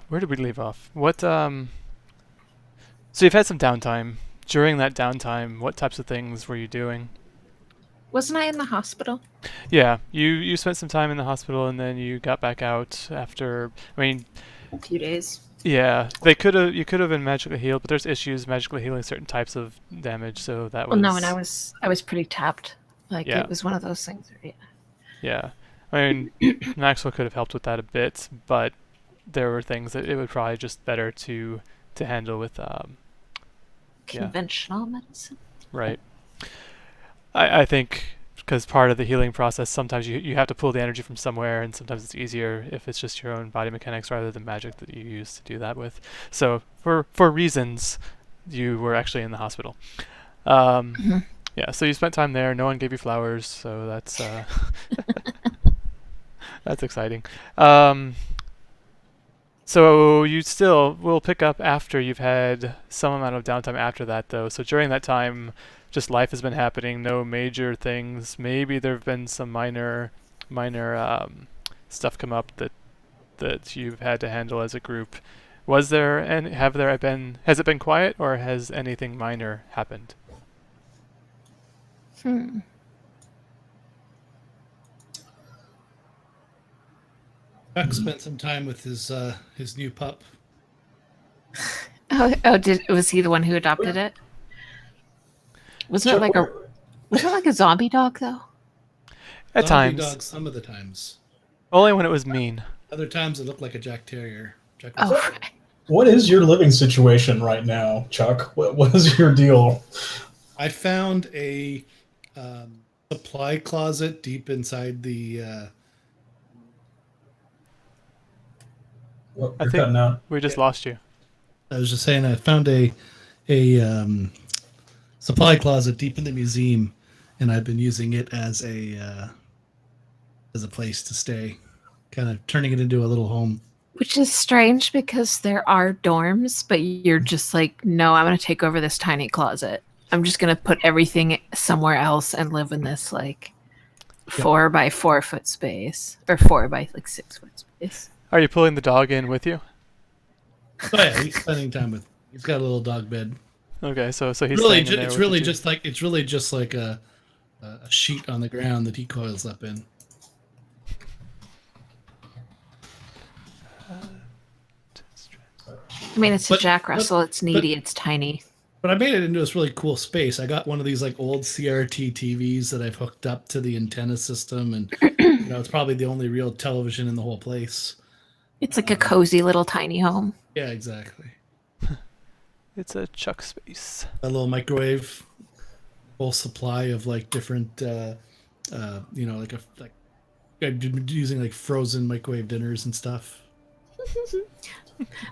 Where did we leave off? What So you've had some downtime. During that downtime, what types of things were you doing? Wasn't I in the hospital? Yeah, you spent some time in the hospital and then you got back out after. I mean, A few days. yeah, they could have you could have been magically healed, but there's issues magically healing certain types of damage, so that Well, no, and I was was I was pretty tapped. Like yeah, it was one of those things. Where, yeah. I mean, Maxwell could have helped with that a bit, but there were things that it would probably just better to handle with yeah, conventional medicine. right. I think because part of the healing process, sometimes you have to pull the energy from somewhere, and sometimes it's easier if it's just your own body mechanics rather than magic that you use to do that with. So for reasons, you were actually in the hospital. Um, Mhm. yeah, so you spent time there. No one gave you flowers, so that's that's exciting. Um, so you still will pick up after you've had some amount of downtime after that, though. So during that time, just life has been happening. No major things. Maybe there have been some minor stuff come up that you've had to handle as a group. Was there and have there been? Has it been quiet, or has anything minor happened? Hmm. Chuck spent some time with his new pup. Oh, did was he the one who adopted it? Wasn't it Chuck, like a wasn't it like a zombie dog though? At Zombie times, dog some of the times. only when it was mean. Other times it looked like a Jack Terrier. Jack Oh, was right. what is your living situation right now, Chuck? What is your deal? I found a supply closet deep inside the. Well, I you're think cutting out. we just Yeah, lost you. I was just saying I found a supply closet deep in the museum, and I've been using it as a place to stay, kind of turning it into a little home. Which is strange because there are dorms, but you're just like, no, I'm going to take over this tiny closet. I'm just going to put everything somewhere else and live in this like Yep. 4 by 4 foot space or 4 by 6 foot space. Are you pulling the dog in with you? So yeah, he's spending time with. He's got a little dog bed. Okay, so he's Really, staying in there it's with the really two. just like a sheet on the ground that he coils up in. I mean, it's a But Jack but Russell. It's but needy. It's tiny. but I made it into this really cool space. I got one of these like old CRT TVs that I've hooked up to the antenna system, and it's probably the only real television in the whole place. It's like a cozy little tiny home. Yeah, exactly. It's a Chuck space. A little microwave, full supply of like different, like I've been using like frozen microwave dinners and stuff.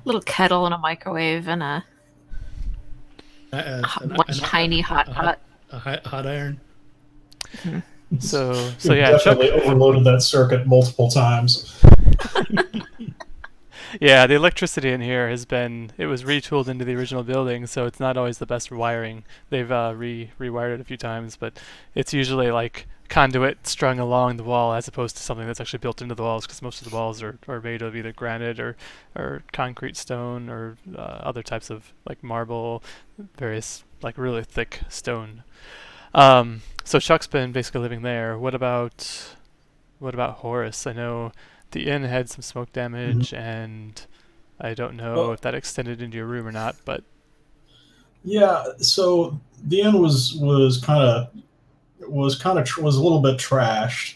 Little kettle and a microwave and a one tiny hot pot. a hot iron. So You've yeah, Chuck. definitely overloaded that circuit multiple times. Yeah, the electricity in here it was retooled into the original building, so it's not always the best wiring. They've rewired it a few times, but it's usually like conduit strung along the wall as opposed to something that's actually built into the walls, because most of the walls are made of either granite or concrete stone or other types of like marble, various like really thick stone. So Chuck's been basically living there. What about Horace? I know the inn had some smoke Mhm. damage, and I don't know Well, if that extended into your room or not, but yeah. So the end was a little bit trashed.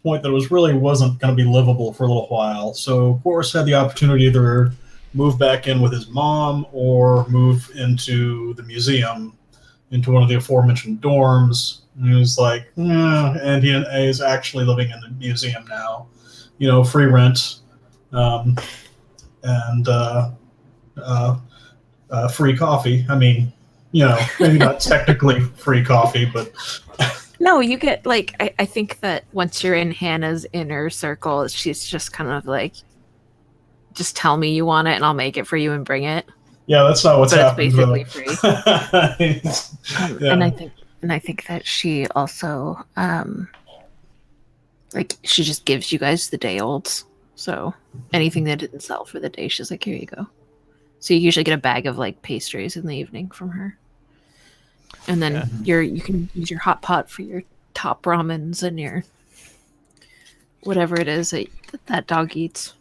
Point that was really wasn't going to be livable for a little while. So Horace had the opportunity to either move back in with his mom or move into the museum, into one of the aforementioned dorms. And he was like, and he is actually living in the museum now. Free rent, um, and uh, free coffee. I mean, maybe not technically free coffee, but No, you get like I think that once you're in Hannah's inner circle, she's just kind of like, just tell me you want it and I'll make it for you and bring it. yeah, that's not what's But it's happened though. basically free. And Yeah. I think that she also like she just gives you guys the day olds. So anything that didn't sell for the day, she's like, here you go. So you usually get a bag of like pastries in the evening from her. And then you can use your hot pot for your top ramens and your whatever it is that dog eats.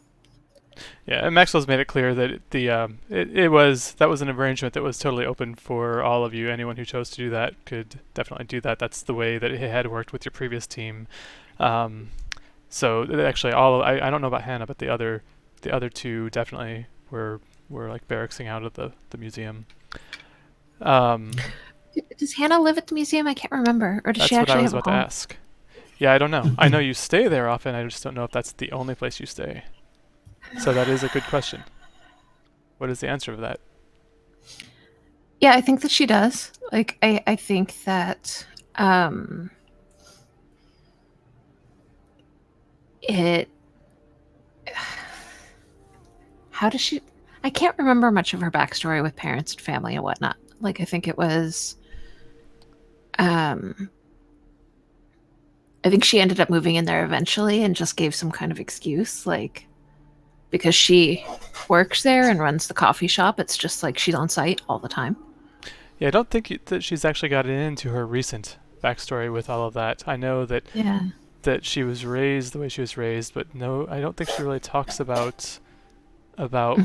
Yeah, and Maxwell's made it clear that that was an arrangement that was totally open for all of you. Anyone who chose to do that could definitely do that. That's the way that it had worked with your previous team. So actually, I don't know about Hannah, but the other two definitely were like barracksing out of the museum. Does Hannah live at the museum? I can't remember. Or does she That's what I actually was have a about to home? ask. Yeah, I don't know. I know you stay there often. I just don't know if that's the only place you stay. So that is a good question. What is the answer of that? Yeah, I think that she does. Like, I think that it. How does she? I can't remember much of her backstory with parents and family and whatnot. Like, I think it was. I think she ended up moving in there eventually and just gave some kind of excuse, like, because she works there and runs the coffee shop. It's just like she's on site all the time. Yeah, I don't think that she's actually gotten into her recent backstory with all of that. I know that that she was raised the way she was raised, but no, I don't think she really talks about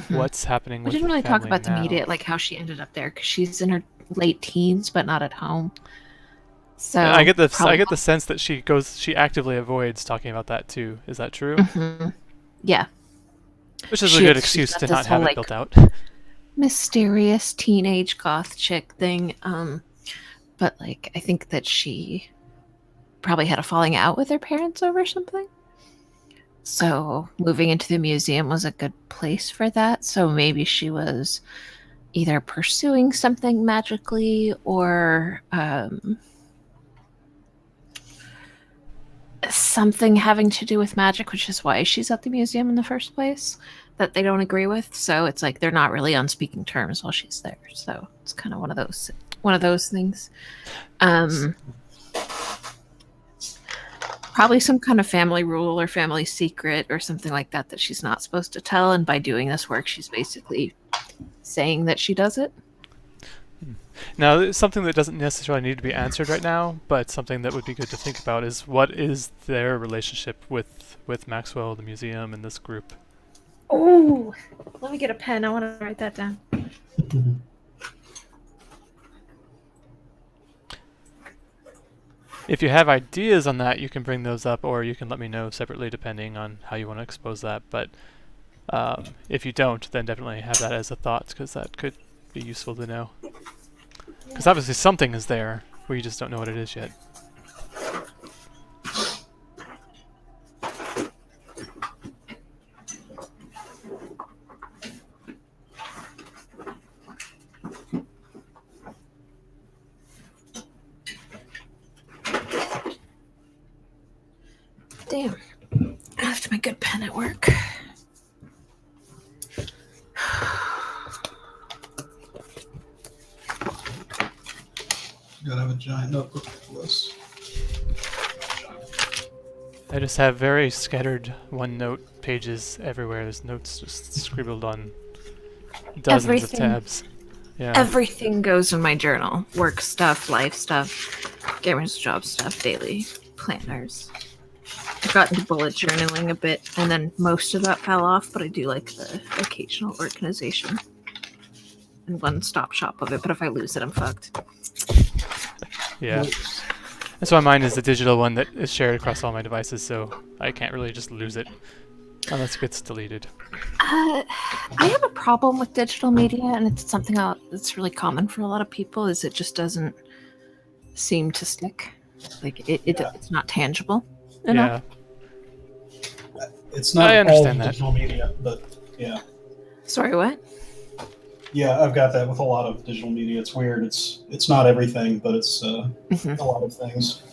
what's happening with We didn't the really talk family about the now. media, like how she ended up there, because she's in her late teens, but not at home. So And I get probably the sense that she actively avoids talking about that too. Is that true? Yeah. Which is a She's good excuse got to this not have whole, it built out. mysterious teenage goth chick thing. But like I think that she probably had a falling out with her parents over something. So moving into the museum was a good place for that. So maybe she was either pursuing something magically or something having to do with magic, which is why she's at the museum in the first place, that they don't agree with. So it's like they're not really on speaking terms while she's there. So it's kind of one of those things. Probably some kind of family rule or family secret or something like that that she's not supposed to tell. And by doing this work, she's basically saying that she does it. Now, something that doesn't necessarily need to be answered right now, but something that would be good to think about is what is their relationship with Maxwell, the museum, and this group? Oh, let me get a pen. I want to write that down. If you have ideas on that, you can bring those up, or you can let me know separately depending on how you want to expose that. But if you don't, then definitely have that as a thought, because that could be useful to know. Because obviously something is there, we just don't know what it is yet. Damn. I left my good pen at work. Gotta have a giant notebook for this. I just have very scattered OneNote pages everywhere. There's notes just scribbled on dozens of tabs. Yeah. Everything goes in my journal. Work stuff, life stuff, gamers job stuff, daily planners. I got into bullet journaling a bit, and then most of that fell off, but I do like the occasional organization and one-stop shop of it, but if I lose it, I'm fucked. Yeah. That's why mine is the digital one that is shared across all my devices, so I can't really just lose it unless it gets deleted. I have a problem with digital media, and it's something that's really common for a lot of people, is it just doesn't seem to stick. Like, it's not tangible enough. Yeah. It's not I all understand that. digital media, but yeah. Sorry, what? Yeah, I've got that with a lot of digital media. It's weird. It's not everything, but it's a lot of things.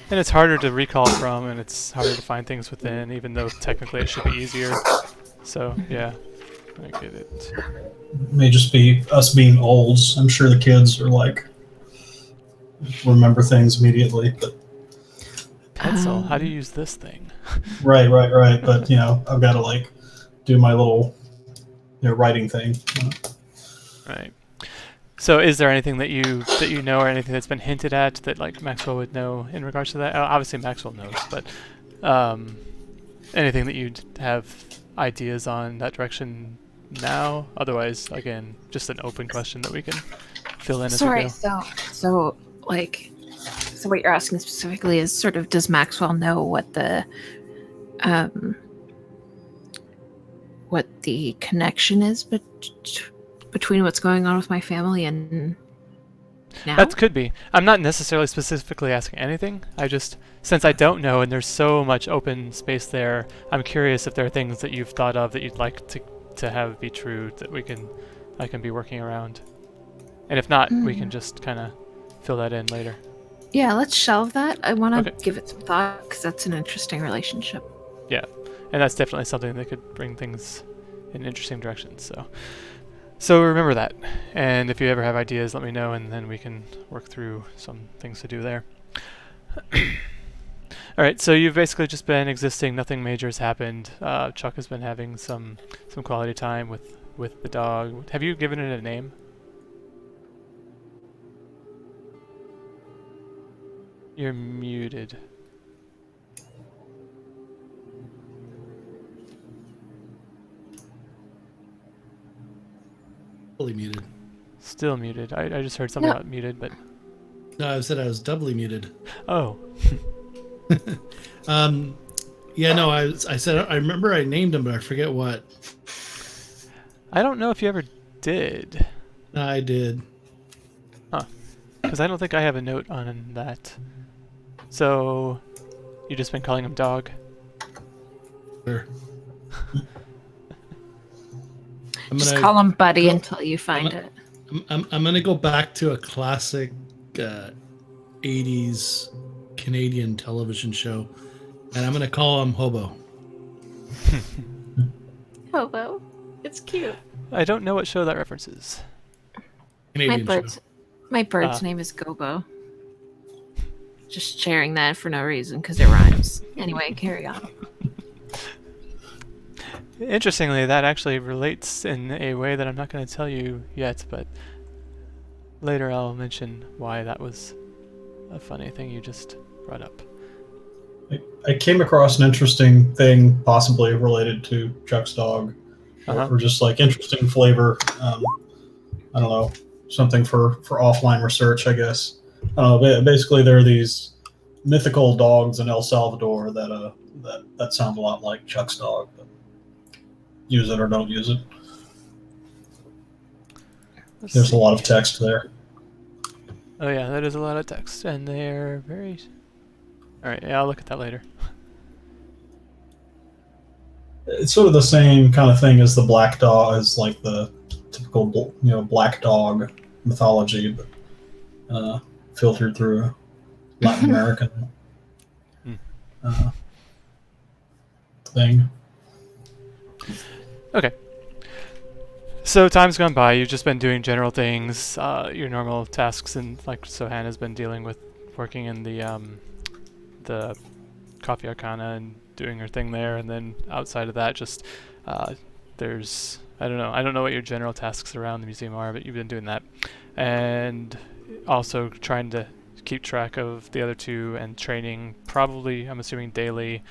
And it's harder to recall from, and it's harder to find things within, even though technically it should be easier. So, yeah, I get it. It may just be us being olds. I'm sure the kids are like, remember things immediately. But Pencil, how do you use this thing? Right. But I've got to like do my little writing thing. Right. So, is there anything that you know, or anything that's been hinted at that like Maxwell would know in regards to that? Obviously, Maxwell knows, but anything that you'd have ideas on that direction now? Otherwise, again, just an open question that we can fill in as we Sorry, go. so what you're asking specifically is sort of, does Maxwell know what the connection is between what's going on with my family and now? That could be. I'm not necessarily specifically asking anything. Since I don't know and there's so much open space there, I'm curious if there are things that you've thought of that you'd like to have be true that I can be working around. And if not, we can just kind of fill that in later. Yeah, let's shelve that. I want to Okay. give it some thought because that's an interesting relationship. Yeah, and that's definitely something that could bring things in interesting directions. So remember that. And if you ever have ideas, let me know, and then we can work through some things to do there. All right, so you've basically just been existing. Nothing major has happened. Chuck has been having some quality time with the dog. Have you given it a name? You're muted. Fully muted. Still muted. I just heard something No. about muted, but... No, I said I was doubly muted. Oh. Yeah, no, I said I remember I named him, but I forget what. I don't know if you ever did. No, I did. Because I don't think I have a note on that. So, you just been calling him Dog? Sure. Just call him Buddy until you find it. I'm gonna go back to a classic 80s Canadian television show, and I'm gonna call him Hobo. Hobo. It's cute. I don't know what show that references. Canadian show. My bird's name is Gobo. Just sharing that for no reason because it rhymes. Anyway, carry on. Interestingly, that actually relates in a way that I'm not going to tell you yet, but later I'll mention why that was a funny thing you just brought up. I came across an interesting thing, possibly related to Chuck's dog, or just like interesting flavor. I don't know, something for offline research, I guess. I don't know. Basically, there are these mythical dogs in El Salvador that sound a lot like Chuck's dog. But use it or don't use it. There's a lot of text there. Oh yeah, that is a lot of text, and they're very... Alright, yeah, I'll look at that later. It's sort of the same kind of thing as the black dog, as like the typical black dog mythology, but filtered through a Latin American thing. Okay. So time's gone by. You've just been doing general things, your normal tasks, and like so Hannah's been dealing with working in the Coffee Arcana and doing her thing there, and then outside of that, just there's I don't know what your general tasks around the museum are, but you've been doing that, and also trying to keep track of the other two and training, probably I'm assuming daily,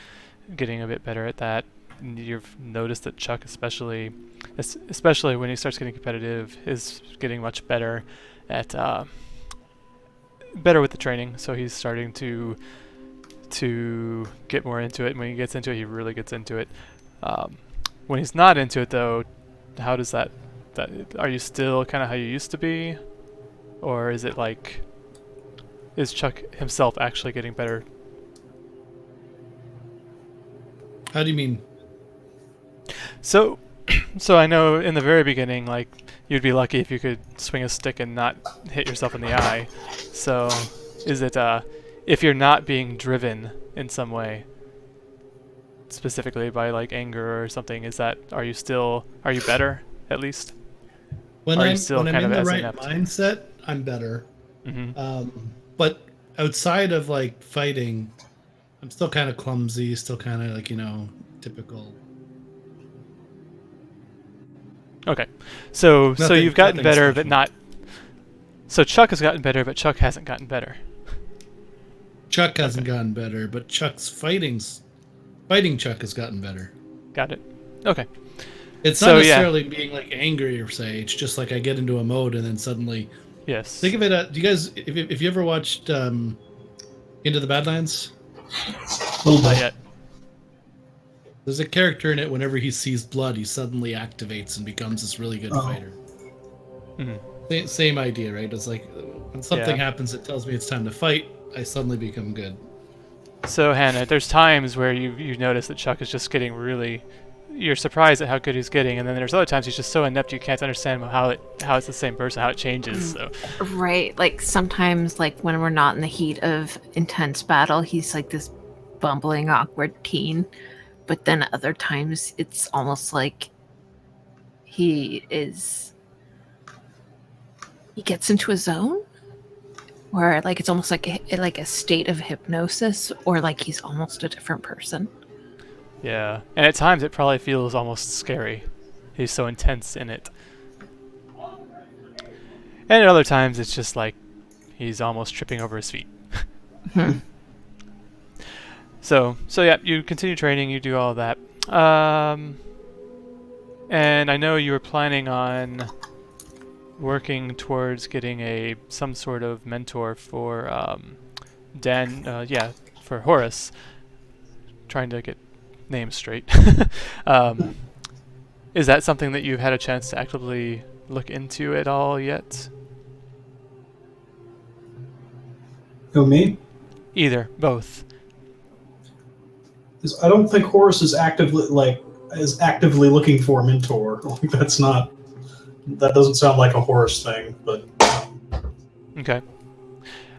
getting a bit better at that. And you've noticed that Chuck, especially when he starts getting competitive, is getting much better at better with the training. So he's starting to get more into it. And when he gets into it, he really gets into it. When he's not into it, though, how does that are you still kind of how you used to be, or is it like, is Chuck himself actually getting better? How do you mean? So I know in the very beginning, like, you'd be lucky if you could swing a stick and not hit yourself in the eye. So is it if you're not being driven in some way, specifically by like anger or something, are you better at least? When Are you I'm still when I'm kind in of the as right inept? mindset, I'm better. Mm-hmm. But outside of like fighting, I'm still kind of clumsy, still kind of like, typical. Okay. So Nothing, you've gotten nothing better, but special. not. So Chuck has gotten better, but Chuck hasn't gotten better. Chuck hasn't gotten better, but Chuck's fighting Chuck has gotten better. Got it. Okay. It's not necessarily being like angry or say. It's just like I get into a mode and then suddenly. Yes. Think of it. Do you guys, if you ever watched Into the Badlands? Not yet. There's a character in it. Whenever he sees blood, he suddenly activates and becomes this really good fighter. Mm-hmm. Same idea, right? It's like when something happens that tells me it's time to fight, I suddenly become good. So Hannah, there's times where you notice that Chuck is just getting really. You're surprised at how good he's getting, and then there's other times he's just so inept you can't understand how it's the same person, how it changes. So. Right, like sometimes, like when we're not in the heat of intense battle, he's like this bumbling, awkward teen. But then other times, it's almost like he gets into a zone where, like, it's almost like a state of hypnosis, or like he's almost a different person. Yeah, and at times it probably feels almost scary. He's so intense in it. And at other times it's just like he's almost tripping over his feet. So yeah, you continue training, you do all of that. And I know you were planning on working towards getting some sort of mentor for for Horace. Trying to get names straight. Is that something that you've had a chance to actively look into at all yet? Who, me? Either, both. I don't think Horace is actively looking for a mentor. Like that doesn't sound like a Horace thing, but Okay.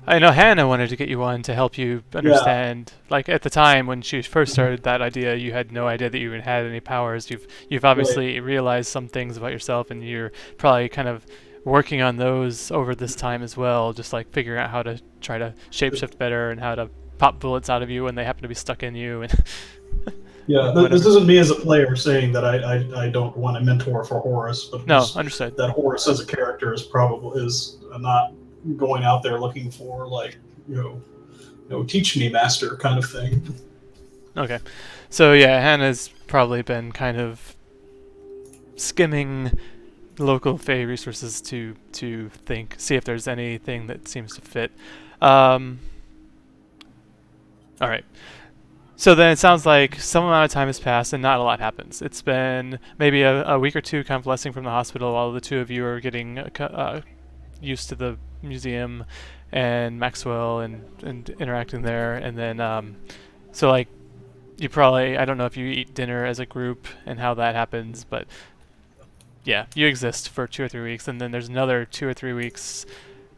I know Hannah wanted to get you on to help you understand. Yeah. Like at the time when she first started that idea, you had no idea that you even had any powers. You've obviously realized some things about yourself, and you're probably kind of working on those over this time as well, just like figuring out how to try to shapeshift better and how to pop bullets out of you when they happen to be stuck in you. And yeah, this isn't me as a player saying that I don't want a mentor for Horace, but no, understood. That Horace as a character is not going out there looking for teach me, master kind of thing. Okay, so yeah, Hannah's probably been kind of skimming local Fey resources to see if there's anything that seems to fit. All right. So then it sounds like some amount of time has passed and not a lot happens. It's been maybe a week or two convalescing from the hospital while the two of you are getting used to the museum and Maxwell and interacting there. And then, so like, you probably, I don't know if you eat dinner as a group and how that happens, but yeah, you exist for 2 or 3 weeks. And then there's another 2 or 3 weeks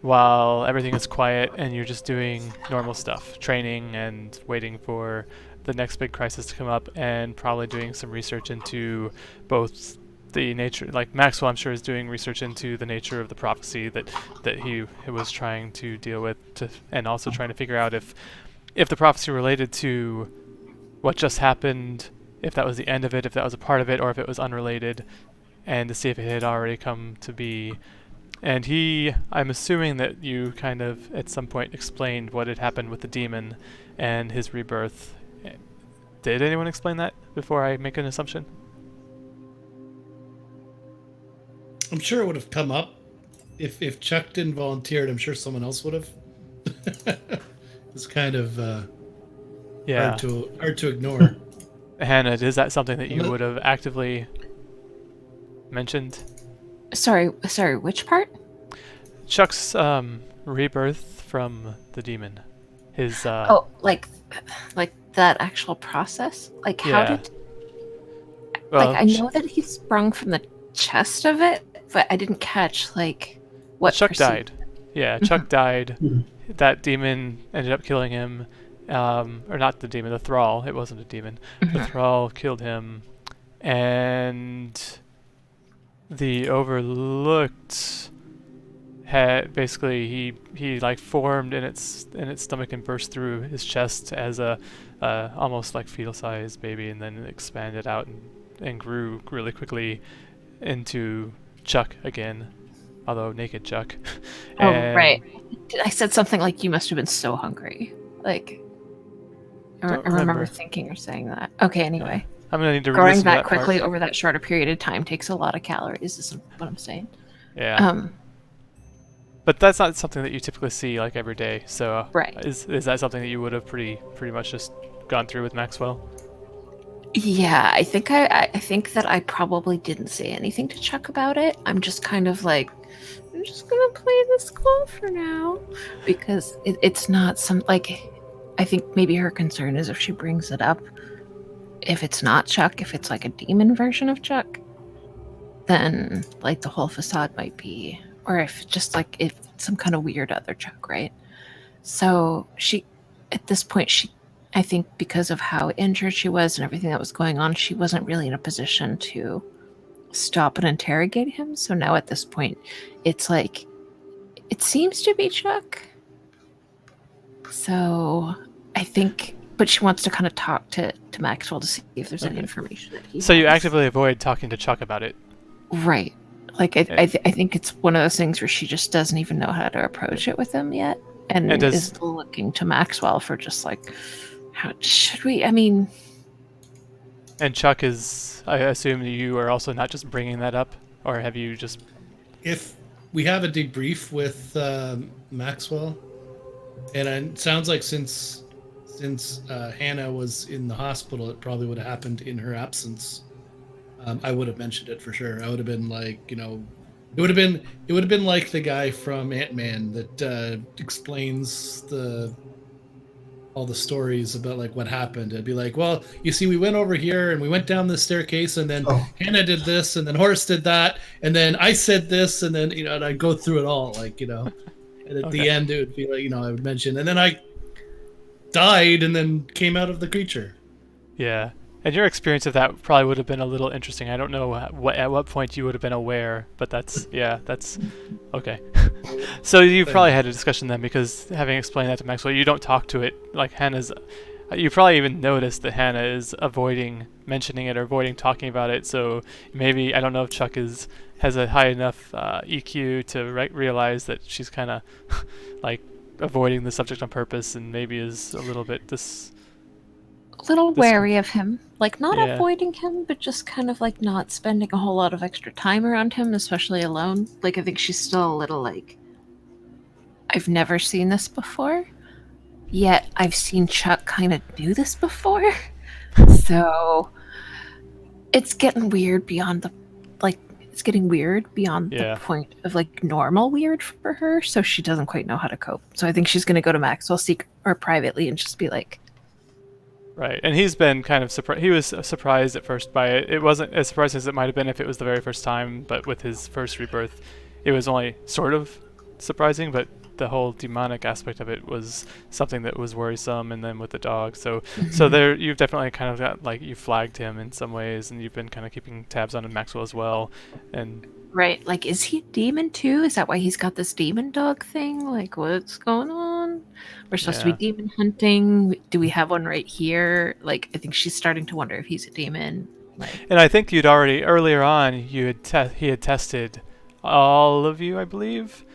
while everything is quiet and you're just doing normal stuff, training and waiting for the next big crisis to come up, and probably doing some research into both the nature, like Maxwell I'm sure is doing research into the nature of the prophecy that he was trying to deal with, and also trying to figure out if the prophecy related to what just happened, if that was the end of it, if that was a part of it, or if it was unrelated, and to see if it had already come to be. And I'm assuming that you kind of at some point explained what had happened with the demon and his rebirth. Did anyone explain that before I make an assumption? I'm sure it would have come up. If Chuck didn't volunteer it, I'm sure someone else would have. It's kind of hard to ignore. Hannah, is that something that you would have actively mentioned? Sorry, which part? Chuck's rebirth from the demon. His like that actual process? Like how did I know that he sprung from the chest of it, but I didn't catch like what Chuck died. Yeah, Chuck died. That demon ended up killing him. Or not the demon, the thrall. It wasn't a demon. The thrall killed him, and the Overlooked had basically he like formed in its stomach and burst through his chest as a almost like fetal-sized baby, and then expanded out and grew really quickly into Chuck again, although naked Chuck. Oh, right. I said something like, "You must have been so hungry." Like, I remember thinking or saying that. Okay, anyway. Yeah. I'm gonna need to growing that that quickly part. over that shorter period of time takes a lot of calories. Is what I'm saying. Yeah. But that's not something that you typically see like every day. So right. Is that something that you would have pretty much just gone through with Maxwell? Yeah, I think I think that I probably didn't say anything to Chuck about it. I'm just kind of like, I'm just gonna play this cool for now, because it's not some like. I think maybe her concern is if she brings it up, if it's not Chuck, if it's like a demon version of Chuck, then like the whole facade might be, or if just like if some kind of weird other Chuck, right? So she, at this point, I think because of how injured she was and everything that was going on, she wasn't really in a position to stop and interrogate him. So now at this point, it's like, it seems to be Chuck. So I think, but she wants to kind of talk to Maxwell to see if there's any information that he has. You actively avoid talking to Chuck about it. Right. Like, I think it's one of those things where she just doesn't even know how to approach it with him yet. And is looking to Maxwell for just like, how should we? I mean. And Chuck is, I assume you are also not just bringing that up, or have you just. If we have a debrief with Maxwell, and it sounds like since Hannah was in the hospital, it probably would have happened in her absence. I would have mentioned it for sure. I would have been like, it would have been like the guy from Ant-Man that explains all the stories about like what happened. It'd be like, well, you see, we went over here and we went down the staircase, and then Hannah did this, and then Horace did that, and then I said this, and then and I'd go through it all, like and at the end it would be like I would mention, and then I died and then came out of the creature. Yeah. And your experience of that probably would have been a little interesting. I don't know at what point you would have been aware, but that's okay. So you probably had a discussion then, because having explained that to Maxwell, you don't talk to it like Hannah's. You probably even noticed that Hannah is avoiding mentioning it or avoiding talking about it. So maybe, I don't know if Chuck has a high enough EQ to realize that she's kind of like avoiding the subject on purpose, and maybe is a little bit wary of him, like not avoiding him, but just kind of like not spending a whole lot of extra time around him, especially alone. Like, I think she's still a little like, I've never seen this before, yet I've seen Chuck kind of do this before. So it's getting weird beyond the point of like normal weird for her. So she doesn't quite know how to cope. So I think she's going to go to Maxwell privately and just be like. Right, and he's been kind of surprised. He was surprised at first by it. It wasn't as surprising as it might have been if it was the very first time, but with his first rebirth, it was only sort of surprising, but the whole demonic aspect of it was something that was worrisome, and then with the dog. So there, you've definitely kind of got, like, you flagged him in some ways, and you've been kind of keeping tabs on Maxwell as well. And right, like, is he a demon too? Is that why he's got this demon dog thing? Like, what's going on? We're supposed to be demon hunting. Do we have one right here? Like, I think she's starting to wonder if he's a demon. Like, and I think you'd already earlier on he had tested all of you, I believe,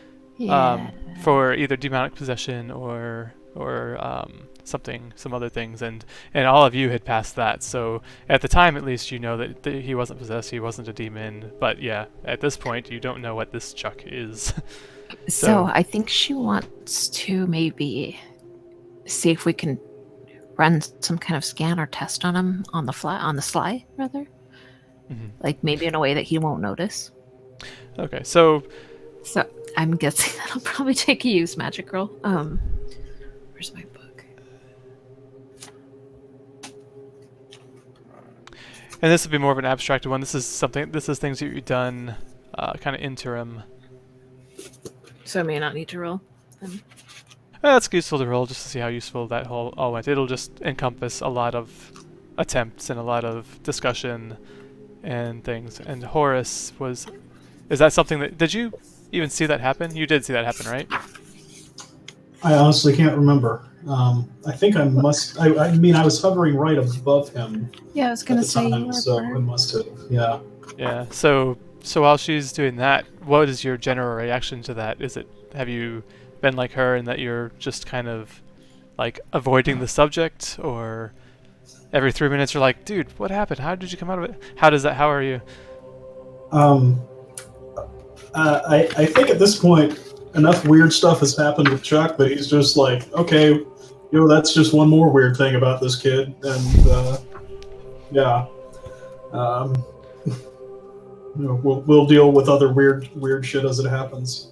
for either demonic possession or some other things, and all of you had passed that. So at the time, at least, you know that he wasn't possessed, he wasn't a demon. But yeah, at this point, you don't know what this Chuck is. So I think she wants to maybe see if we can run some kind of scan or test on him on the sly, rather. Mm-hmm. Like, maybe in a way that he won't notice. Okay, so I'm guessing that'll probably take a use magic roll. Where's my book? And this would be more of an abstracted one. This is things that you've done kind of interim. So I may not need to roll. That's useful to roll just to see how useful that all went. It'll just encompass a lot of attempts and a lot of discussion and things. And Horace is that something that, did you even see that happen? You did see that happen, right? I honestly can't remember. I think I must. I mean, I was hovering right above him Yeah, I was at gonna the say you time, were so I burnt. must have. Yeah. Yeah. So while she's doing that, what is your general reaction to that? Have you been like her in that you're just kind of like avoiding the subject, or every 3 minutes you're like, dude, what happened? How did you come out of it? How are you? Um, I think at this point enough weird stuff has happened with Chuck that he's just like, okay, that's just one more weird thing about this kid, and yeah, um, we'll deal with other weird shit as it happens.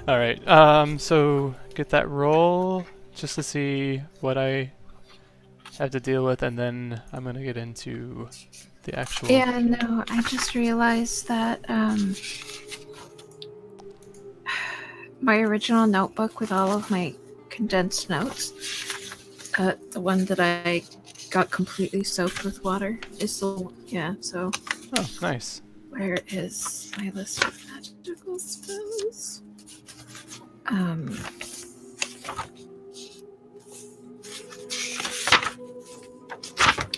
All right. So get that roll just to see what I have to deal with, and then I'm gonna get into the actual. Yeah, no, I just realized that my original notebook with all of my condensed notes, the one that I got completely soaked with water, is still, yeah, so Oh, nice. where is my list of magical spells?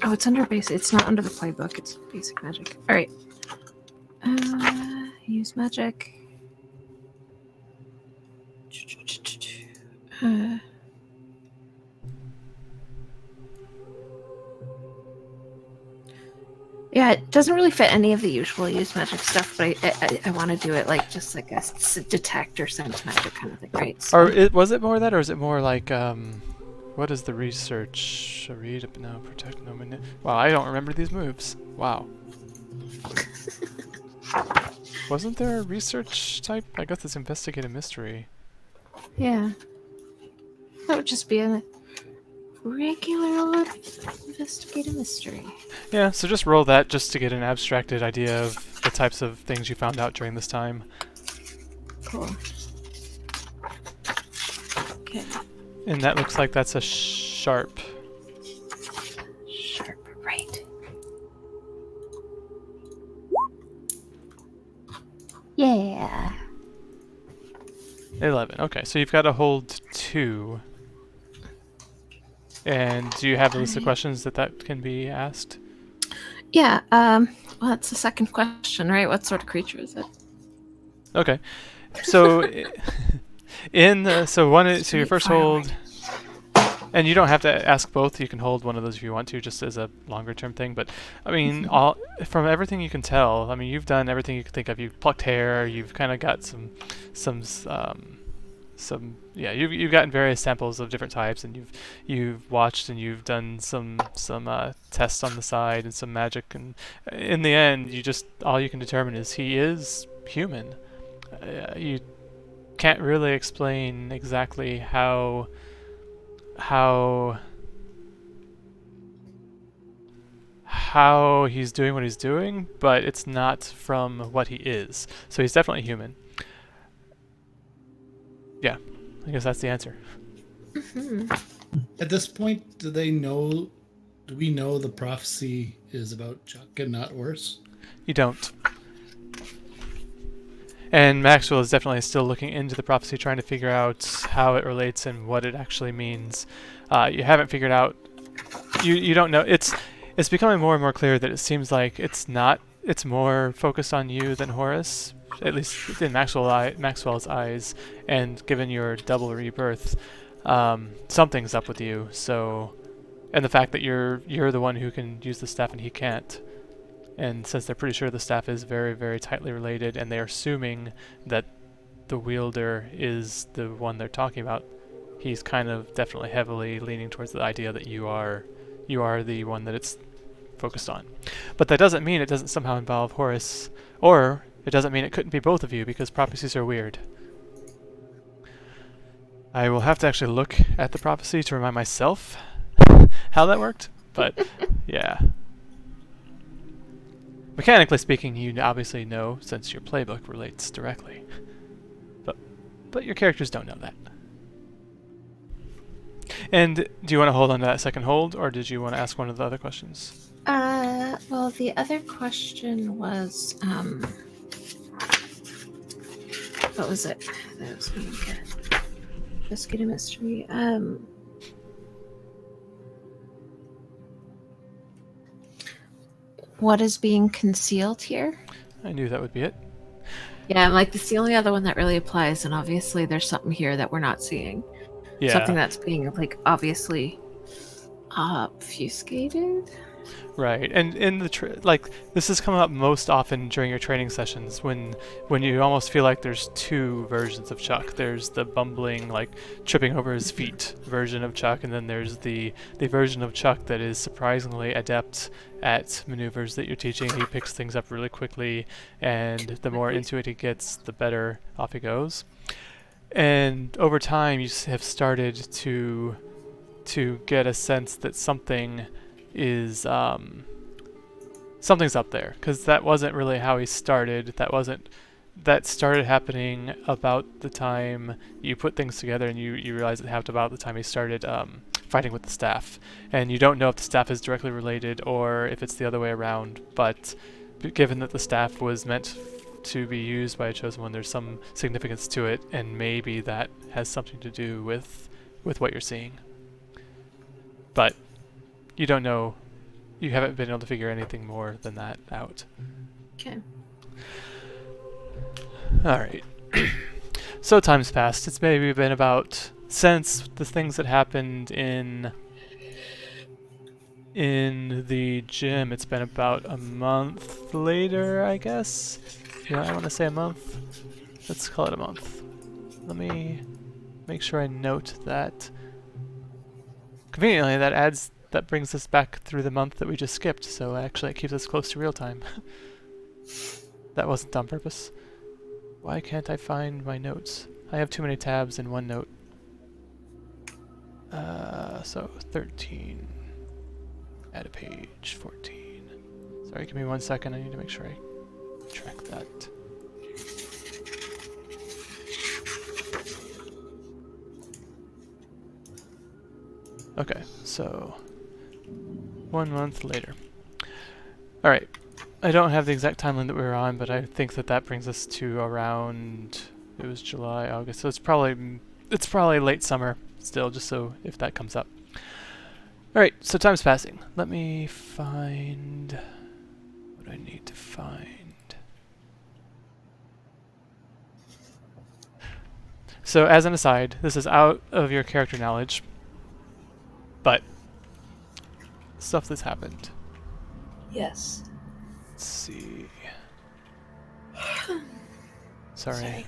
Oh, it's under basic. It's not under the playbook. It's basic magic. All right. Use magic. Yeah, it doesn't really fit any of the usual use magic stuff, but I want to do it like just like a detect or sense magic kind of thing, right? So, Or was it more that, or is it more like what is the research? Read, no, protect, no minute. Wow, I don't remember these moves. Wow. Wasn't there a research type? I guess it's investigate a mystery. yeah, that would just be a regular old investigate a mystery. Yeah, so just roll that just to get an abstracted idea of the types of things you found out during this time. Cool. Okay. And that looks like that's a sharp. Sharp, right. Yeah. 11. Okay, so you've got to hold 2. And do you have a list of questions that can be asked? Yeah, well, that's the second question, right? What sort of creature is it? Okay. So so your first hold, and you don't have to ask both. You can hold one of those if you want to, just as a longer term thing. But I mean, from everything you can tell, I mean, you've done everything you can think of. You've plucked hair. You've kind of got you've gotten various samples of different types, and you've watched and you've done some tests on the side and some magic, and in the end, all you can determine is he is human. You can't really explain exactly how he's doing what he's doing, but it's not from what he is. So he's definitely human. Yeah, I guess that's the answer. At this point, do we know the prophecy is about Chuck and not Horse? You don't. And Maxwell is definitely still looking into the prophecy, trying to figure out how it relates and what it actually means. You haven't figured out. You don't know. It's becoming more and more clear that it seems like it's not. It's more focused on you than Horus, at least in Maxwell's eyes. And given your double rebirth, something's up with you. So, and the fact that you're the one who can use the staff and he can't. And since they're pretty sure the staff is very, very tightly related, and they're assuming that the wielder is the one they're talking about, he's kind of definitely heavily leaning towards the idea that you are the one that it's focused on. But that doesn't mean it doesn't somehow involve Horus, or it doesn't mean it couldn't be both of you, because prophecies are weird. I will have to actually look at the prophecy to remind myself how that worked, but yeah. Mechanically speaking, you obviously know, since your playbook relates directly. But your characters don't know that. And do you want to hold on to that second hold, or did you want to ask one of the other questions? Well, the other question was, What was it? That was me. Okay. Biscuit a mystery. What is being concealed here? I knew that would be it. Yeah, like it's the only other one that really applies, and obviously there's something here that we're not seeing. Yeah. Something that's being like obviously obfuscated. Right, and in the like this has come up most often during your training sessions when you almost feel like there's two versions of Chuck. There's the bumbling, like tripping over his feet version of Chuck, and then there's the version of Chuck that is surprisingly adept at maneuvers that you're teaching. He picks things up really quickly, and the more into it he gets, the better off he goes. And over time, you have started to get a sense that something is something's up there, because that wasn't really how he started. That started happening about the time you put things together, and you realize it happened about the time he started fighting with the staff. And you don't know if the staff is directly related or if it's the other way around, but given that the staff was meant to be used by a chosen one, there's some significance to it, and maybe that has something to do with what you're seeing. But you don't know. You haven't been able to figure anything more than that out. Okay. Alright. So time's passed. It's maybe been about, since the things that happened in the gym, it's been about a month later, I guess. Yeah, I want to say a month. Let's call it a month. Let me make sure I note that. Conveniently, that brings us back through the month that we just skipped, so actually it keeps us close to real time. That wasn't on purpose. Why can't I find my notes? I have too many tabs in one note. So 13. Add a page. 14. Sorry, give me 1 second. I need to make sure I track that. Okay, so 1 month later. Alright, I don't have the exact timeline that we were on, but I think that brings us to around, it was July, August, so it's probably late summer still, just so if that comes up. Alright, so time's passing. Let me find what I need to find. So as an aside, this is out of your character knowledge, but stuff that's happened. Yes. Let's see. Sorry.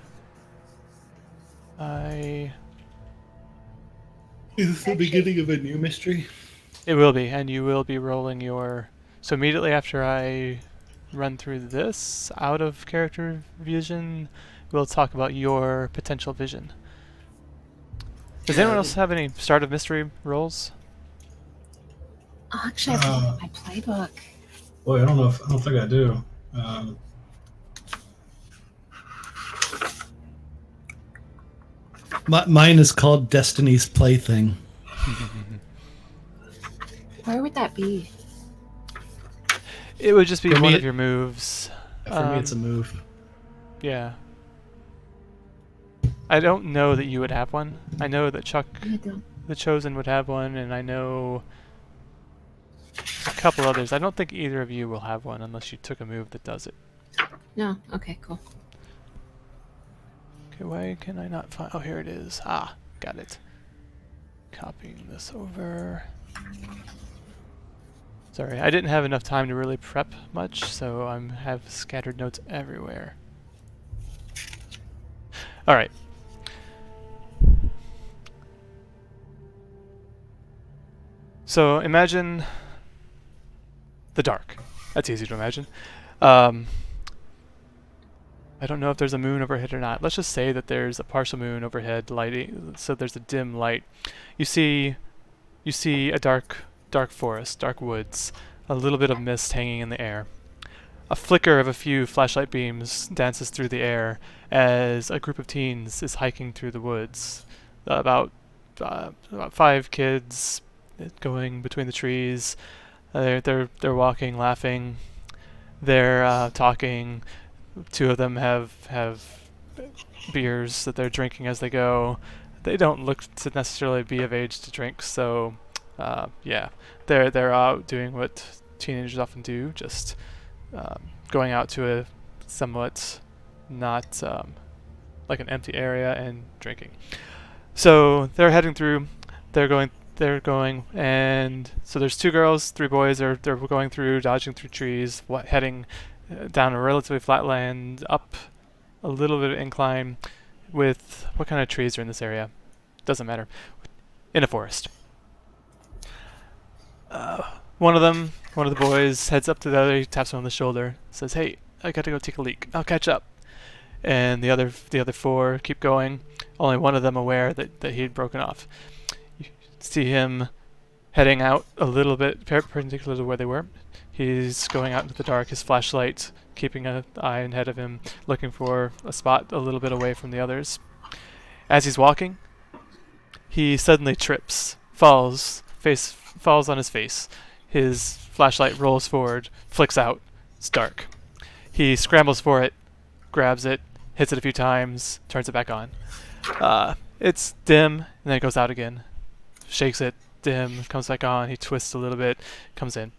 Is this the beginning of a new mystery? It will be, and you will be rolling your... So immediately after I run through this, out of character vision, we'll talk about your potential vision. Does anyone else have any start of mystery rolls? Actually, I put it in my playbook. Boy, I don't think I do. Mine is called Destiny's Plaything. Where would that be? It would just be For me, one of your moves. For me, it's a move. Yeah. I don't know that you would have one. I know that Chuck, I don't. the Chosen, would have one, and I know a couple others. I don't think either of you will have one unless you took a move that does it. No. Okay. Cool. Okay, why can I not find... Oh, here it is. Ah, got it. Copying this over. Sorry, I didn't have enough time to really prep much, so I have scattered notes everywhere. Alright. So imagine the dark. That's easy to imagine. I don't know if there's a moon overhead or not. Let's just say that there's a partial moon overhead lighting, so there's a dim light. You see a dark forest, dark woods, a little bit of mist hanging in the air. A flicker of a few flashlight beams dances through the air as a group of teens is hiking through the woods. About 5 kids going between the trees. They're walking, laughing. They're talking. 2 of them have beers that they're drinking as they go. They don't look to necessarily be of age to drink, so yeah, they're out doing what teenagers often do, just going out to a somewhat not like an empty area and drinking. So they're heading through. They're going, and so there's 2 girls, 3 boys. They're going through, dodging through trees, heading down a relatively flat land, up a little bit of incline. With what kind of trees are in this area? Doesn't matter. In a forest. One of the boys heads up to the other. He taps him on the shoulder, says, "Hey, I got to go take a leak. I'll catch up." And the other 4 keep going. Only one of them aware that he'd broken off. You see him heading out a little bit, perpendicular to where they were. He's going out into the dark, his flashlight keeping an eye ahead of him, looking for a spot a little bit away from the others. As he's walking, he suddenly trips, falls on his face. His flashlight rolls forward, flicks out. It's dark. He scrambles for it, grabs it, hits it a few times, turns it back on. It's dim, and then it goes out again. Shakes it, dim, comes back on. He twists a little bit, comes in.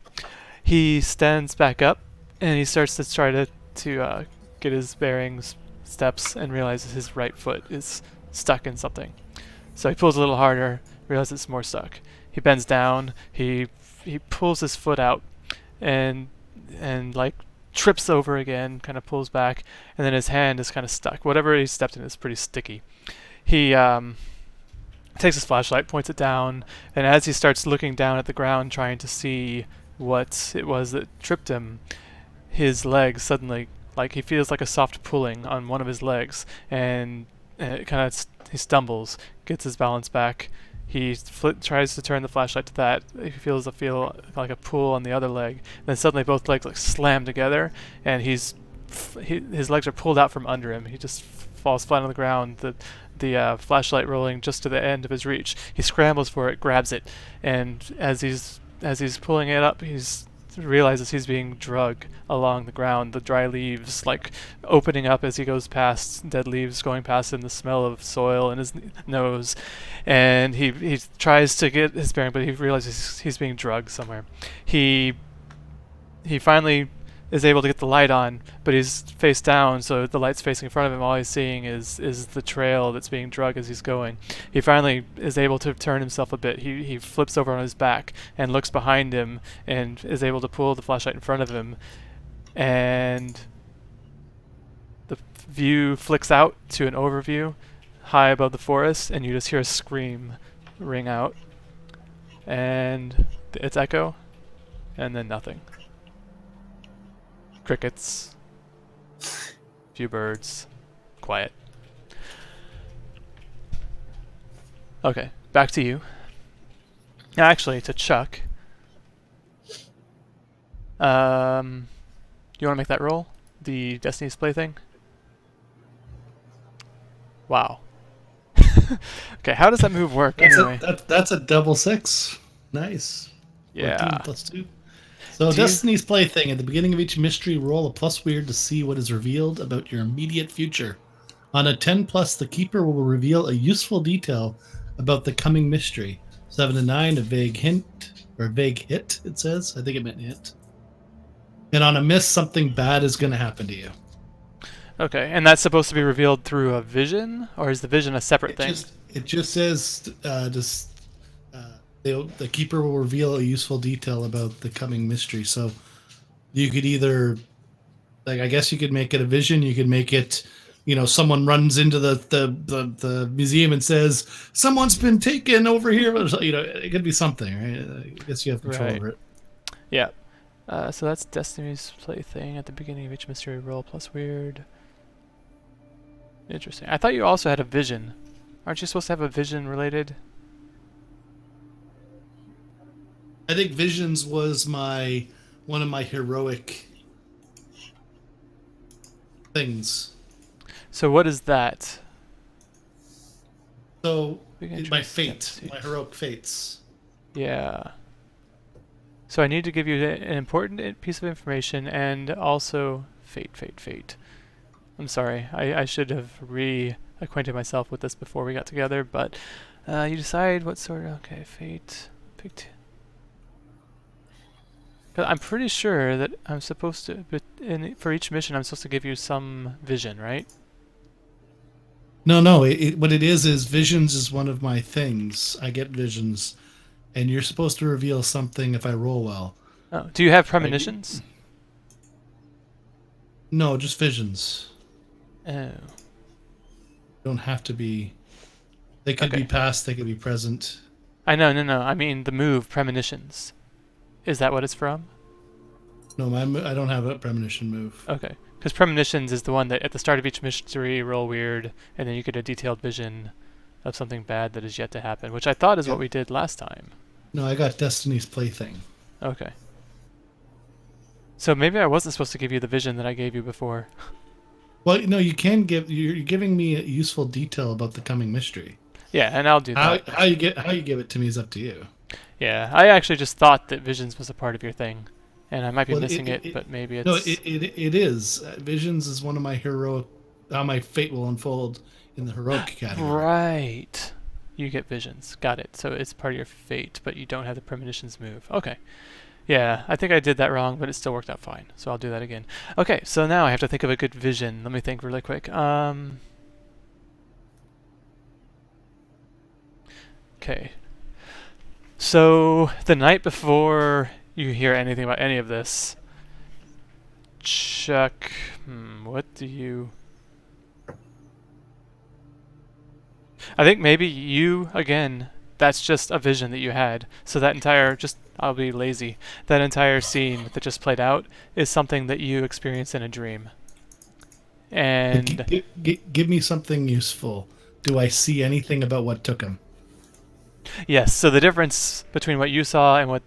He stands back up, and he starts to try to get his bearings, steps, and realizes his right foot is stuck in something. So he pulls a little harder, realizes it's more stuck. He bends down, he pulls his foot out, and like trips over again, kind of pulls back, and then his hand is kind of stuck. Whatever he stepped in is pretty sticky. He takes his flashlight, points it down, and as he starts looking down at the ground, trying to see what it was that tripped him, his leg suddenly, like he feels like a soft pulling on one of his legs, and it kind of he stumbles, gets his balance back. He tries to turn the flashlight to that. He feels like a pull on the other leg. Then suddenly both legs like slam together, and his legs are pulled out from under him. He just falls flat on the ground. The flashlight rolling just to the end of his reach. He scrambles for it, grabs it, and as he's pulling it up, realizes he's being dragged along the ground. The dry leaves like opening up as he goes past, dead leaves going past him, the smell of soil in his nose, and he tries to get his bearing, but he realizes he's being dragged somewhere. He finally is able to get the light on, but he's face down, so the light's facing in front of him. All he's seeing is the trail that's being dragged as he's going. He finally is able to turn himself a bit. He flips over on his back and looks behind him and is able to pull the flashlight in front of him, and the view flicks out to an overview high above the forest, and you just hear a scream ring out, and its echo, and then nothing. Crickets, few birds, quiet. Okay, back to you. Actually, to Chuck. You want to make that roll? The Destiny's Plaything? Wow. Okay, how does that move work anyway? That's a double 6. Nice. Yeah. 14 plus 2. So Destiny's Plaything. At the beginning of each mystery, roll a plus weird to see what is revealed about your immediate future. On a 10 plus, the keeper will reveal a useful detail about the coming mystery. 7 to 9, a vague hint, or a vague hit, it says. I think it meant hit. And on a miss, something bad is going to happen to you. Okay, and that's supposed to be revealed through a vision, or is the vision a separate thing? It just says the keeper will reveal a useful detail about the coming mystery. So you could either, like, I guess you could make it a vision. You could make it, someone runs into the museum and says, someone's been taken over here. It could be something, right? I guess you have control over it. Yeah. So that's Destiny's Plaything. At the beginning of each mystery, roll plus weird. Interesting. I thought you also had a vision. Aren't you supposed to have a vision related? I think visions was one of my heroic things. So what is that? So my fate, my heroic fates. Yeah. So I need to give you an important piece of information and also fate. I'm sorry. I should have reacquainted myself with this before we got together, but you decide what sort of... Okay, fate. Picked... I'm pretty sure that I'm supposed to... But for each mission, I'm supposed to give you some vision, right? No, what it is visions is one of my things. I get visions, and you're supposed to reveal something if I roll well. Oh, do you have premonitions? No, just visions. Oh. Don't have to be. They could be past. They could be present. I know, no. I mean the move premonitions. Is that what it's from? No, I don't have a premonition move. Okay, because premonitions is the one that at the start of each mystery roll weird, and then you get a detailed vision of something bad that is yet to happen, which I thought is what we did last time. No, I got Destiny's Plaything. Okay. So maybe I wasn't supposed to give you the vision that I gave you before. Well, no, you can give. You're giving me a useful detail about the coming mystery. Yeah, and I'll do that. How you give it to me is up to you. Yeah, I actually just thought that visions was a part of your thing, and I might be missing it, but maybe it's... No, it is. Visions is one of my heroic... How my fate will unfold in the heroic category. Right. You get visions. Got it. So it's part of your fate, but you don't have the premonitions move. Okay. Yeah, I think I did that wrong, but it still worked out fine. So I'll do that again. Okay, so now I have to think of a good vision. Let me think really quick. Okay. So the night before you hear anything about any of this, Chuck, what do you... I think maybe you, again, that's just a vision that you had. So that entire, I'll be lazy, that entire scene that just played out is something that you experienced in a dream. And... Give me something useful. Do I see anything about what took him? Yes, so the difference between what you saw and what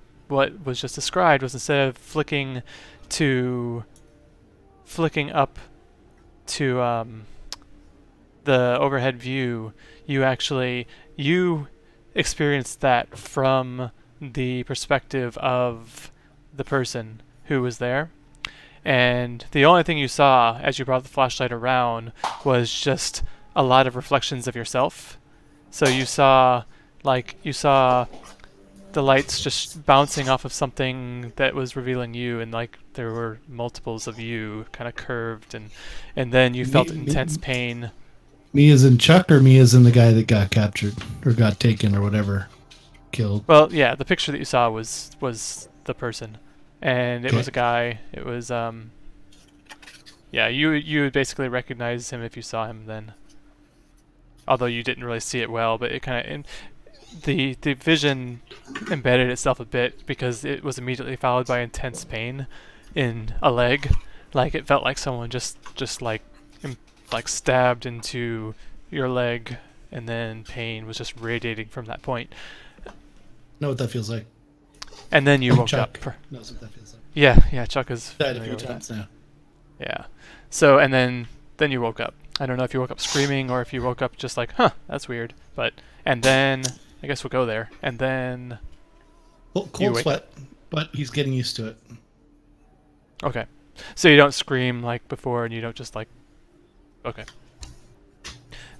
was just described was instead of flicking up to the overhead view, you experienced that from the perspective of the person who was there. And the only thing you saw as you brought the flashlight around was just a lot of reflections of yourself. So you saw the lights just bouncing off of something that was revealing you, and like there were multiples of you kind of curved, and then you felt intense pain. Me as in Chuck, or me as in the guy that got captured or got taken or whatever, killed? Well, yeah, the picture that you saw was the person, and it was a guy. It was yeah, you would basically recognize him if you saw him then. Although you didn't really see it well, but it kind of... The vision embedded itself a bit because it was immediately followed by intense pain in a leg. Like it felt like someone just like stabbed into your leg, and then pain was just radiating from that point. Know what that feels like. And then you woke Chuck up. knows what that feels like. Yeah, Chuck is died a few times now. Yeah. So and then you woke up. I don't know if you woke up screaming or if you woke up just like, huh, that's weird. And then I guess we'll go there. And then... Cold sweat, but he's getting used to it. Okay. So you don't scream like before, and you don't just like... Okay.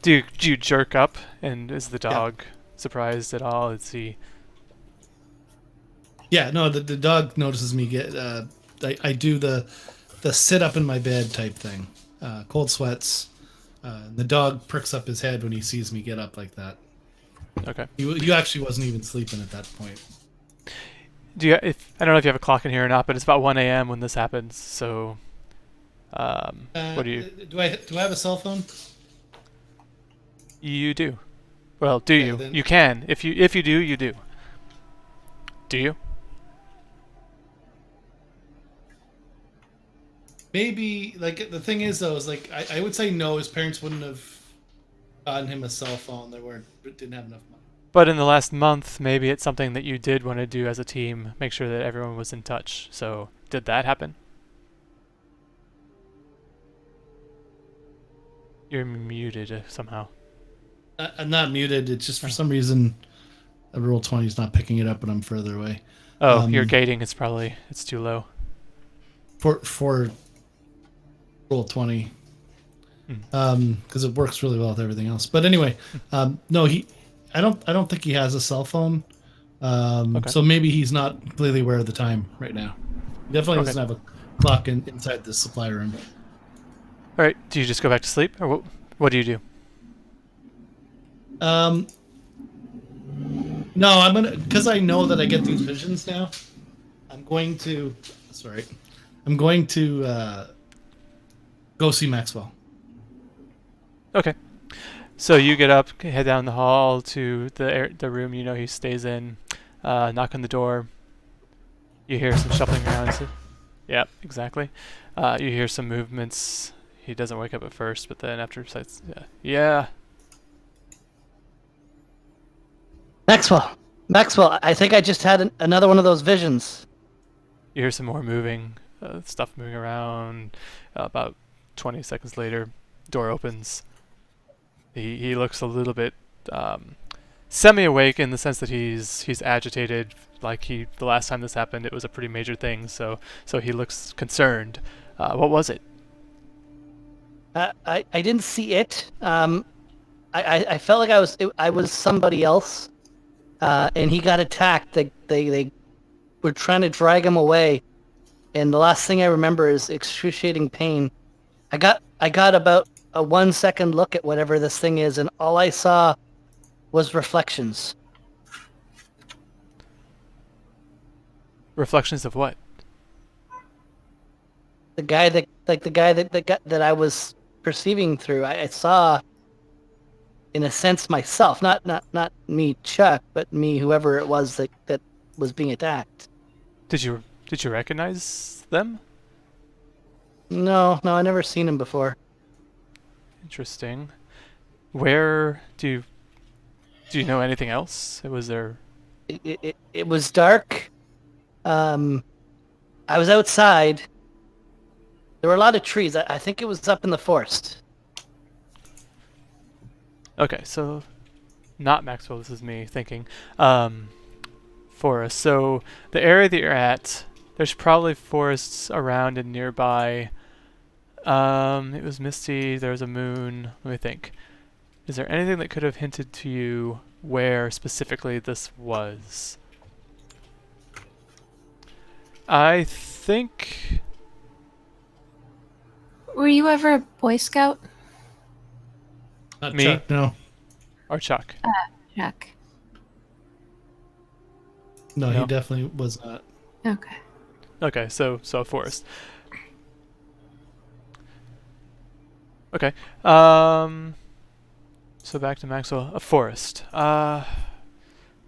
Do you jerk up, and is the dog surprised at all? Is he... Yeah, no, the dog notices me get... I do the sit up in my bed type thing. Cold sweats. The dog pricks up his head when he sees me get up like that. Okay. You actually wasn't even sleeping at that point. I don't know if you have a clock in here or not, but it's about 1 a.m. when this happens. So, what do you? Do I have a cell phone? You do. Well, do you? Then... You can. If you do, you do. Do you? Maybe, like, the thing is though, is like I would say no. His parents wouldn't have gotten him a cell phone. They didn't have enough money. But in the last month, maybe it's something that you did want to do as a team, make sure that everyone was in touch. So, did that happen? You're muted somehow. I'm not muted. It's just for some reason, roll 20 is not picking it up, and I'm further away. Oh, your gating is it's too low. For roll 20. because it works really well with everything else. But anyway, no, I don't think he has a cell phone. Okay. So maybe he's not completely aware of the time right now. He definitely Okay. doesn't have a clock inside the supply room. All right. Do you just go back to sleep, or what do you do? No, I'm gonna, because I know that I get these visions now. I'm going to go see Maxwell. Okay. So you get up, head down the hall to the room you know he stays in, knock on the door. You hear some shuffling around. Yep, exactly. You hear some movements. He doesn't wake up at first, but then after sights, yeah. Maxwell, I think I just had another one of those visions. You hear some more moving, stuff moving around. About 20 seconds later, door opens. He looks a little bit semi-awake in the sense that he's agitated. Like the last time this happened, it was a pretty major thing. So he looks concerned. What was it? I didn't see it. I felt like I was somebody else, and he got attacked. They were trying to drag him away, and the last thing I remember is excruciating pain. I got about a 1 second look at whatever this thing is, and all I saw was reflections. Reflections of what? The guy that I was perceiving through. I saw, in a sense, myself, not me, Chuck, but me, whoever it was that was being attacked. Did you recognize them? No, I never seen him before. Interesting. Where do you know anything else? Was there? It was dark. I was outside. There were a lot of trees. I think it was up in the forest. Okay, so not Maxwell. This is me thinking. Forest. So the area that you're at, there's probably forests around and nearby. It was misty. There was a moon. Let me think. Is there anything that could have hinted to you where specifically this was? I think. Were you ever a Boy Scout? Not Me? Chuck, no. Or Chuck. Chuck. No, No. he definitely was not. Okay. Okay, so a forest. Okay. So back to Maxwell. A forest.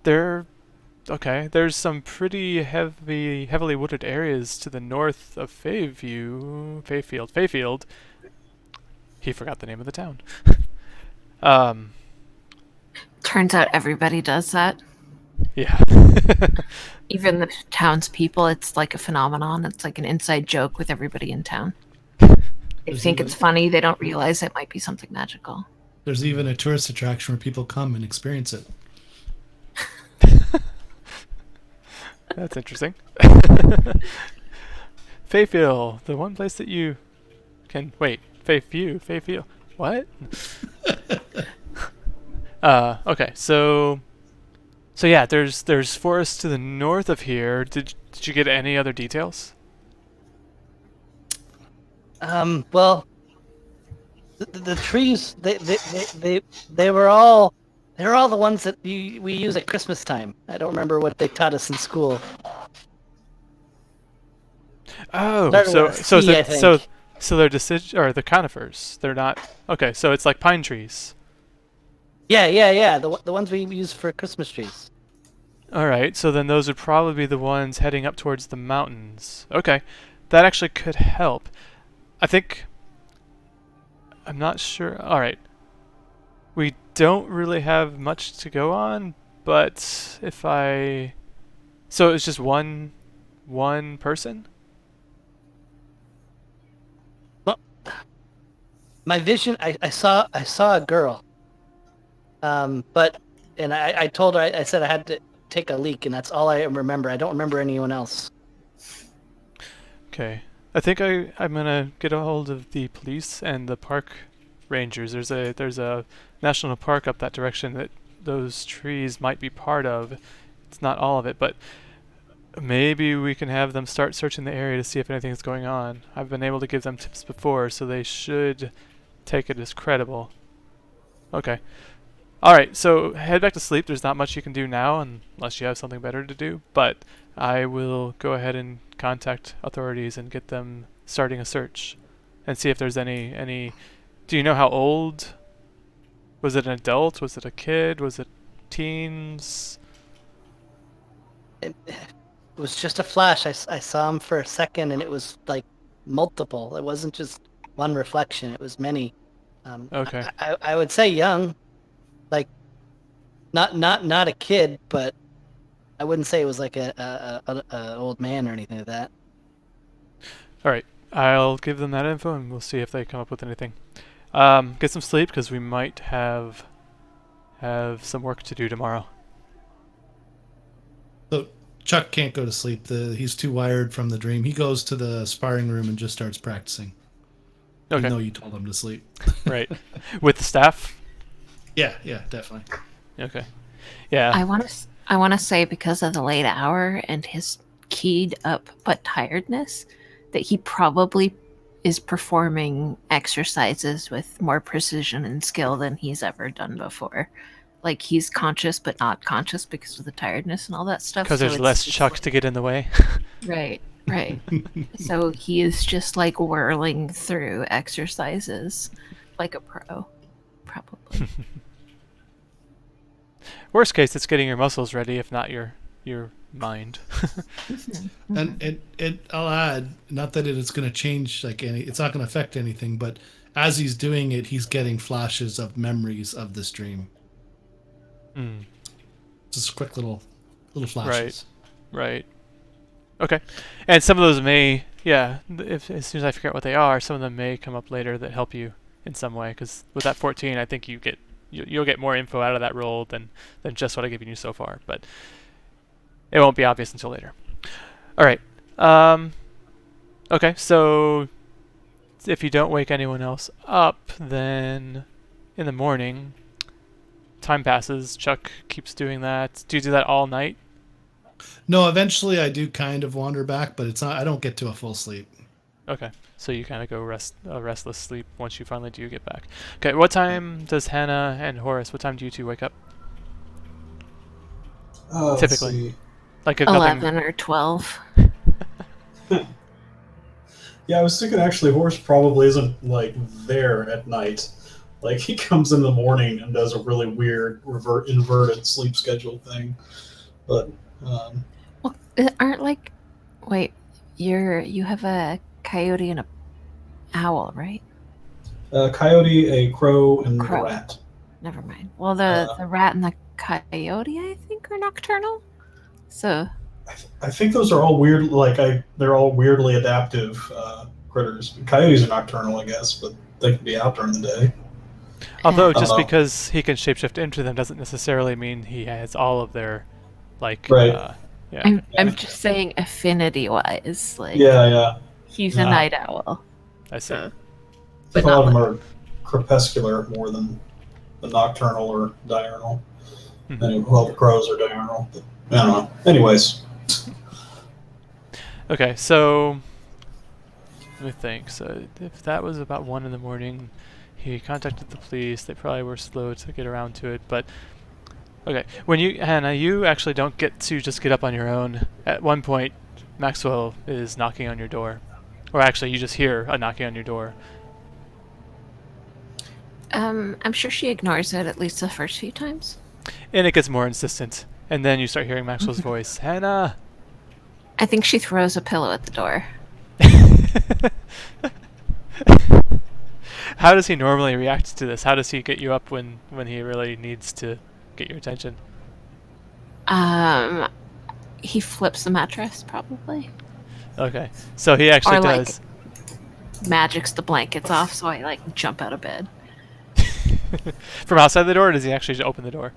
There's some pretty heavily wooded areas to the north of Fayfield. He forgot the name of the town. Turns out everybody does that. Yeah. Even the townspeople, it's like a phenomenon. It's like an inside joke with everybody in town. They There's think even- it's funny. They don't realize it might be something magical. There's even a tourist attraction where people come and experience it. That's interesting. Fayfield, the one place that you can wait. Fayfield. What? Okay, so yeah, there's forests to the north of here. Did you get any other details? Well, the trees they were all the ones that we use at Christmas time. I don't remember what they taught us in school. Oh, Started so with a so C, they're, I think. so they're the conifers. They're not. Okay, so it's like pine trees. Yeah. The ones we use for Christmas trees. All right, so then those would probably be the ones heading up towards the mountains. Okay, that actually could help. I think. I'm not sure. All right. We don't really have much to go on, but so it's just one person? My vision, I saw a girl. I told her, I said I had to take a leak, and that's all I remember. I don't remember anyone else. Okay. I think I'm gonna get a hold of the police and the park rangers. There's a national park up that direction that those trees might be part of. It's not all of it, but maybe we can have them start searching the area to see if anything's going on. I've been able to give them tips before, so they should take it as credible. Okay. Alright, so head back to sleep. There's not much you can do now unless you have something better to do, but I will go ahead and contact authorities and get them starting a search and see if there's any... Do you know how old? Was it an adult? Was it a kid? Was it teens? It was just a flash. I saw him for a second, and it was like multiple. It wasn't just one reflection. It was many. Okay. I would say young, like not a kid, but I wouldn't say it was like a old man or anything like that. Alright, I'll give them that info and we'll see if they come up with anything. Get some sleep because we might have some work to do tomorrow. So Chuck can't go to sleep. He's too wired from the dream. He goes to the sparring room and just starts practicing. Okay. Even though you told him to sleep. Right. With the staff? Yeah, definitely. Okay. Yeah. I want to say because of the late hour and his keyed up but tiredness, that he probably is performing exercises with more precision and skill than he's ever done before. Like he's conscious but not conscious because of the tiredness and all that stuff. Because there's less Chuck to get in the way. Right. So he is just like whirling through exercises like a pro, probably. Worst case, it's getting your muscles ready, if not your mind. And I'll add, not that it's going to change it's not going to affect anything, but as he's doing it, he's getting flashes of memories of this dream. Just quick little flashes. Right. Okay. And some of those may, as soon as I figure out what they are, some of them may come up later that help you in some way. Because with that 14, I think you'll get more info out of that roll than just what I've given you so far. But it won't be obvious until later. All right. Okay. So if you don't wake anyone else up, then in the morning, time passes. Chuck keeps doing that. Do you do that all night? No, eventually I do kind of wander back, but it's not. I don't get to a full sleep. Okay, so you kind of go restless sleep once you finally do get back. Okay, what time does Hannah and Horace? What time do you two wake up? Typically, like if 11 or 12. Yeah, I was thinking actually Horace probably isn't like there at night. Like he comes in the morning and does a really weird inverted sleep schedule thing. But Well, wait, you have a coyote and a owl, right? a coyote, a crow, and Crow. a rat. Never mind. Well, the rat and the coyote, I think, are nocturnal. So I think those are all weird. They're all weirdly adaptive critters. Coyotes are nocturnal, I guess, but they can be out during the day. although just because he can shapeshift into them doesn't necessarily mean he has all of their Right. Yeah. I'm just saying affinity-wise, like Yeah. he's a night owl. I see. But A lot of not them are crepuscular more than the nocturnal or diurnal. Mhm. Anyway, well, the crows are diurnal. But I don't know. Anyways, Okay, so let me think. So if that was about 1 in the morning, he contacted the police. They probably were slow to get around to it, but okay. Hannah, you actually don't get to just get up on your own. At one point, Maxwell is knocking on your door, or actually, you just hear a knocking on your door. I'm sure she ignores it at least the first few times. And it gets more insistent. And then you start hearing Maxwell's voice. Hannah! I think she throws a pillow at the door. How does he normally react to this? How does he get you up when he really needs to get your attention? He flips the mattress, probably. Okay. So he actually Or, like, does. Magics the blankets off, so I jump out of bed. From outside the door, or does he actually just open the door?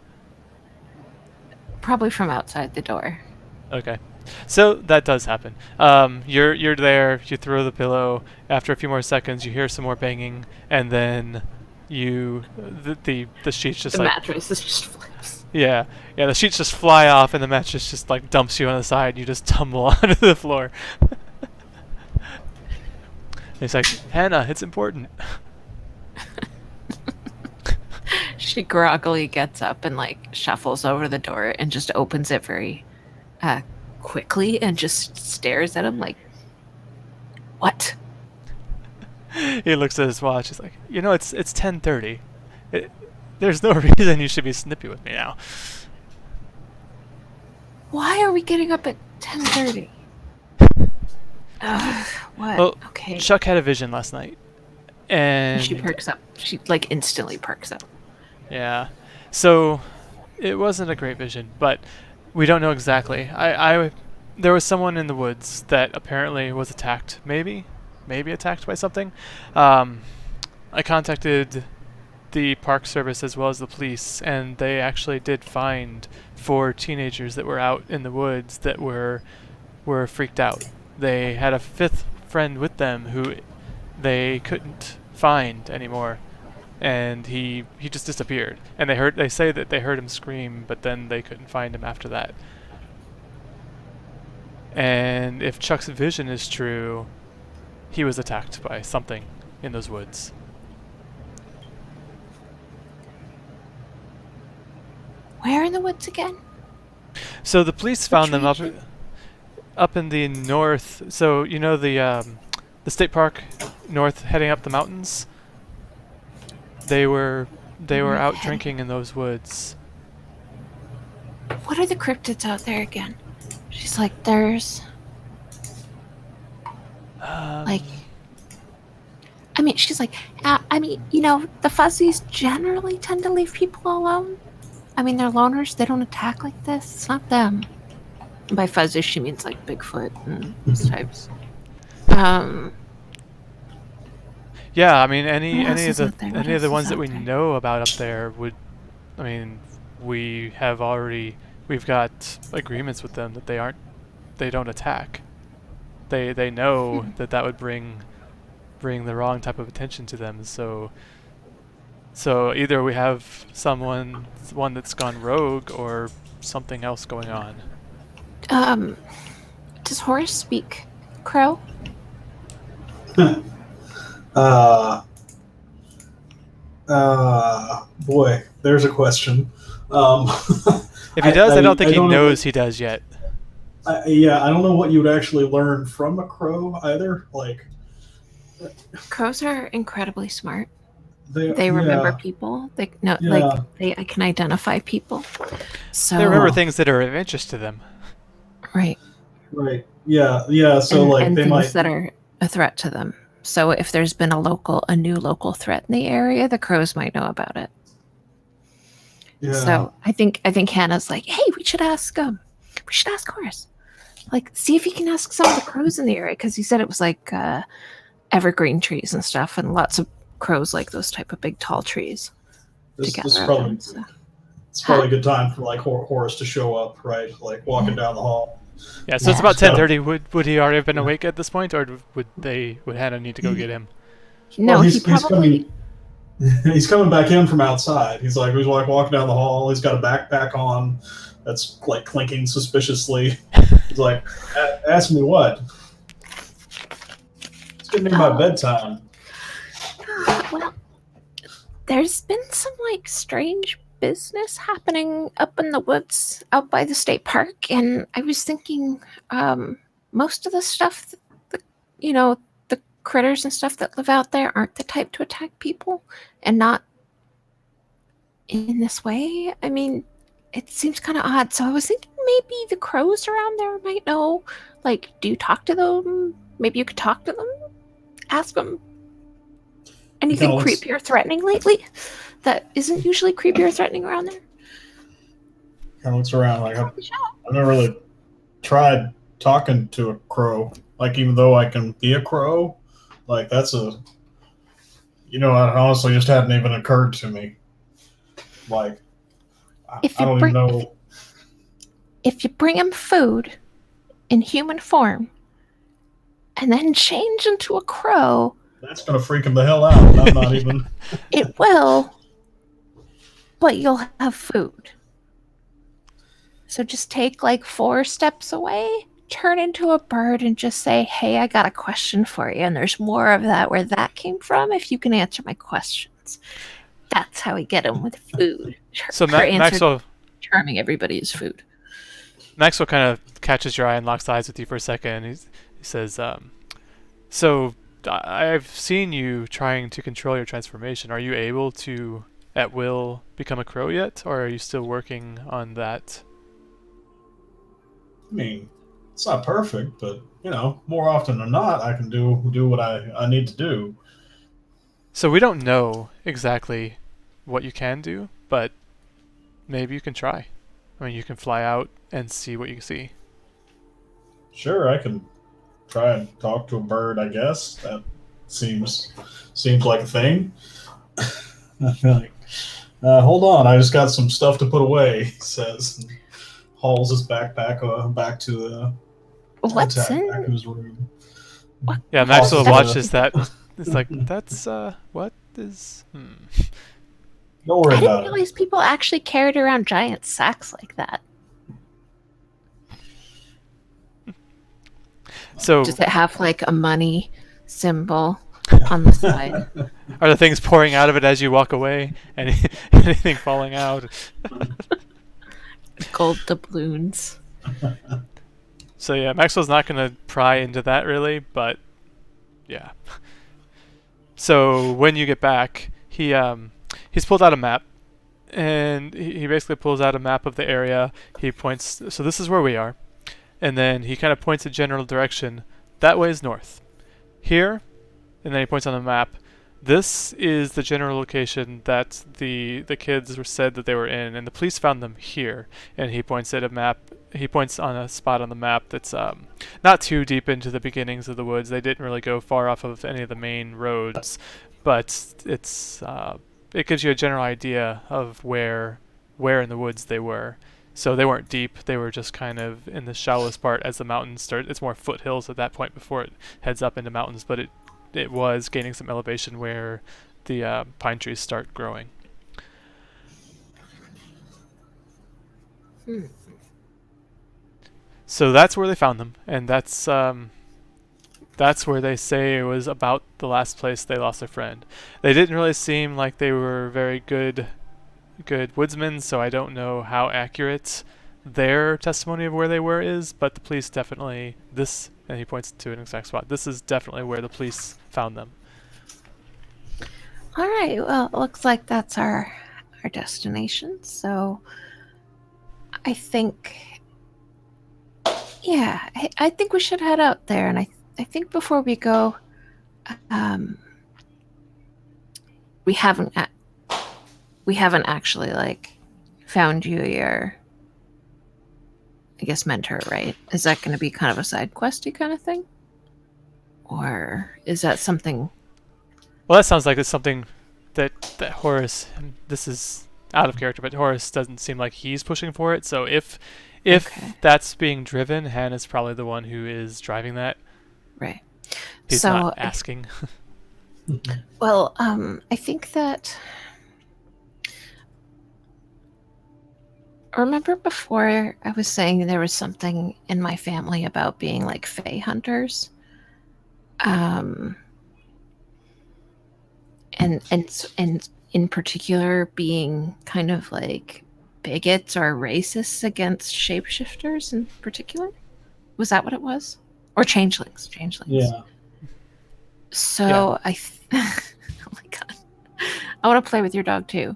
Probably from outside the door. Okay. So that does happen. You're there, you throw the pillow, after a few more seconds you hear some more banging, and then the sheets just The like mattress is just flips. yeah, the sheets just fly off and the mattress just like dumps you on the side. You just tumble onto the floor. He's like, Hannah, it's important. She groggily gets up and like shuffles over to the door and just opens it very quickly and just stares at him like, what? He looks at his watch. He's like, it's 10:30. There's no reason you should be snippy with me now. Why are we getting up at 10:30? What? Well, Okay. Chuck had a vision last night, and She perks up. She like instantly perks up. yeah. So it wasn't a great vision, but we don't know exactly. There was someone in the woods that apparently was attacked. Maybe attacked by something. I contacted the park service as well as the police, and they actually did find 4 teenagers that were out in the woods that were freaked out. They had a 5th friend with them who they couldn't find anymore, and he just disappeared. And they say that they heard him scream, but then they couldn't find him after that. And if Chuck's vision is true, he was attacked by something in those woods. Where in the woods again? So the police found them region? up in the north. So the state park north, heading up the mountains. They were out Okay. drinking in those woods. What are the cryptids out there again? She's like, there's like, I mean, she's like, the fuzzies generally tend to leave people alone. I mean, they're loners. They don't attack like this. It's not them. And by fuzzies, she means like Bigfoot and those types. Yeah, I mean any What else of is the out there? What any of the else ones is that out we there? know about up there would, I mean, we've got agreements with them that they don't attack. They know that would bring the wrong type of attention to them. So either we have one that's gone rogue or something else going on. Does Horace speak Crow? Boy, there's a question. If he does, I don't think he don't know knows he does yet. I don't know what you would actually learn from a crow either. Like, Crows are incredibly smart. they They remember yeah, people. They Yeah. I can identify people. So They remember things that are of interest to them. right. right, yeah. So like and they things might, that are a threat to them. So if there's been a new local threat in the area, the crows might know about it. yeah, So I think Hannah's like, hey, we should ask Horace. Like, see if he can ask some of the crows in the area, because he said it was like evergreen trees and stuff, and lots of crows like those type of big tall trees. this together. is probably So- it's probably a good time for like Horace to show up, right? Like walking down the hall. Yeah, so it's Yeah. about 10:30. Would he already have been awake at this point, or would Hannah need to go get him? No, Well, he probably. he's coming back in from outside. He's like walking down the hall. He's got a backpack on that's like clinking suspiciously. He's like, ask me what? It's getting near my bedtime. Well, there's been some like strange business happening up in the woods out by the state park, and I was thinking most of the stuff the critters and stuff that live out there aren't the type to attack people, and not in this way. I mean, it seems kind of odd. So I was thinking maybe the crows around there might know. Like, do you talk to them? Maybe you could talk to them, ask them anything No, it's- creepy or threatening lately that isn't usually creepy or threatening around there. Kind of looks around like I've never really tried talking to a crow. Like, even though I can be a crow, like that's it honestly just hadn't even occurred to me. Like, If I you don't bring- even know. If you bring him food in human form and then change into a crow, That's gonna freak him the hell out. And I'm not even. It will, but you'll have food. So just take like 4 steps away, turn into a bird, and just say, "Hey, I got a question for you." And there's more of that where that came from. If you can answer my questions, that's how we get him with food. So Her answer Maxwell, charming everybody is food. Maxwell kind of catches your eye and locks eyes with you for a second. He says, "So I've seen you trying to control your transformation. Are you able to, at will, become a crow yet, or are you still working on that?" I mean, it's not perfect, but more often than not, I can do what I need to do. So we don't know exactly what you can do, but maybe you can try. I mean, you can fly out and see what you see. Sure, I can try and talk to a bird. I guess that seems like a thing. I feel like, hold on, I just got some stuff to put away. He says, and hauls his backpack back to the What's back to in? his room. Yeah, Maxwell Awesome. watches that. It's like, that's, what is... Don't worry I didn't about it. realize people actually carried around giant sacks like that. So, Does it have like a money symbol on the side? are the things pouring out of it as you walk away? Anything falling out? Gold doubloons. So yeah, Maxwell's not going to pry into that really, but yeah. So when you get back, he's pulled out a map, and he basically pulls out a map of the area. He points, so this is where we are, and then he kind of points a general direction. That way is north. Here, and then he points on the map. This is the general location that the kids were said that they were in, and the police found them here. And he points at a map. He points on a spot on the map that's not too deep into the beginnings of the woods. They didn't really go far off of any of the main roads, but it gives you a general idea of where in the woods they were. So they weren't deep. They were just kind of in the shallowest part as the mountains start. It's more foothills at that point before it heads up into mountains, but it was gaining some elevation where the pine trees start growing. So that's where they found them, and that's where they say it was about the last place they lost their friend. They didn't really seem like they were very good woodsmen, so I don't know how accurate their testimony of where they were is, but the police definitely, and he points to an exact spot, this is definitely where the police found them. All right. Well, it looks like that's our destination. So I think, yeah, I think we should head out there. And I think before we go, we haven't actually like found you your, I guess, mentor, right? Is that going to be kind of a side questy kind of thing, or is that something? Well, that sounds like it's something that Horace, and this is out of character, but Horace doesn't seem like he's pushing for it. So if Okay. that's being driven, Hannah's probably the one who is driving that. Right. He's So not asking. well, I think that. Remember before I was saying there was something in my family about being like fae hunters, and in particular being kind of like bigots or racists against shapeshifters in particular. Was that what it was? Or changelings? Yeah. So Yeah. oh my god, I want to play with your dog too.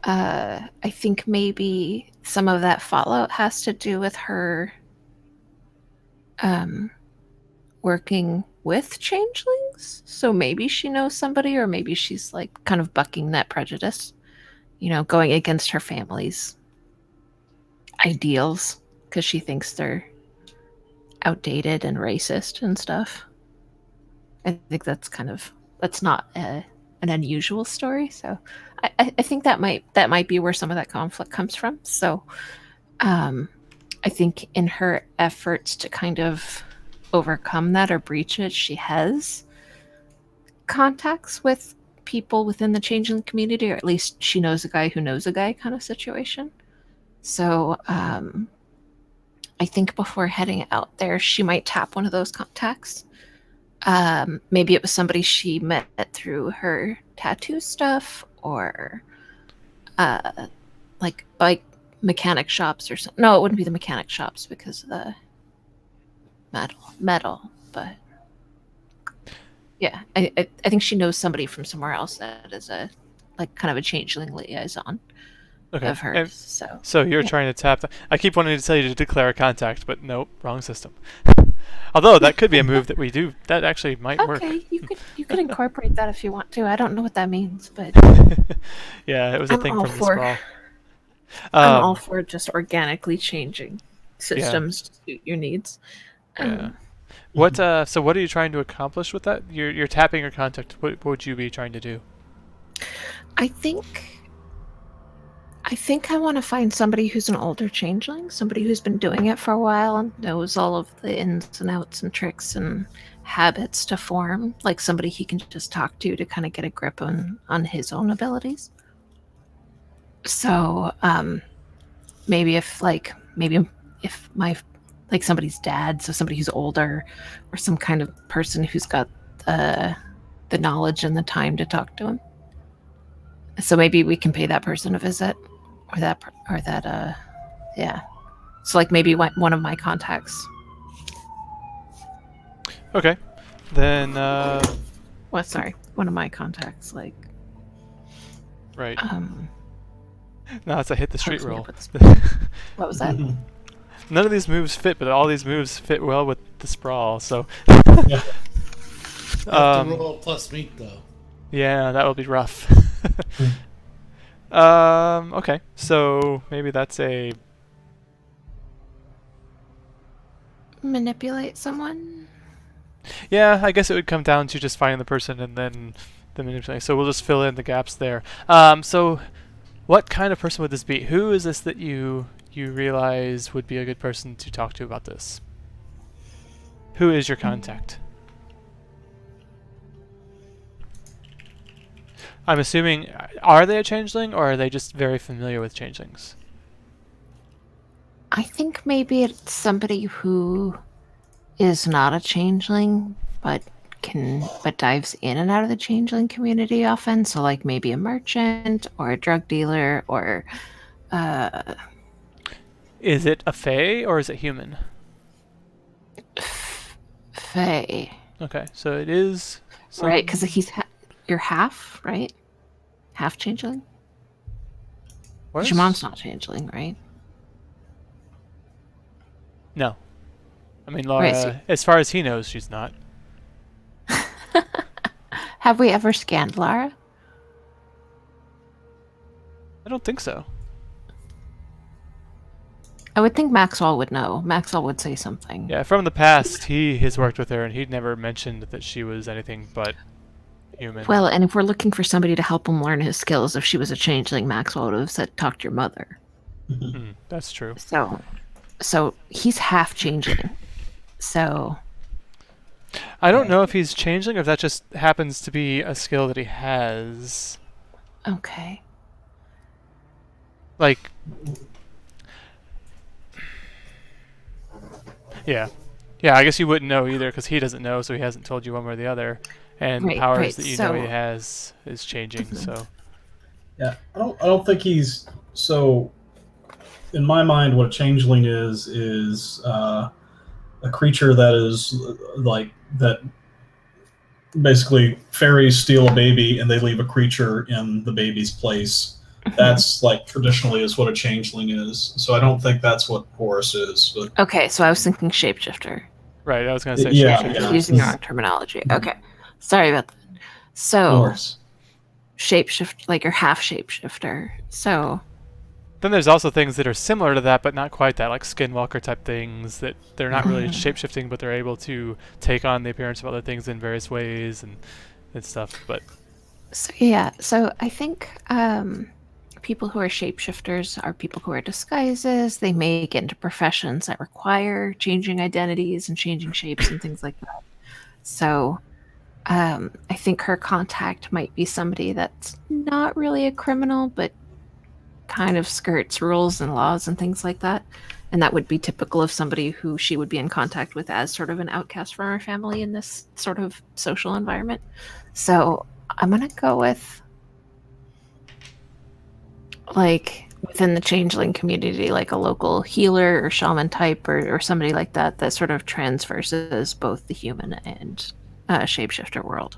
I think maybe some of that fallout has to do with her working with changelings. So maybe she knows somebody, or maybe she's like kind of bucking that prejudice, going against her family's ideals because she thinks they're outdated and racist and stuff. I think that's not an unusual story. So I think that might be where some of that conflict comes from. So I think in her efforts to kind of overcome that or breach it, she has contacts with people within the changeling community, or at least she knows a guy who knows a guy kind of situation. So I think before heading out there, she might tap one of those contacts. Maybe it was somebody she met through her tattoo stuff, or like bike mechanic shops or something. No, it wouldn't be the mechanic shops because of the metal. But yeah, I think she knows somebody from somewhere else that is a like kind of a changeling liaison of hers. And so you're trying to tap. I keep wanting to tell you to declare a contact, but nope, wrong system. Although that could be a move that we do. That actually might work. Okay, you could incorporate that if you want to. I don't know what that means, but yeah, it was a thing from the Sprawl. I'm all for just organically changing systems to suit your needs. Yeah. What? So what are you trying to accomplish with that? You're tapping your contact. What would you be trying to do? I think I want to find somebody who's an older changeling, somebody who's been doing it for a while and knows all of the ins and outs and tricks and habits to form, like somebody he can just talk to kind of get a grip on his own abilities. So maybe if my like somebody's dad, so somebody who's older, or some kind of person who's got the knowledge and the time to talk to him. So maybe we can pay that person a visit, or that yeah. So like maybe one of my contacts. Okay, then. Well, sorry, one of my contacts, like. Right. No, it's a hit the street roll. What was that? None of these moves fit, but all these moves fit well with the Sprawl. So. You have to roll plus meat though. Yeah, that will be rough. Okay, so maybe that's a manipulate someone. Yeah, I guess it would come down to just finding the person and then the manipulating. So we'll just fill in the gaps there. So what kind of person would this be? Who is this that you realize would be a good person to talk to about this? Who is your contact? I'm assuming, are they a changeling, or are they just very familiar with changelings? I think maybe it's somebody who is not a changeling, but dives in and out of the changeling community often. So like maybe a merchant or a drug dealer or Is it a fae or is it human? fae. Okay, so it is Right, because you're half, right? Half changeling? What? Your mom's not changeling, right? No. I mean, Laura, Right, so as far as he knows, she's not. Have we ever scanned Lara? I don't think so. I would think Maxwell would know. Maxwell would say something. Yeah, from the past, he has worked with her, and he'd never mentioned that she was anything but human. Well, and if we're looking for somebody to help him learn his skills, if she was a changeling, Maxwell would have said, talk to your mother. That's true. So he's half changeling. So I don't know if he's changeling or if that just happens to be a skill that he has. okay. Like, yeah, I guess you wouldn't know either because he doesn't know, so he hasn't told you one way or the other. And the powers that you know he has is changing. So yeah, I don't think he's so. In my mind, what a changeling is a creature that is like that. Basically, fairies steal a baby and they leave a creature in the baby's place. That's like traditionally is what a changeling is. So I don't think that's what Horus is. But Okay, so I was thinking shapeshifter. right, I was gonna say Yeah. Using the wrong terminology. Okay. Sorry about that. So Horus. shapeshift, like you're half shapeshifter. So Then there's also things that are similar to that, but not quite that, like skinwalker type things that they're not really shape-shifting, but they're able to take on the appearance of other things in various ways and stuff. But yeah, so I think people who are shapeshifters are people who are disguises. They may get into professions that require changing identities and changing shapes and things like that. So I think her contact might be somebody that's not really a criminal, but kind of skirts rules and laws and things like that. And that would be typical of somebody who she would be in contact with as sort of an outcast from her family in this sort of social environment. So I'm going to go with, like, within the changeling community, like a local healer or shaman type or somebody like that that sort of transverses both the human and shapeshifter world.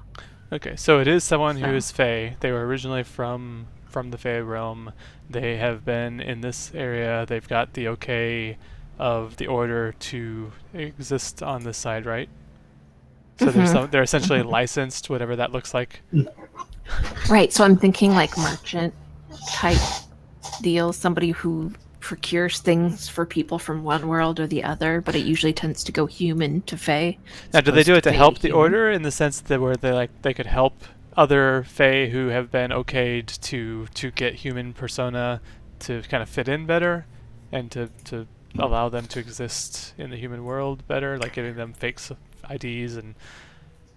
Okay, so it is someone who is Fae. They were originally from the Fae realm. They have been in this area. They've got the okay of the order to exist on this side, right? So they're essentially licensed, whatever that looks like. Right, so I'm thinking like merchant type deal, somebody who procures things for people from one world or the other, but it usually tends to go human to Fae. Now, do they do it to help the order in the sense that where they could help other Fae who have been okayed to get human persona to kind of fit in better and to allow them to exist in the human world better, like giving them fake IDs and...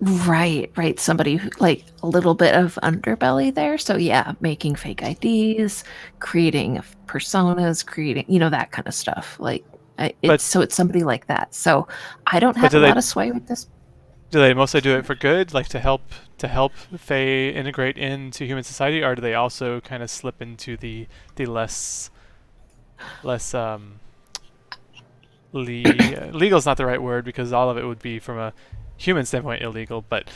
Right. Somebody who, like, a little bit of underbelly there. So yeah, making fake IDs, creating personas, creating, that kind of stuff. Like, it's somebody like that. So I don't have a lot of sway with this. Do they mostly do it for good, like to help Fae integrate into human society, or do they also kind of slip into the less legal is not the right word because all of it would be from a human standpoint illegal, but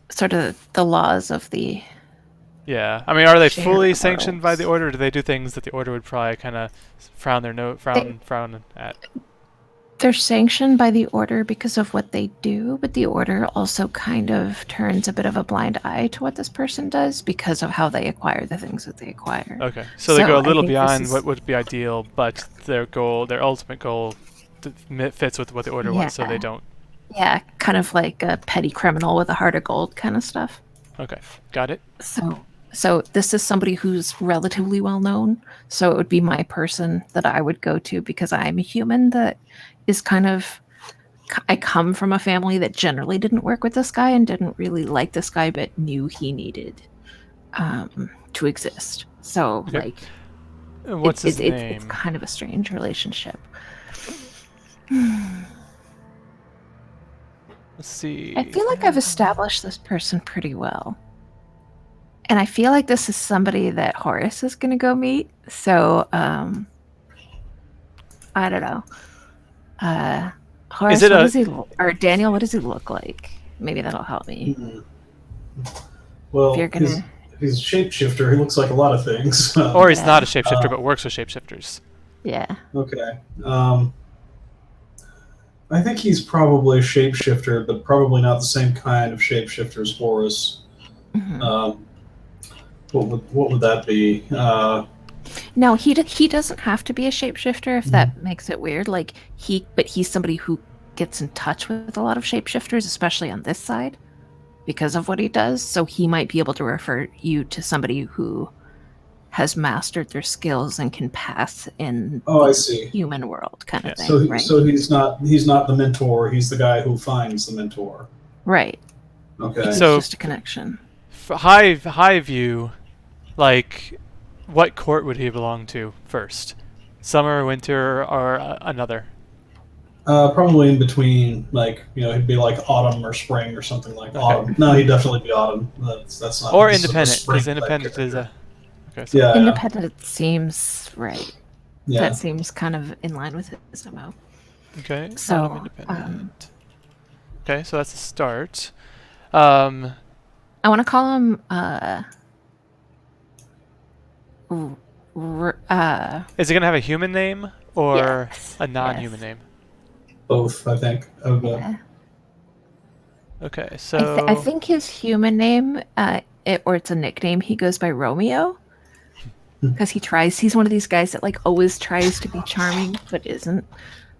sort of the laws of the... Yeah, I mean, are they fully sanctioned by the order, or do they do things that the order would probably kind of frown at? They're sanctioned by the order because of what they do, but the order also kind of turns a bit of a blind eye to what this person does because of how they acquire the things that they acquire. Okay, so they go a little beyond what would be ideal, but their ultimate goal fits with what the order wants, so they don't... Yeah, kind of like a petty criminal with a heart of gold kind of stuff. Okay, got it. So this is somebody who's relatively well known. So it would be my person that I would go to because I'm a human that is kind of... I come from a family that generally didn't work with this guy and didn't really like this guy, but knew he needed to exist. So, okay. What's his name? It's kind of a strange relationship. Let's see. I feel like I've established this person pretty well. And I feel like this is somebody that Horace is going to go meet. So, I don't know. Horace, or Daniel, what does he look like? Maybe that'll help me. Well, if he's a shapeshifter, he looks like a lot of things. Or he's not a shapeshifter, but works with shapeshifters. Yeah. Okay. I think he's probably a shapeshifter, but probably not the same kind of shapeshifter as Horus. Mm-hmm. What would that be? No, he doesn't have to be a shapeshifter if that makes it weird. Like but he's somebody who gets in touch with a lot of shapeshifters, especially on this side, because of what he does. So he might be able to refer you to somebody who has mastered their skills and can pass in I see. Human world kind of thing. So, right? So he's not the mentor. He's the guy who finds the mentor. Right. Okay. It's so just a connection. For high view, like, what court would he belong to first? Summer, winter, or another? Probably in between. Like, he'd be like autumn or spring or something like autumn. No, he'd definitely be autumn. That's not. Or independent, because independent is a. Okay, so yeah. Independent seems right. Yeah. That seems kind of in line with his MO. Okay. So, independent. Okay, so that's a start. I want to call him. Is it gonna have a human name or yes, a non-human name? Both, I think. Yeah. Okay, so I think his human name, or it's a nickname, he goes by Romeo. Because he's one of these guys that like always tries to be charming but isn't.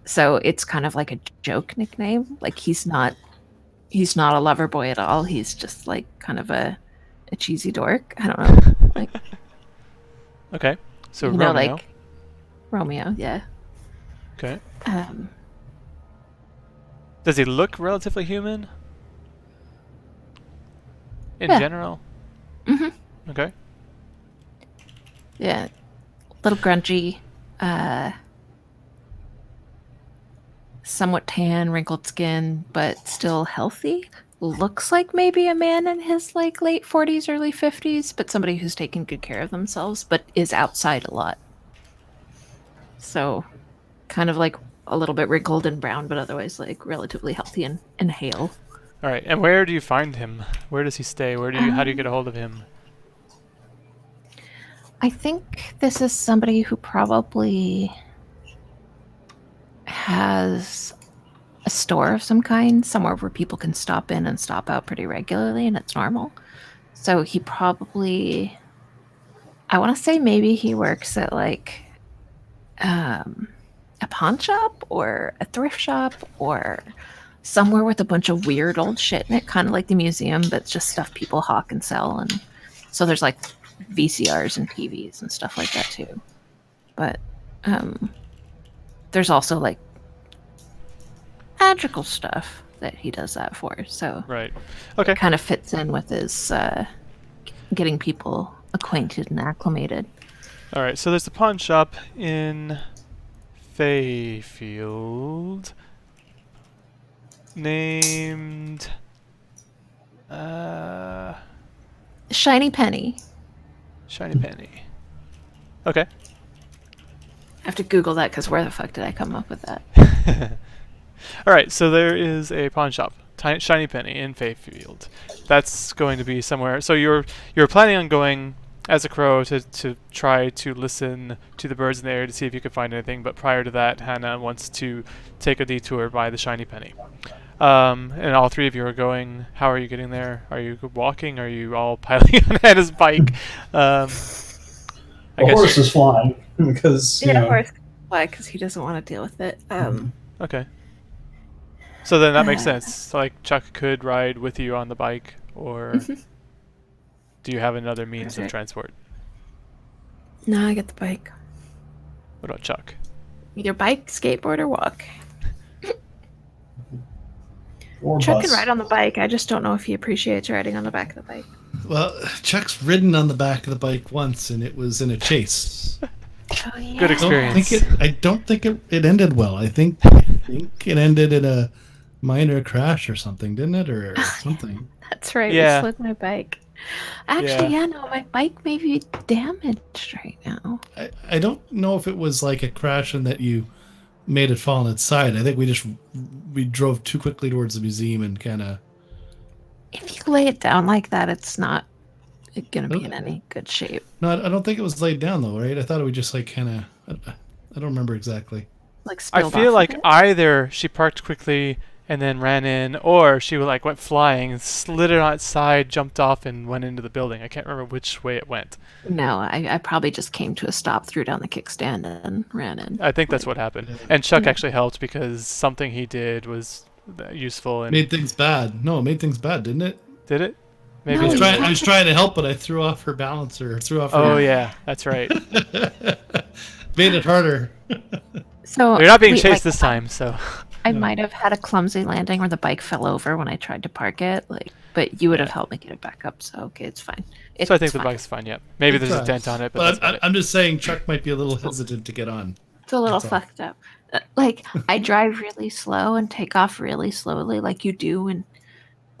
So it's kind of like a joke nickname. Like he's not a lover boy at all. He's just like kind of a cheesy dork. I don't know. Like Okay. So you Romeo. know, like Romeo. Yeah. Okay. Um, Does he look relatively human? In Yeah. general? mhm. Okay. Yeah. Little grungy. Uh, Somewhat tan, wrinkled skin, but still healthy. Looks like maybe a man in his like late 40s, early 50s, but somebody who's taken good care of themselves, but is outside a lot. So kind of like a little bit wrinkled and brown, but otherwise like relatively healthy and hale. All right. And where do you find him? Where does he stay? How do you get a hold of him? I think this is somebody who probably has a store of some kind, somewhere where people can stop in and stop out pretty regularly, and it's normal. So he probably, I want to say maybe he works at like a pawn shop or a thrift shop or somewhere with a bunch of weird old shit in it, kind of like the museum, but it's just stuff people hawk and sell. And so there's like VCRs and TVs and stuff like that too. But there's also like magical stuff that he does that for. So Right. Okay. it kind of fits in with his getting people acquainted and acclimated. All right. So there's a pawn shop in Fayfield named Shiny Penny. Shiny Penny. Okay. I have to Google that because where the fuck did I come up with that? All right. So there is a pawn shop, Shiny Penny in Fayfield. That's going to be somewhere. So you're planning on going as a crow to try to listen to the birds in the area to see if you can find anything. But prior to that, Hannah wants to take a detour by the Shiny Penny. And all three of you are going. How are you getting there? Are you walking? Are you all piling on Hannah's bike? I The guess horse is flying because you know. horse why? Because he doesn't want to deal with it. Okay. So then that makes sense. So, like Chuck could ride with you on the bike, or do you have another means of Right. transport? No, I get the bike. What about Chuck? Either bike, skateboard, or walk. Or Chuck bus. can ride on the bike. I just don't know if he appreciates riding on the back of the bike. Well, Chuck's ridden on the back of the bike once, and it was in a chase. Oh, yeah. Good experience. I don't think it ended well. I think it ended in a minor crash or something, didn't it, or something? That's right. Yeah. We slid my bike. Actually, yeah, no, my bike may be damaged right now. I don't know if it was like a crash and that you made it fall on its side. I think we drove too quickly towards the museum and kind of. If you lay it down like that, it's not going to be in any good shape. No, I don't think it was laid down though, right? I thought it would just like kind of. I don't remember exactly. Like I spilled feel off like of it. either she parked quickly and then ran in, or she like went flying, slid it on its side, jumped off, and went into the building. I can't remember which way it went. No, I probably just came to a stop, threw down the kickstand, and ran in. I think that's what happened. And Chuck actually helped because something he did was useful. And Made things bad. No, it made things bad, didn't it? did it? Maybe. No, it you I was trying to help, but I threw off her balancer. Threw off. Oh her, yeah, that's right. made it harder. So You're not being we, chased like, this time, so. I might have had a clumsy landing where the bike fell over when I tried to park it, but you would have helped me get it back up. So okay, it's fine. So I think It's the fine. bike's fine. Yep. Maybe Good there's a try. dent on it, but But that's about it. I'm just saying, Chuck might be a little hesitant to get on. It's a little That's all. fucked up. Like I drive really slow and take off really slowly, like you do when,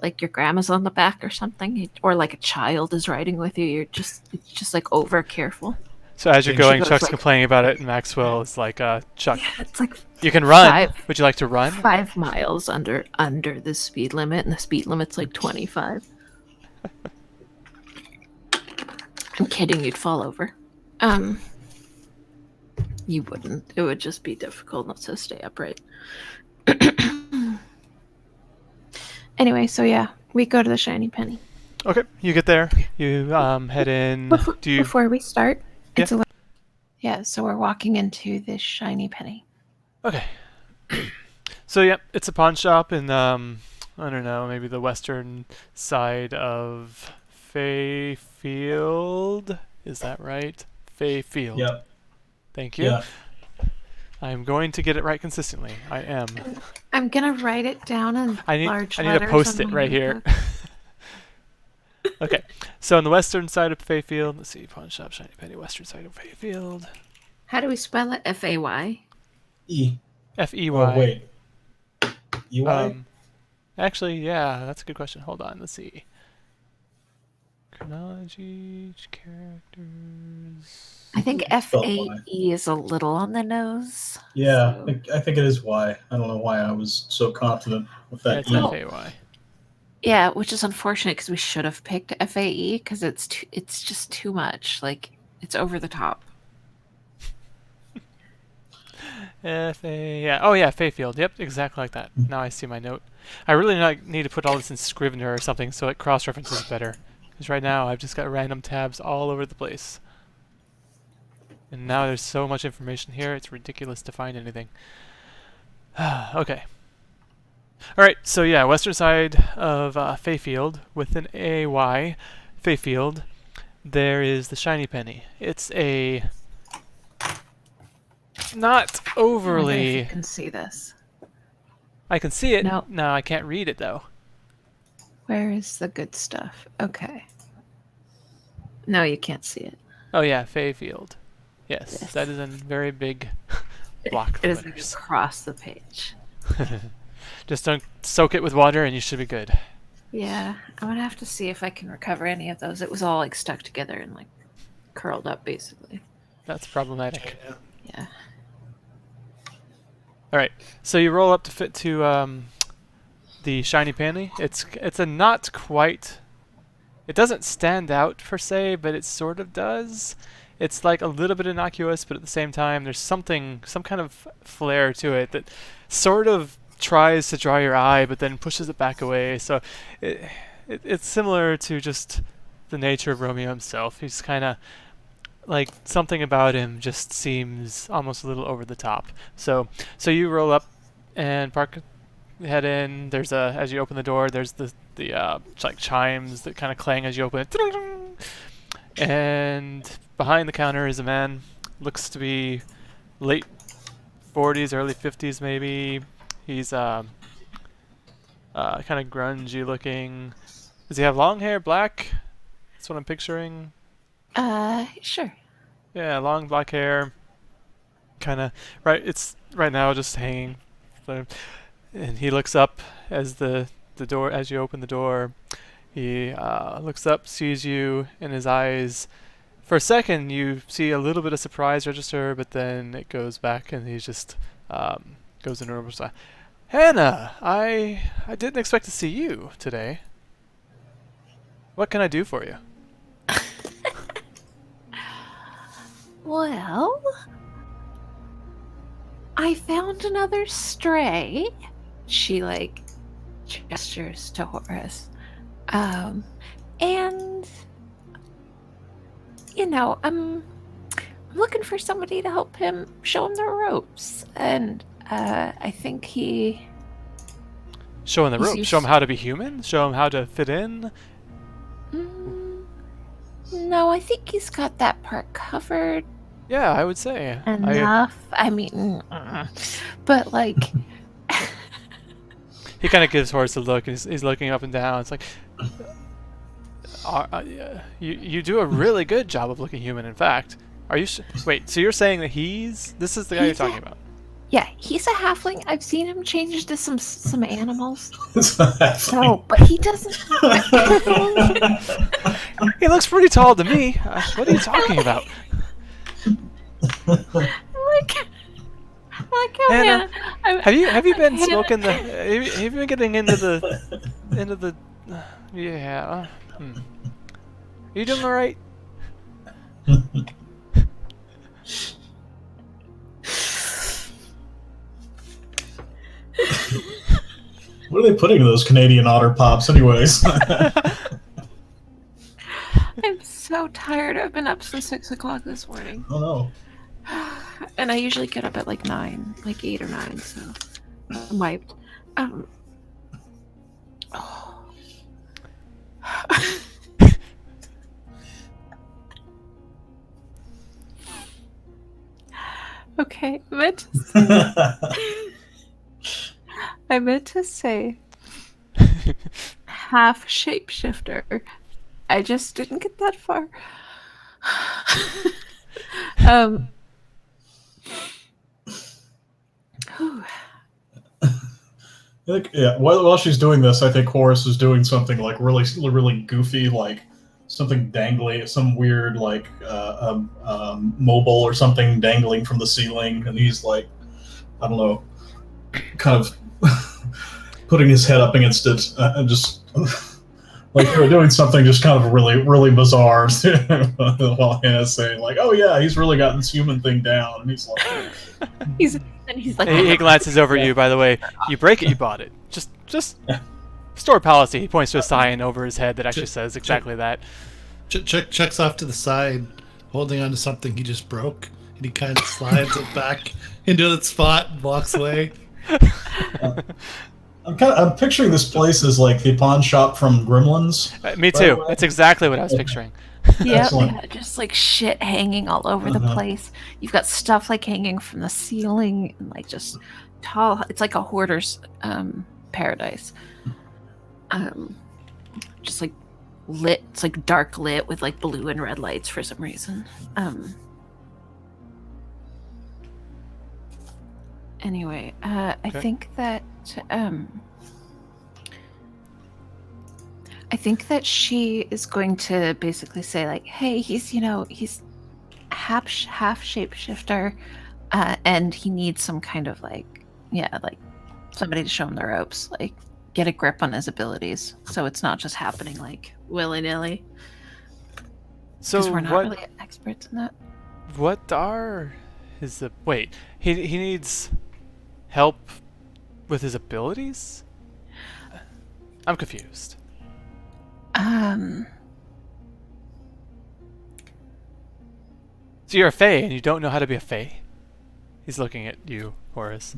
like your grandma's on the back or something, or like a child is riding with you. It's just like over careful. So as you're She going, goes Chuck's like- complaining about it, and Maxwell is like, Chuck, Yeah, it's like you can run. 5 Would you like to run? 5 miles under the speed limit, and the speed limit's like 25. I'm kidding. You'd fall over. You wouldn't. It would just be difficult not to stay upright. Anyway, so yeah, we go to the Shiny Penny. Okay, you get there. You head in. Do you? Before we start, Yeah. it's a little... Yeah, so we're walking into this Shiny Penny. Okay. So yeah, it's a pawn shop in I don't know, maybe the western side of Fayfield. Is that right? Fey Field. Yep. Thank you. Yeah. I'm going to get it right consistently. I am. I'm gonna write it down in large I need to letters post on it my right here. notebook. Okay. So on the western side of Fayfield, let's see, pawn shop, shiny penny, western side of Fayfield. How do we spell it? F-A-Y? E. F-E-Y. Oh, wait. E-Y? Actually, yeah, that's a good question. Hold on, let's see. Chronology, characters. I think Spelled Y. F-A-E is a little on the nose. Yeah, so- I think it is Y. I don't know why I was so confident with Yeah, that it's E. F-A-Y. Yeah, which is unfortunate because we should have picked F-A-E because it's just too much. Like, it's over the top. Yeah. Oh yeah, Fayfield. Yep, exactly like that. Now I see my note. I really need to put all this in Scrivener or something so it cross-references better. Because right now I've just got random tabs all over the place. And now there's so much information here, it's ridiculous to find anything. Okay. Alright, so yeah, western side of Fayfield with an A-Y, Fayfield, there is the shiny penny. It's a not I wonder if overly... you can see this. I can see it. No. No, I can't read it though. Where is the good stuff? Okay. No, you can't see it. Oh yeah, Fayfield. Yes, Yes. that is a very big block of It is letters. across the page. Just don't soak it with water and you should be good. Yeah, I'm gonna have to see if I can recover any of those. It was all like stuck together and like curled up, basically. That's problematic. Yeah. Alright, so you roll up to fit to the shiny penny. It's a not quite... It doesn't stand out per se, but it sort of does. It's like a little bit innocuous, but at the same time there's some kind of flair to it that sort of tries to draw your eye but then pushes it back away. So it's similar to just the nature of Romeo himself. He's kind of like something about him just seems almost a little over the top. So you roll up and head in. There's as you open the door, there's the like chimes that kind of clang as you open it. And behind the counter is a man, looks to be late 40s, early 50s maybe. He's kind of grungy looking. Does he have long hair, black? That's what I'm picturing. Sure. Yeah, long black hair. Kind of right. It's right now just hanging. So, and he looks up as the door, as you open the door. He looks up, sees you, and his eyes. For a second, you see a little bit of surprise register, but then it goes back, and he just goes into normal style. Hannah, I didn't expect to see you today. What can I do for you? Well, I found another stray. She like gestures to Horace. And you know, I'm looking for somebody to help him show him the ropes. And I think he Show him the He's ropes. used- Show him how to be human. Show him how to fit in. no, I think he's got that part covered Yeah, I would say. enough. I mean, but like, He kind of gives Horace a look, and he's looking up and down. It's like, you do a really good job of looking human. In fact, are you? Wait, so you're saying that this is the guy you're talking about? yeah, he's a halfling. I've seen him change to some animals. So, No, but he doesn't. He looks pretty tall to me. What are you talking about? like how Hannah, have you been Hannah- smoking the? Have you been getting into the? Yeah. Are you doing all right? what are they putting in those Canadian otter pops, anyways? I'm so tired. I've been up since 6 o'clock this morning, Oh no. and I usually get up at like 9, like 8 or 9. So I'm wiped. Oh. Okay, I meant to say half shapeshifter. I just didn't get that far. Whew. I think, yeah, while she's doing this, I think Horace is doing something like really goofy, like something dangly, some weird like mobile or something dangling from the ceiling, and he's like, I don't know, kind of putting his head up against it and just like they're doing something just kind of really bizarre. While Hannah's saying like, "Oh yeah, he's really got this human thing down," and he's like, he's like, He glances over you. By the way, you break it, you bought it. Just store policy. He points to a sign over his head that actually says exactly that. Checks off to the side, holding on to something he just broke, and he kind of slides it back into the spot and walks away. I'm picturing this place as like the pawn shop from Gremlins. Me too. That's exactly what I was picturing. yeah, just like shit hanging all over the place. You've got stuff like hanging from the ceiling and like just tall. It's like a hoarder's paradise. Just like lit. It's like dark lit with like blue and red lights for some reason. Anyway, I think that she is going to basically say like, "Hey, he's half shapeshifter, and he needs some kind of like somebody to show him the ropes, like get a grip on his abilities, so it's not just happening like willy nilly." So we're not really experts in that. What are his? Wait, he needs help with his abilities? I'm confused. So you're a fae and you don't know how to be a fae? He's looking at you, Horace.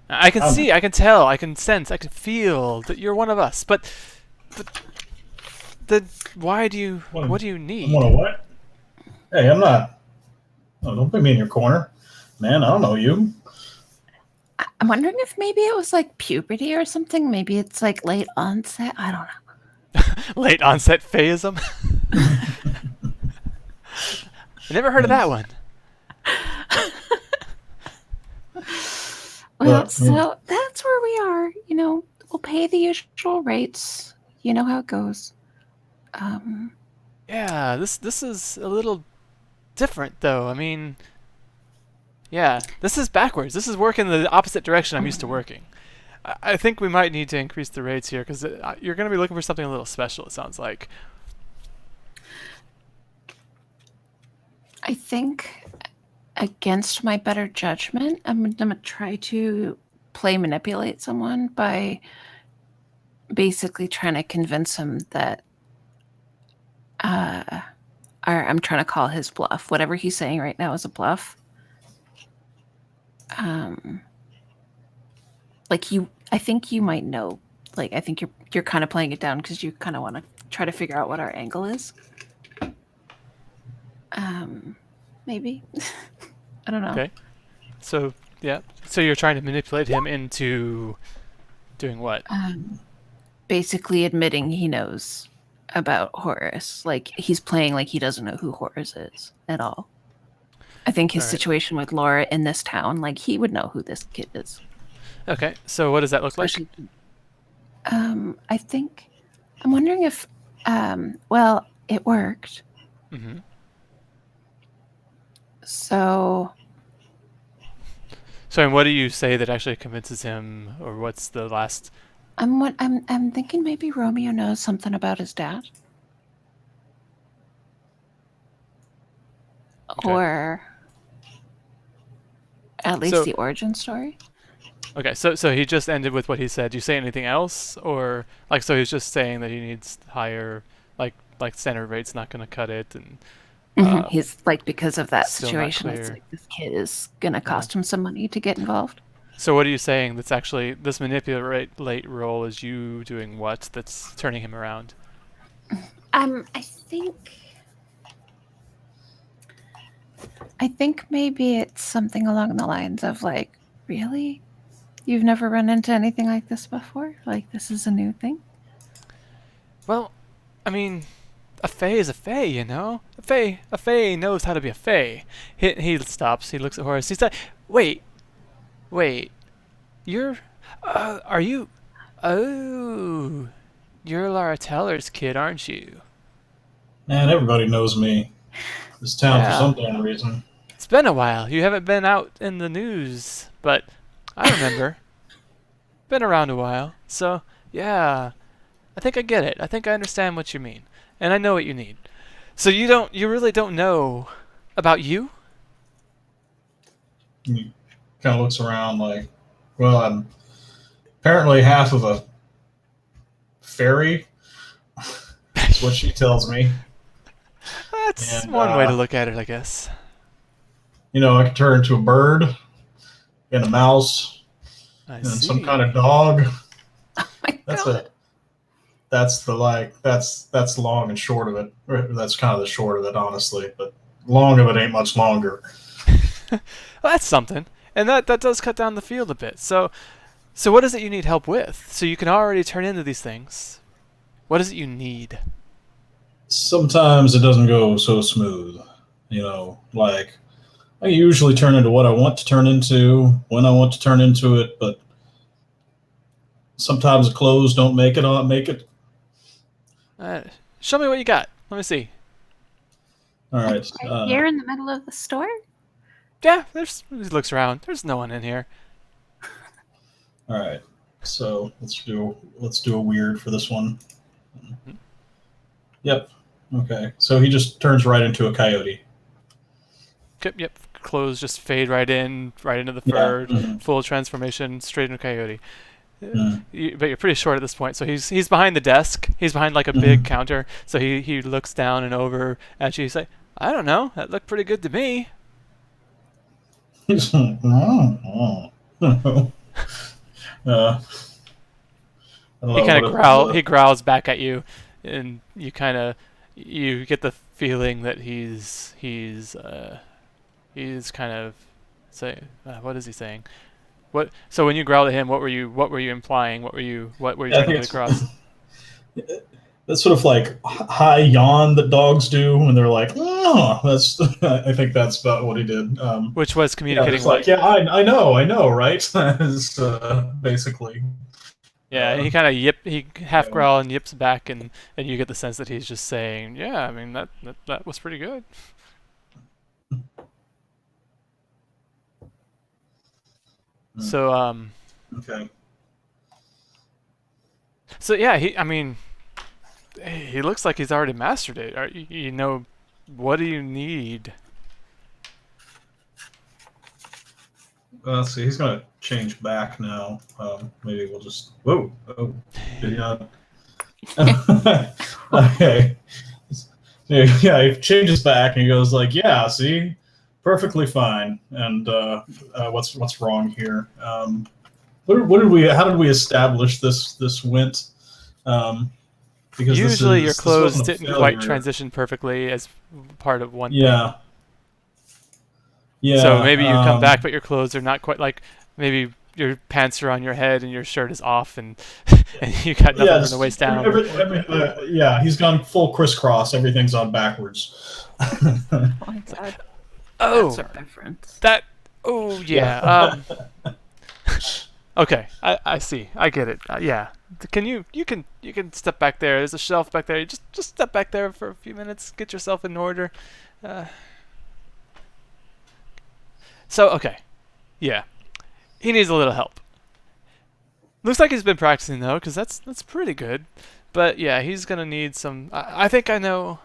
I can see, I can tell, I can sense, I can feel that you're one of us, but what do you need? Want to what? Hey, I'm not. Oh, don't put me in your corner, man. I don't know you. I'm wondering if maybe it was like puberty or something. Maybe it's like late onset. I don't know. Late onset phaism? I never heard of that one. Well, so that's where we are. We'll pay the usual rates. You know how it goes. Yeah, this is a little different, though. I mean, yeah, this is backwards. This is working the opposite direction I'm used to working. I think we might need to increase the rates here because you're going to be looking for something a little special, it sounds like. I think, against my better judgment, I'm going to try to manipulate someone by basically trying to convince him that I'm trying to call his bluff. Whatever he's saying right now is a bluff. I think you might know. Like, I think you're kind of playing it down because you kind of want to try to figure out what our angle is. Maybe. I don't know. Okay. So, yeah. So you're trying to manipulate him into doing what? Basically admitting he knows about Horace. Like, he's playing like he doesn't know who Horace is at all. I think his situation with Laura in this town, like, he would know who this kid is. Okay. So what does that look like? I think... I'm wondering if... well, it worked. Mm-hmm. So and what do you say that actually convinces him, or what's the last? I'm thinking maybe Romeo knows something about his dad, or at least the origin story. Okay, so he just ended with what he said. Do you say anything else, or like so he's just saying that he needs higher, like standard rate's not going to cut it, and. He's like, because of that situation, it's like this kid is gonna cost him some money to get involved. So what are you saying? That's actually this manipulate role is you doing what? That's turning him around. I think I think maybe it's something along the lines of like, really? You've never run into anything like this before? Like this is a new thing? Well, I mean, a fae is a fae, you know? A fae knows how to be a fae. He stops, he looks at Horace, he's like, wait, you're, are you, oh, you're Lara Teller's kid, aren't you? Man, everybody knows me. This town for Yeah. some damn reason. It's been a while. You haven't been out in the news, but I remember. Been around a while. So, yeah. I think I get it. I think I understand what you mean. And I know what you need. So you really don't know about you? He kind of looks around like, well, I'm apparently half of a fairy. That's what she tells me. That's And, one way to look at it, I guess. You know, I can turn into a bird and a mouse I and see. some kind of dog. Oh my That's god. it. That's the that's long and short of it. Or that's kind of the short of it, honestly. But long of it ain't much longer. Well, that's something. And that does cut down the field a bit. So what is it you need help with? So you can already turn into these things. What is it you need? Sometimes it doesn't go so smooth. You know, like I usually turn into what I want to turn into when I want to turn into it, but sometimes the clothes don't make it. Show me what you got. Let me see. All right. Right here in the middle of the store? Yeah, he looks around. There's no one in here. All right. So let's do a weird for this one. Yep. Okay. So he just turns right into a coyote. Yep. Clothes just fade right into the Yeah. fur. Mhm. Full transformation, straight into a coyote. Mm. But you're pretty short at this point. So he's behind the desk. He's behind like a big counter. So he looks down and over at you. He's like, I don't know. That looked pretty good to me. He's like, oh. I don't He know kind of what he growls back at you, and you get the feeling that he's kind of say what is he saying? What? So when you growled at him, what were you implying? What were you I trying think to get across? That's sort of like high yawn that dogs do when they're like, oh, that's. I think that's about what he did. Which was Yeah, communicating it's like, yeah, I know, right? Is basically. Yeah, and he kind of he half growl and yips back, and you get the sense that he's just saying, yeah, I mean that was pretty good. So Okay. so yeah, he looks like he's already mastered it. You know, what do you need? Let's see. He's gonna change back now. Maybe we'll just. Whoa. Oh. Did he not? Okay. Yeah, he changes back and he goes like, "Yeah, see, perfectly fine." And what's wrong here? What did we? How did we establish this went? Because Usually your this clothes wasn't a didn't quite failure. transition perfectly as part of one thing. Yeah. Yeah. So maybe you come back, but your clothes are not quite like maybe your pants are on your head and your shirt is off, and and you got nothing from the waist down. Yeah, he's gone full crisscross. Everything's on backwards. Oh my god. Oh, That's a reference. that. Oh yeah. Okay, I see. I get it. Yeah. Can you can step back there? There's a shelf back there. Just step back there for a few minutes. Get yourself in order. So okay, yeah. He needs a little help. Looks like he's been practicing though, because that's pretty good. But yeah, he's gonna need some. I think I know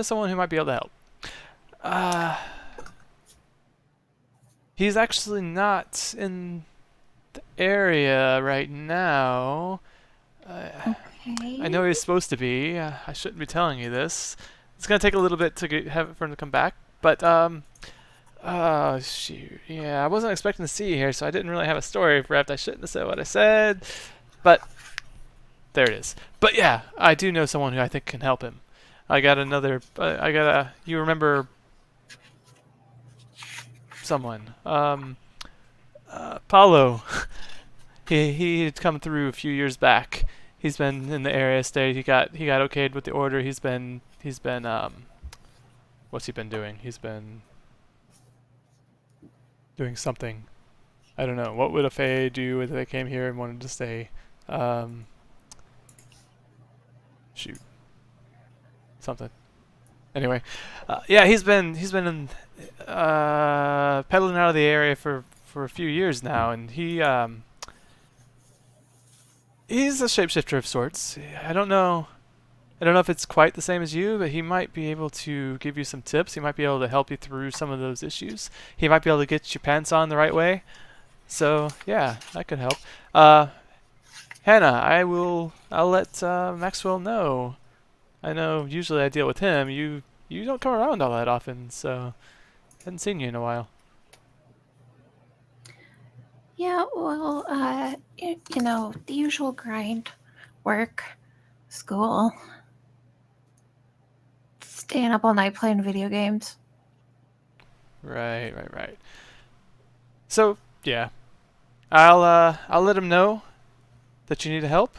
someone who might be able to help. He's actually not in the area right now. Okay. I know he's supposed to be. I shouldn't be telling you this. It's gonna take a little bit to for him to come back, but shoot. Yeah, I wasn't expecting to see you here, so I didn't really have a story for after I shouldn't have said what I said. But there it is. But yeah, I do know someone who I think can help him. I got another. I got a. You remember someone? Paulo. He had come through a few years back. He's been in the area stayed. He got okayed with the order. He's been what's he been doing? He's been doing something. I don't know. What would a Fae do if they came here and wanted to stay? Shoot. Something. Anyway, yeah, he's been peddling out of the area for a few years now, and he's a shapeshifter of sorts. I don't know if it's quite the same as you, but he might be able to give you some tips. He might be able to help you through some of those issues. He might be able to get your pants on the right way. So yeah, that could help. Hannah, I'll let Maxwell know. I know usually I deal with him. You don't come around all that often, so hadn't seen you in a while. Yeah, well, the usual grind, work, school, staying up all night playing video games. Right. So yeah, I'll let him know that you need help,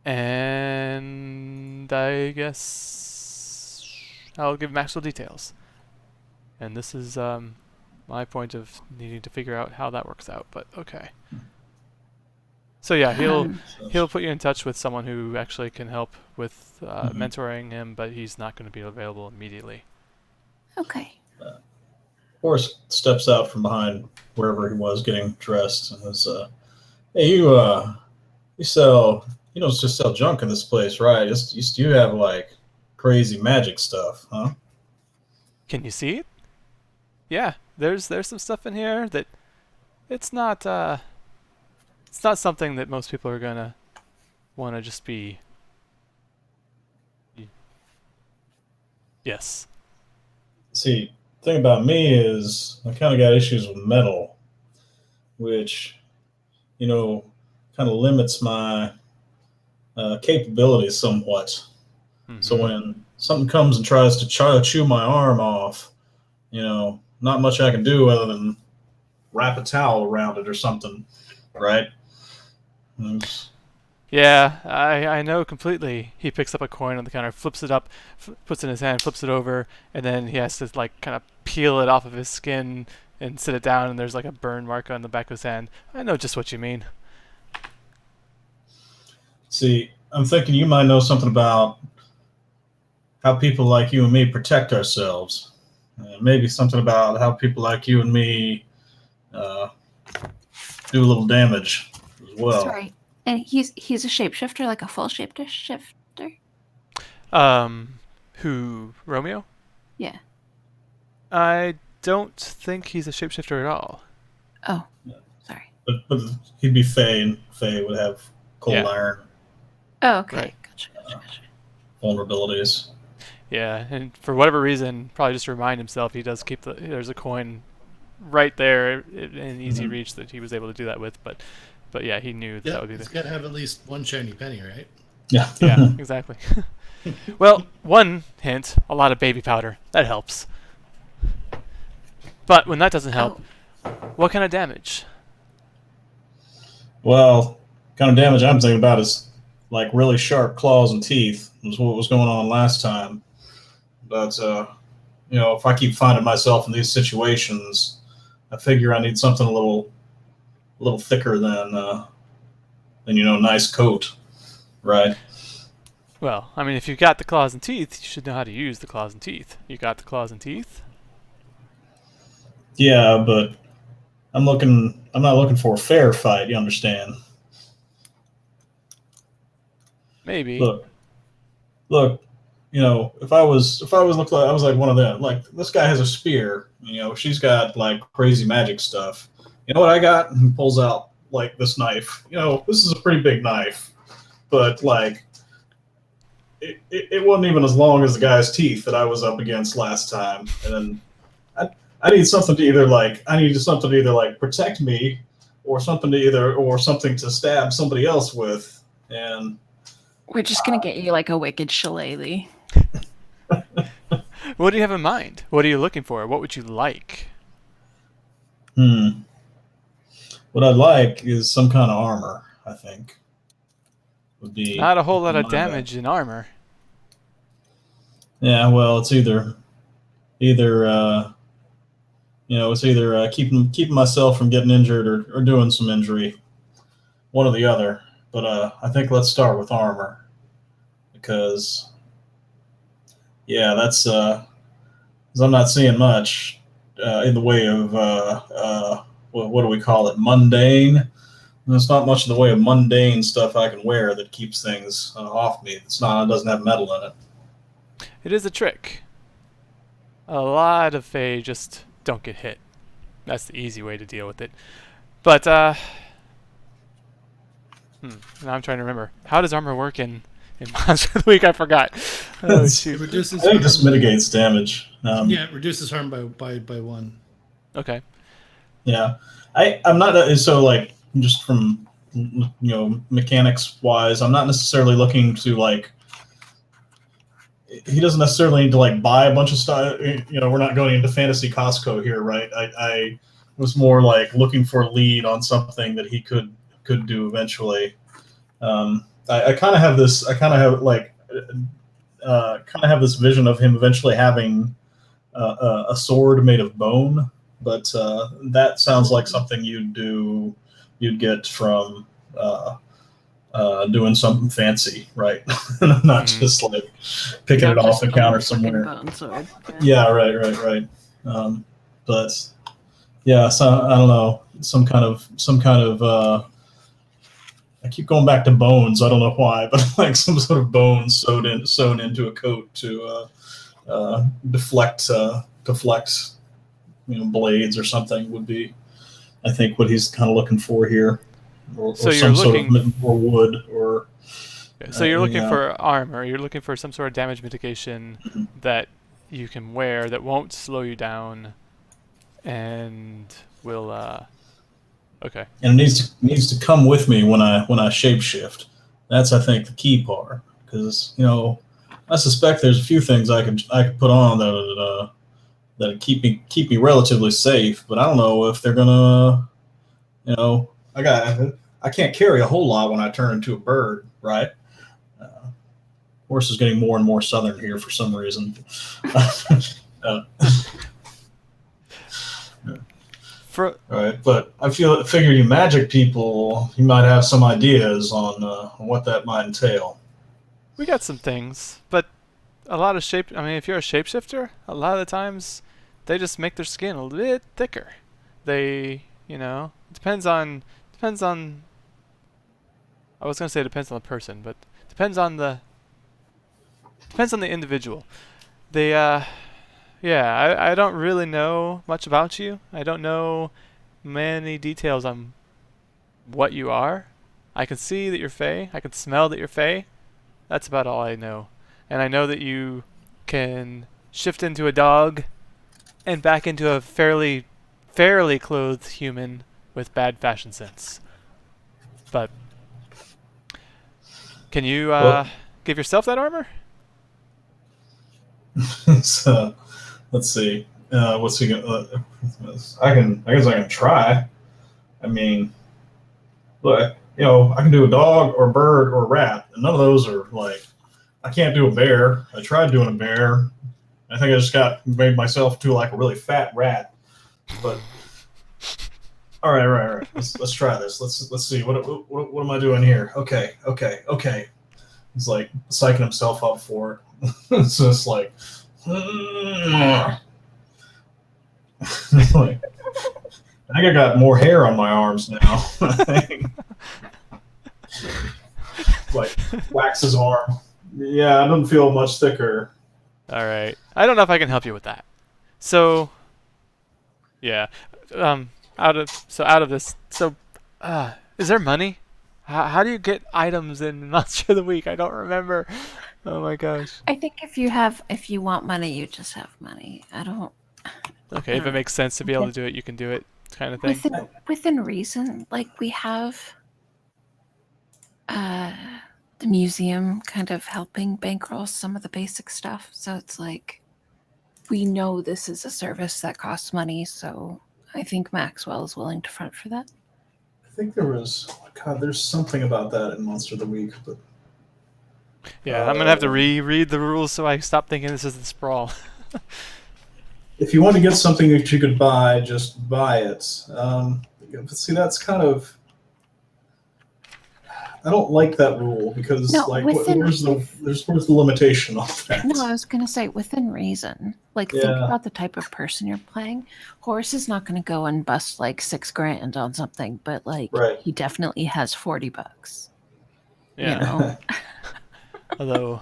and I guess I'll give Maxwell details. And this is my point of needing to figure out how that works out. But okay. So yeah, he'll put you in touch with someone who actually can help with mentoring him, but he's not going to be available immediately. Okay. Horace steps out from behind wherever he was getting dressed and says, "Hey, you sell, you don't just sell junk in this place, right? You have like crazy magic stuff, huh?" Can you see it? Yeah, there's some stuff in here that it's not something that most people are gonna want to just be. Yes. See, the thing about me is I kind of got issues with metal, which, kind of limits my capabilities somewhat. Mm-hmm. So when something comes and tries to chew my arm off, not much I can do other than wrap a towel around it or something, right? Yeah, I know completely. He picks up a coin on the counter, flips it up, puts it in his hand, flips it over, and then he has to like kind of peel it off of his skin and sit it down, and there's like a burn mark on the back of his hand. I know just what you mean. See, I'm thinking you might know something about how people like you and me protect ourselves. Maybe something about how people like you and me do a little damage as well. Sorry. And he's a shapeshifter, like a full shapeshifter? Who, Romeo? Yeah. I don't think he's a shapeshifter at all. Oh, sorry. But he'd be Fae, and Fae would have cold iron. Oh, okay. Right. Gotcha. Vulnerabilities. Yeah, and for whatever reason, probably just to remind himself, he does keep there's a coin right there in easy reach that he was able to do that with, but yeah, he knew that would be He's got to have at least one shiny penny, right? Yeah. Yeah, exactly. Well, one hint, a lot of baby powder. That helps. But when that doesn't help, what kind of damage? Well, kind of damage I'm thinking about is like really sharp claws and teeth was what was going on last time. But, if I keep finding myself in these situations, I figure I need something a little thicker than nice coat, right? Well, I mean, if you've got the claws and teeth, you should know how to use the claws and teeth. You got the claws and teeth? Yeah, but I'm not looking for a fair fight, you understand? Maybe. Look, if I was looked like I was like one of them, like this guy has a spear, she's got like crazy magic stuff. You know what I got? And pulls out like this knife. This is a pretty big knife, but like it wasn't even as long as the guy's teeth that I was up against last time. And then I need something to either protect me, or something to stab somebody else with. And We're just gonna get you like a wicked shillelagh. What do you have in mind? What are you looking for? What would you like? What I'd like is some kind of armor, I think. Would be Not a whole lot of my damage in armor. Yeah, well, it's either it's either keeping myself from getting injured or doing some injury, one or the other. But I think let's start with armor because that's 'cause I'm not seeing much in the way of what do we call it, mundane. There's not much in the way of mundane stuff I can wear that keeps things off me. It doesn't have metal in it. It is a trick. A lot of Fae just don't get hit. That's the easy way to deal with it. But, now I'm trying to remember. How does armor work in Monster of the Week? I forgot. Oh, It shoot. reduces I think this harm. mitigates damage. Yeah, it reduces harm by 1. Okay. Yeah, I'm not so like just from mechanics wise. I'm not necessarily looking to like. He doesn't necessarily need to like buy a bunch of stuff. We're not going into fantasy Costco here, right? I was more like looking for a lead on something that he could do eventually. I kind of have this. I kind of have like kind of have this vision of him eventually having a sword made of bone, but that sounds like something you'd get from doing something fancy, right? Not just like picking it off the counter somewhere. Bone sword. Yeah, right. But yeah, so I don't know, some kind of. I keep going back to bones. I don't know why, but like some sort of bone sewn into a coat to deflect blades or something would be, I think, what he's kind of looking for here, or So you're some sort of looking or wood or. So you're looking yeah. for armor. You're looking for some sort of damage mitigation that you can wear that won't slow you down, and will. Okay. And it needs to come with me when I shapeshift. That's, I think, the key part, because I suspect there's a few things I could put on that keep me relatively safe, but I don't know if they're gonna I can't carry a whole lot when I turn into a bird, right? Horse is getting more and more southern here for some reason. For Right, but I figure you magic people, you might have some ideas on what that might entail. we got some things, but a lot of shape. I mean, if you're a shapeshifter, a lot of the times they just make their skin a bit thicker. They, it depends on. I was gonna say it depends on the person, but depends on the individual. They, I don't really know much about you. I don't know many details on what you are. I can see that you're Fae. I can smell that you're Fae. That's about all I know. And I know that you can shift into a dog and back into a fairly clothed human with bad fashion sense. But can you give yourself that armor? So let's see. What's he gonna? I guess I can try. I mean, look, I can do a dog or a bird or a rat, and none of those are like. I can't do a bear. I tried doing a bear. I think I just made myself to like a really fat rat. But all right. Let's try this. Let's see. What am I doing here? Okay. He's like psyching himself up for it. It's just like. Like, I think I got more hair on my arms now. I think. Like wax his arm. Yeah, I don't feel much thicker. All right. I don't know if I can help you with that. So, yeah. Out of this. So, is there money? How do you get items in Monster of the Week? I don't remember. Oh my gosh. I think if you want money, you just have money. I don't. Okay, if it makes sense to be able to do it, you can do it, kind of thing. Within reason, like we have the museum kind of helping bankroll some of the basic stuff. So it's like, we know this is a service that costs money, so I think Maxwell is willing to front for that. I think there was, God, there's something about that in Monster of the Week, but Yeah, I'm gonna have to reread the rules so I stop thinking this is the Sprawl. if you want to get something that you could buy, just buy it. See, that's kind of, I don't like that rule because No, like within- where's the limitation on that? No, I was going to say within reason. Like, think Yeah. about the type of person you're playing. Horace is not going to go and bust like $6,000 on something, but like Right. he definitely has $40. Yeah. You know? Although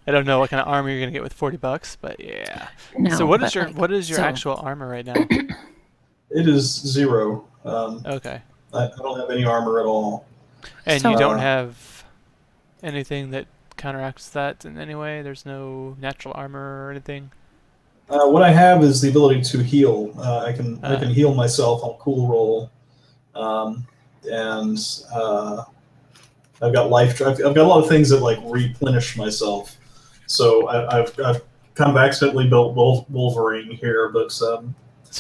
I don't know what kind of armor you're gonna get with $40, but yeah. No, So what but, is your like, so- actual armor right now? It is 0. Okay. I don't have any armor at all. And So- you don't have anything that counteracts that in any way? There's no natural armor or anything? What I have is the ability to heal. I can heal myself on cool roll, and I've got life. I've got a lot of things that like replenish myself. So I've kind of accidentally built Wolverine here, but So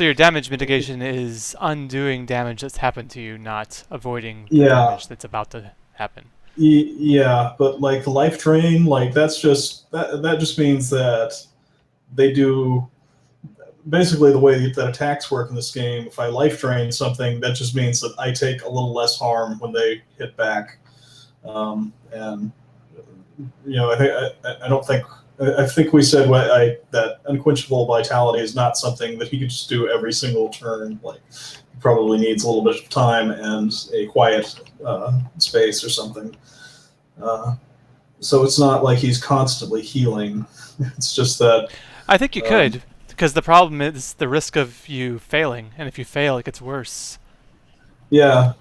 your damage mitigation is undoing damage that's happened to you, not avoiding Yeah. damage that's about to happen. Yeah, but like the life drain, like that just means that they do basically the way that attacks work in this game. If I life drain something, that just means that I take a little less harm when they hit back. And you know, I think we said that unquenchable vitality is not something that he could just do every single turn. Like, he probably needs a little bit of time and a quiet space or something. So it's not like he's constantly healing. It's just that I think you could, because the problem is the risk of you failing, and if you fail, it gets worse. yeah.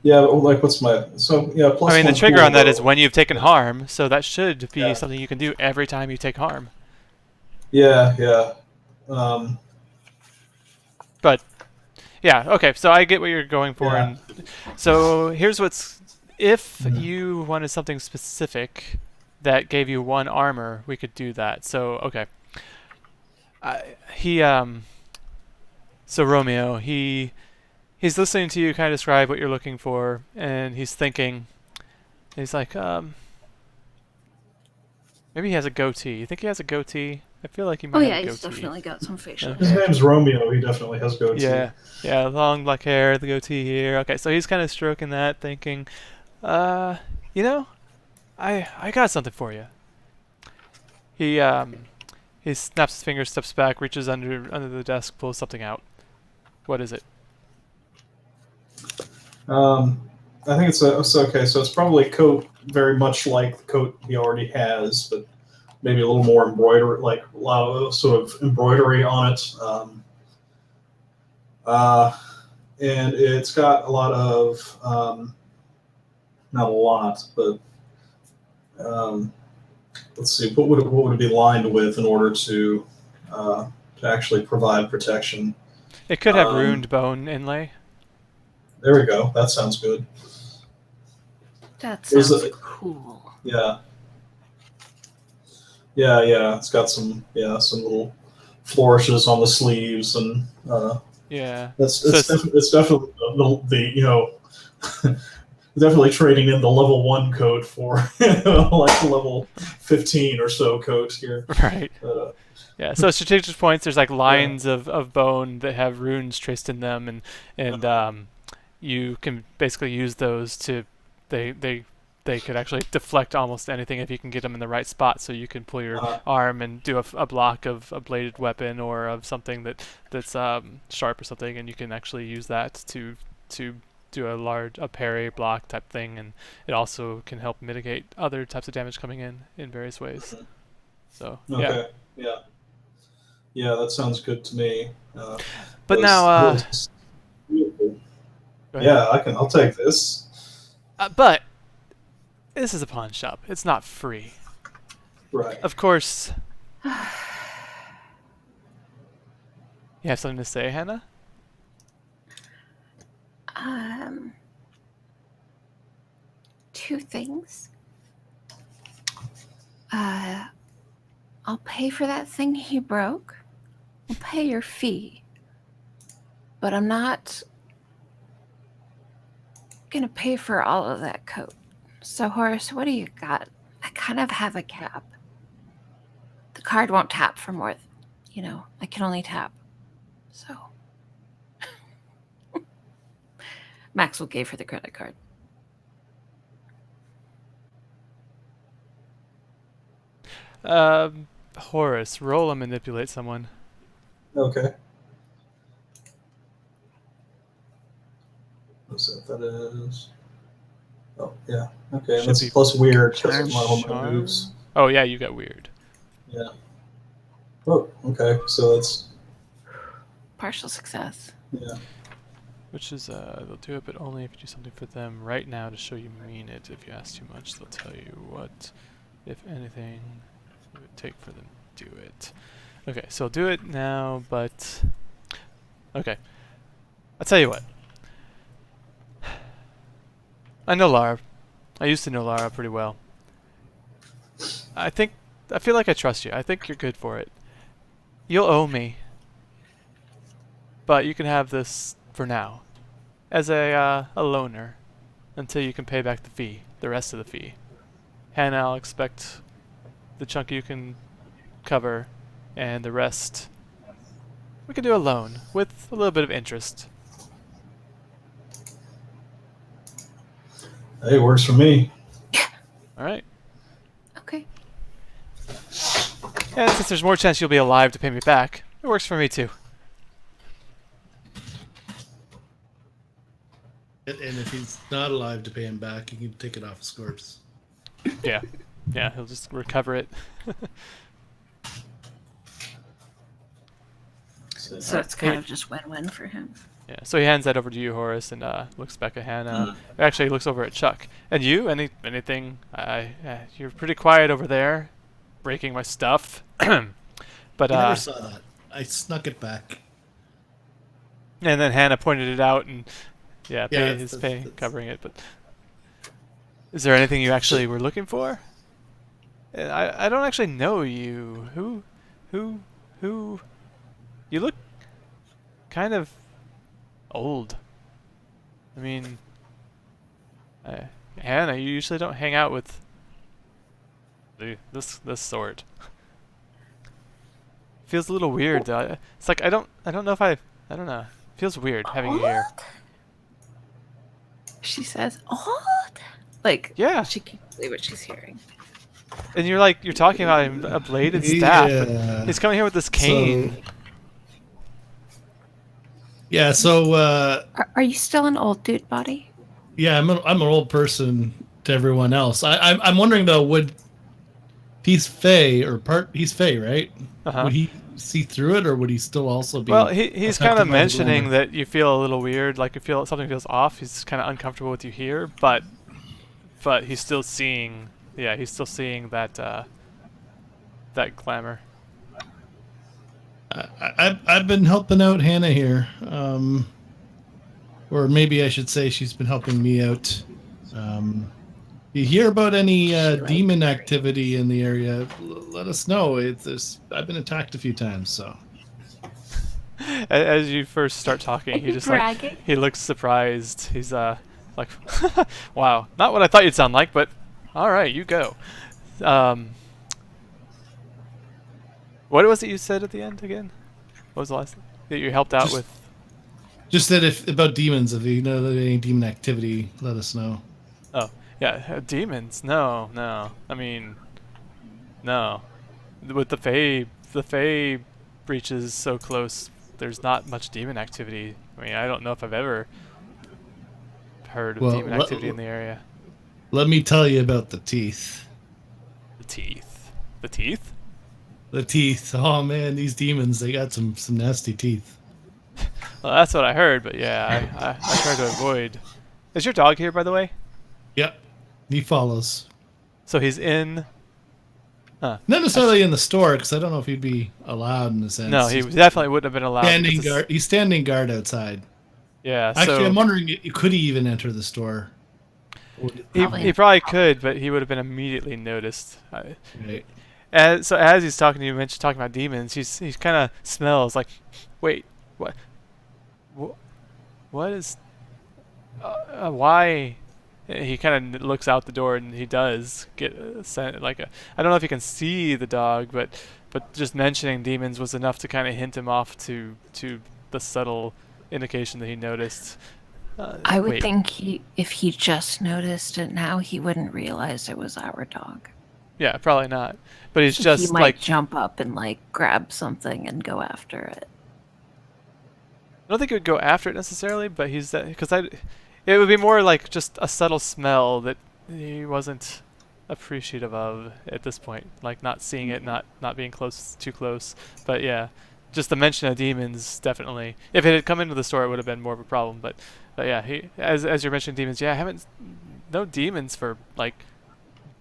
Like what's my plus I mean, the one trigger cool on that is roll. when you've taken harm, so that should be Yeah. something you can do every time you take harm. Yeah. But yeah, okay. So I get what you're going for, Yeah. and so here's if you wanted something specific that gave you 1 armor, we could do that. So okay, so Romeo, he's listening to you kind of describe what you're looking for, and he's thinking. He's like, maybe he has a goatee. You think he has a goatee? I feel like he might Oh have yeah, a he's goatee. definitely got some facial His hair. name's Romeo. He definitely has goatee. Yeah, long black hair, the goatee here. Okay, so he's kind of stroking that, thinking, you know, I got something for you. He snaps his fingers, steps back, reaches under the desk, pulls something out. What is it? I think it's okay. So it's probably a coat very much like the coat he already has, but maybe a little more embroidery, like a lot of sort of embroidery on it. And it's got a lot of, not a lot, but let's see, what would it be lined with in order to actually provide protection? It could have ruined bone inlay. There we go. That sounds good. That Is sounds it- cool. Yeah. It's got some little flourishes on the sleeves, and Yeah. it's So definitely the definitely trading in the level 1 coat for like level 15 or so coat here. right. Yeah, so strategic points, there's like lines of bone that have runes traced in them, and you can basically use those to they could actually deflect almost anything if you can get them in the right spot. So you can pull your arm and do a block of a bladed weapon or of something that's sharp or something, and you can actually use that to do a parry block type thing, and it also can help mitigate other types of damage coming in various ways. So Okay. Yeah, that sounds good to me. But now, beautiful. go ahead. Yeah, I'll take this. But this is a pawn shop. It's not free. Right. Of course. You have something to say, Hannah? Two things. I'll pay for that thing he broke. I'll pay your fee. But I'm not going to pay for all of that coat. So, Horace, what do you got? I kind of have a cap. The card won't tap for more, I can only tap. So, Maxwell gave her the credit card. Horace, roll and manipulate someone. Okay. Let's see what that is. Oh, yeah. Okay, Should that's be plus weird because charm. of my one of my moves. Oh yeah, you got weird. Yeah. Oh, okay. So that's Partial success. yeah. Which is, they'll do it, but only if you do something for them right now to show you mean it. If you ask too much, they'll tell you what, if anything, it would take for them to do it. Okay, so do it now, but... Okay. I'll tell you what. I know Lara. I used to know Lara pretty well. I feel like I trust you. I think you're good for it. You'll owe me. But you can have this for now. As a loaner. Until you can pay back the fee. The rest of the fee. Hannah, I'll expect the chunk you can cover. And the rest... we can do a loan. With a little bit of interest. Hey, it works for me. Alright. Okay. And since there's more chance you'll be alive to pay me back, it works for me too. And if he's not alive to pay him back, you can take it off his corpse. Yeah. Yeah, he'll just recover it. So it's kind of just win-win for him. Yeah, so he hands that over to you, Horace, and looks back at Hannah. Actually, he looks over at Chuck. And you? Anything? You're pretty quiet over there, breaking my stuff. But I never saw that. I snuck it back. And then Hannah pointed it out, and yeah, Yeah, pay covering it. But is there anything you actually were looking for? I don't actually know you. Who? You look kind of old. I mean, Hannah, you usually don't hang out with this sort. Feels a little weird though. It's like I don't know if I don't know. Feels weird having you here. She says, "Odd." Like, Yeah. she can't believe what she's hearing. And you're talking about a bladed staff. Yeah. But he's coming here with this cane. Yeah, so Are you still an old dude body? yeah, I'm an old person to everyone else. I'm wondering though, would he's Fey he's Fey, right? Uh-huh. Would he see through it, or would he still also be? Well, he's kind affected of by the mentioning rumor? that you feel a little weird, like you feel something feels off. He's kind of uncomfortable with you here, but he's still seeing, that that glamour. I've been helping out Hannah here, or maybe I should say she's been helping me out. You hear about any demon activity in the area? Let us know. I've been attacked a few times, so. As you first start talking, he just bragging? he looks surprised. He's like, wow, not what I thought you'd sound like, but all right, you go. What was it you said at the end again? What was the last thing? That you helped out with? Just that about demons, if you know any demon activity, let us know. Oh, yeah, demons. No. I mean, no. With the Fae breaches so close, there's not much demon activity. I mean, I don't know if I've ever heard of demon activity in the area. Let me tell you about the teeth. The teeth. The teeth? The teeth. Oh man, these demons, they got some nasty teeth. Well, that's what I heard, but yeah, I try to avoid. Is your dog here, by the way? Yep. He follows. So he's in... Not necessarily in the store, because I don't know if he'd be allowed in a sense. No, he definitely wouldn't have been allowed. Standing guard. He's standing guard outside. Yeah, Actually, so... I'm wondering, could he even enter the store? He probably could, but he would have been immediately noticed. Right. As he's talking to you, mentioned talking about demons. He's kind of smells like, wait, what? What is? Why? He kind of looks out the door, and he does get sent like a. I don't know if he can see the dog, but just mentioning demons was enough to kind of hint him off to the subtle indication that he noticed. I would think if he just noticed it now, he wouldn't realize it was our dog. Yeah, probably not. But he's just he might like jump up and like grab something and go after it. I don't think he would go after it necessarily, but he's that because it would be more like just a subtle smell that he wasn't appreciative of at this point, like not seeing it, not being too close. But yeah, just the mention of demons definitely. If it had come into the store, it would have been more of a problem. But yeah, as you're mentioning demons, yeah, I haven't no demons for like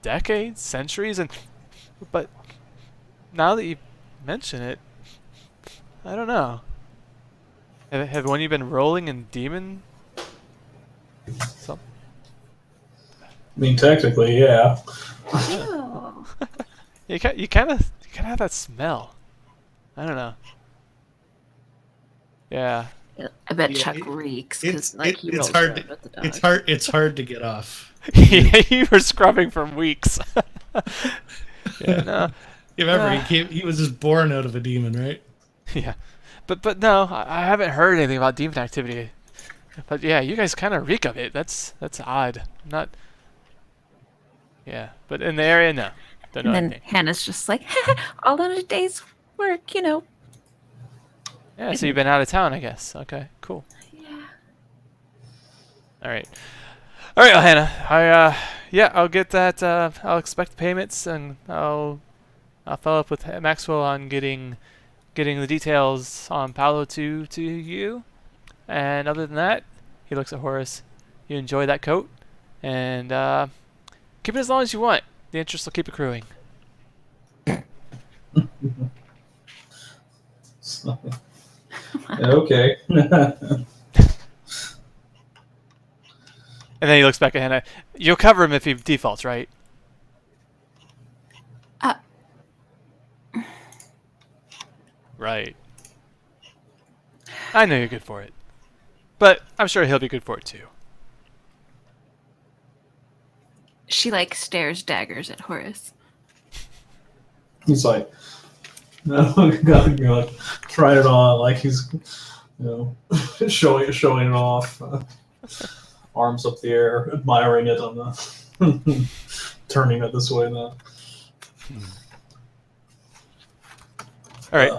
decades, centuries, but now that you mention it, I don't know. Have one of you been rolling in demon? I mean, technically, yeah. Oh. you kind of have that smell. I don't know. Yeah. I bet Chuck reeks because like he it's rolls hard. around with the dog. It's hard to get off. You were scrubbing for weeks. Yeah, no. You remember he was just born out of a demon, right? Yeah, but no, I haven't heard anything about demon activity. But yeah, you guys kind of reek of it. That's odd. Not. Yeah, but in the area, no. Don't know And then anything. Hannah's just like, all in a day's work, you know. Yeah, so you've been out of town, I guess. Okay, cool. Yeah. All right, well, Hannah, I'll get that. I'll expect payments, and I'll follow up with Maxwell on getting the details on Paolo to you. And other than that, he looks at Horace. You enjoy that coat, and keep it as long as you want. The interest will keep accruing. Okay. And then he looks back at Hannah. You'll cover him if he defaults, right? Right. I know you're good for it. But I'm sure he'll be good for it too. She like stares daggers at Horace. He's like, no, God, trying it on, like he's, showing it off, arms up the air, admiring it on the, turning it this way and that. All right.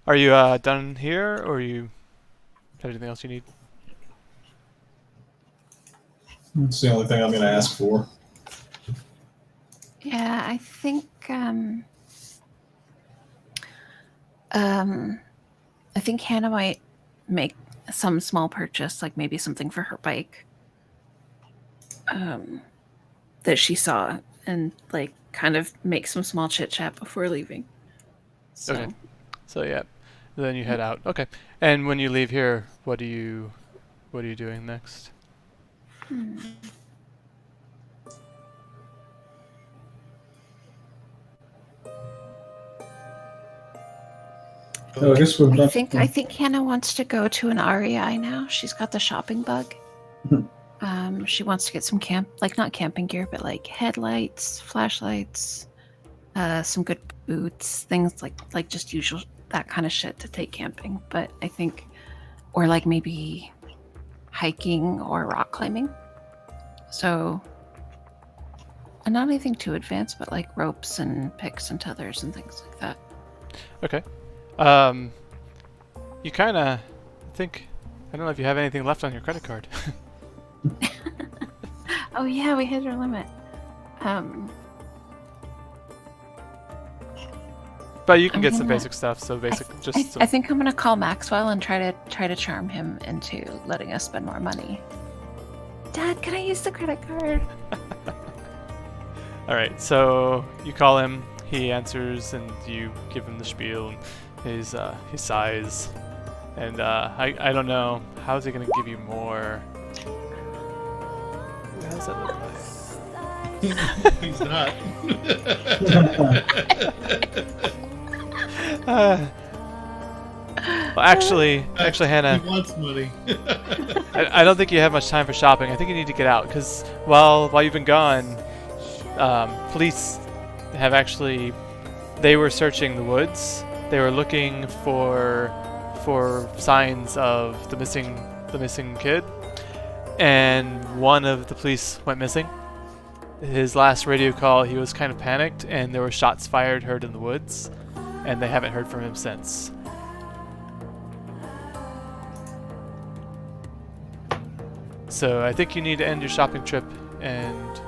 Are you done here, or you have anything else you need? That's the only thing I'm going to ask for. Yeah, I think Hannah might make some small purchase, like maybe something for her bike that she saw, and like kind of make some small chit chat before leaving. So. Okay. So yeah, then you head out. Okay. And when you leave here, what are you doing next? Oh, I guess we've done. I think Hannah wants to go to an REI now. She's got the shopping bug. She wants to get some not camping gear, but like headlights, flashlights, some good boots, things like just usual that kind of shit to take camping. But I think, or like maybe hiking or rock climbing. So, and not anything too advanced, but like ropes and picks and tethers and things like that. Okay. You kind of think, I don't know if you have anything left on your credit card. Oh yeah, we hit our limit. But you can get some basic stuff. So basic, I think I'm gonna call Maxwell and try to charm him into letting us spend more money. Dad, can I use the credit card? All right. So you call him. He answers, and you give him the spiel and his size. And I don't know, how is he gonna give you more? does that look like? He's not. Well, actually, Hannah, He wants money. I don't think you have much time for shopping. I think you need to get out because while you've been gone, police have actually they were searching the woods. They were looking for signs of the missing kid, and one of the police went missing. His last radio call, he was kind of panicked, and there were shots fired heard in the woods, and they haven't heard from him since. So I think you need to end your shopping trip and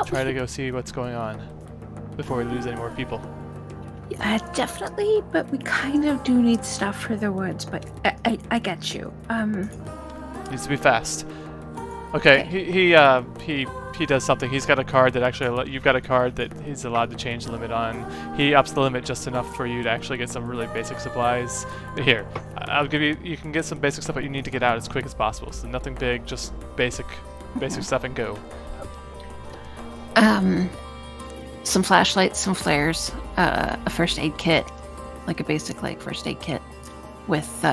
try to go see what's going on before we lose any more people. Definitely, but we kind of do need stuff for the woods, but I get you. Needs to be fast. Okay, he does something. He's got a card that actually you've got a card that he's allowed to change the limit on. He ups the limit just enough for you to actually get some really basic supplies. Here, I'll give you. You can get some basic stuff, but you need to get out as quick as possible. So nothing big, just basic stuff and go. Some flashlights, some flares, a first aid kit, like a basic first aid kit, with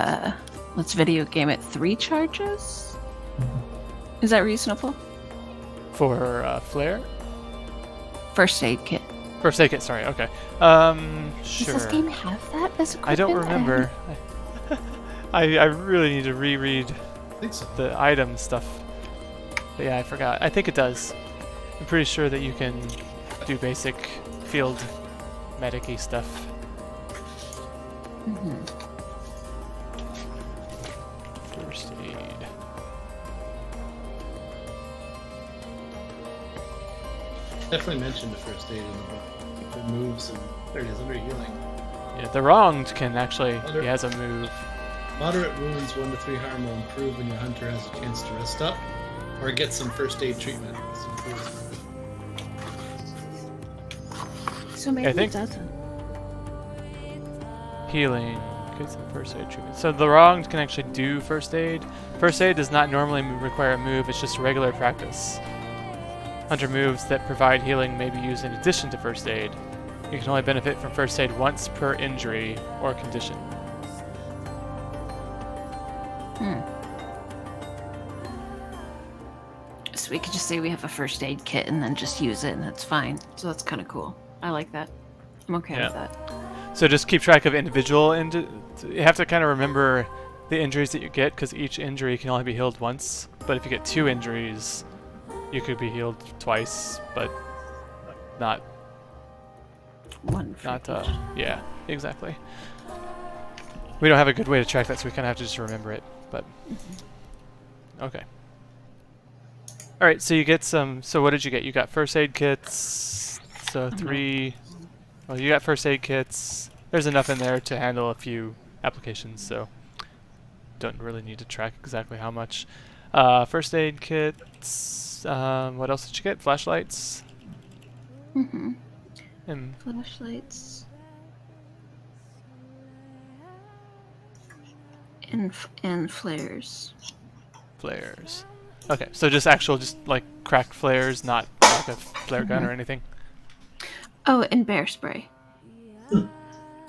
let's video game it 3 charges. Is that reasonable? For flare? First aid kit. First aid kit, sorry, okay. Sure. Does this game have that as equipment? I don't remember. I really need to reread I think so. the item stuff. But yeah, I forgot. I think it does. I'm pretty sure that you can do basic field medic-y stuff. Mm-hmm. First aid. Definitely mentioned the first aid in the book. The moves, and there it is, under healing. Yeah, the wronged can actually, he has a move. Moderate wounds, 1 to 3 harm will improve when your hunter has a chance to rest up, or get some first aid treatment. So maybe I think it doesn't. Healing, get some first aid treatment. So the wronged can actually do first aid. First aid does not normally require a move, it's just regular practice. Hunter moves that provide healing may be used in addition to first aid. You can only benefit from first aid once per injury or condition. So we could just say we have a first aid kit and then just use it, and that's fine. So that's kind of cool. I like that. I'm okay with that. So just keep track of individual, you have to kind of remember the injuries that you get, because each injury can only be healed once. But if you get 2 injuries, you could be healed twice, but not. One. Yeah, exactly. We don't have a good way to track that, so we kind of have to just remember it. But okay. All right, so you get some. So what did you get? You got first aid kits. So 3. Well, you got first aid kits. There's enough in there to handle a few applications, so don't really need to track exactly how much. First aid kits. What else did you get? Flashlights. Mm-hmm. And Flashlights. And flares. flares. Okay, so just like cracked flares, not like a flare gun or anything. Oh, and bear spray.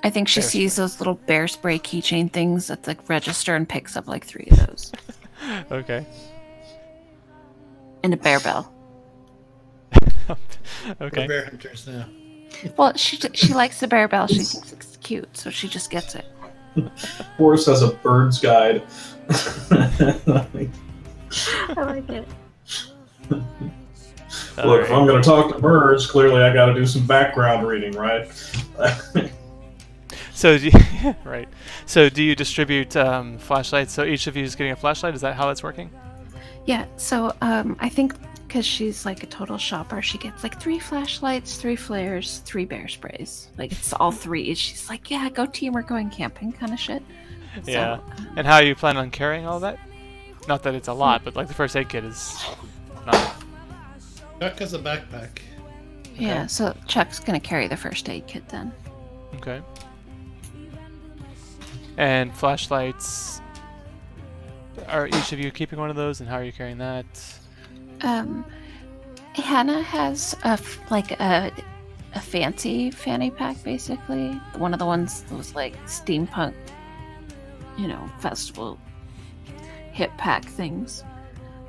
I think she Bear sees those little bear spray keychain things at the register and picks up like 3 of those. Okay. And a bear bell. We're Okay. bear hunters now. Well, she likes the bear bell. She thinks it's cute, so she just gets it. Boris has a bird's guide. I like it. Look, if I'm going to talk to birds, clearly I got to do some background reading, right? So, right. So, do you distribute flashlights? So each of you is getting a flashlight. Is that how that's working? Yeah. So I think because she's like a total shopper, she gets like 3 flashlights, 3 flares, 3 bear sprays. Like it's all 3. She's like, yeah, go team, we're going camping, kind of shit. Yeah. So, And how you plan on carrying all that? Not that it's a lot, but like the first aid kit is not. Chuck has a backpack. yeah. So Chuck's gonna carry the first aid kit then. Okay. And flashlights. are each of you keeping one of those, and how are you carrying that? Hannah has a fancy fanny pack, basically. One of the ones that was like steampunk, festival hip pack things.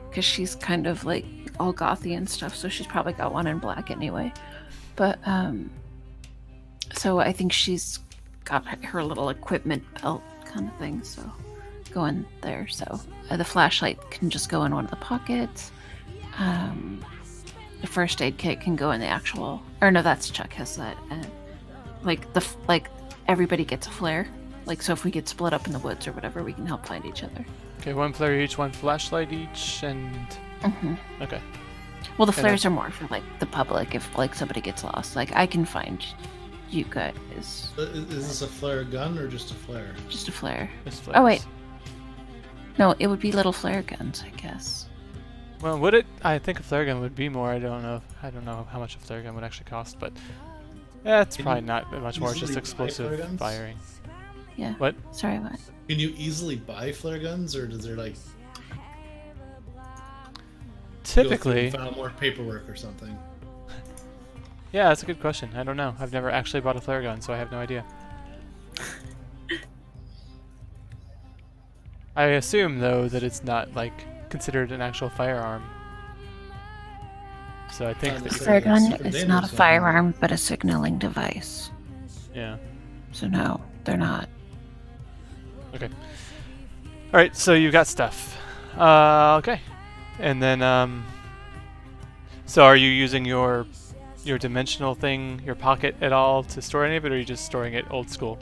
Because she's kind of like all gothy and stuff, so she's probably got one in black anyway. But so I think she's got her little equipment belt kind of thing, so go in there. So the flashlight can just go in one of the pockets. The first aid kit can go in the actual, or no, that's Chuck has that. And like everybody gets a flare. Like, so if we get split up in the woods or whatever, we can help find each other. Okay, one flare each, one flashlight each, and okay. Well, the flares are more for like the public if like somebody gets lost. Like I can find you guys. Is this a flare gun or just a flare? Just a flare. Just Oh wait, flares. no, it would be little flare guns, I guess. Well, would it? I think a flare gun would be more. I don't know how much a flare gun would actually cost, but yeah, it's probably not much more. It's just easily buy explosive flare guns? firing. Yeah. What? Sorry, what? Can you easily buy flare guns, or does there like Typically, file more paperwork or something? yeah, that's a good question. I don't know. I've never actually bought a flare gun, so I have no idea. I assume though that it's not like considered an actual firearm. So I think that Flare gun super is not a dangerous weapon. firearm, but a signaling device. yeah. So no, they're not. Okay. All right. So you've got stuff. Okay. And then so are you using your dimensional thing, your pocket at all to store any of it, or are you just storing it old school?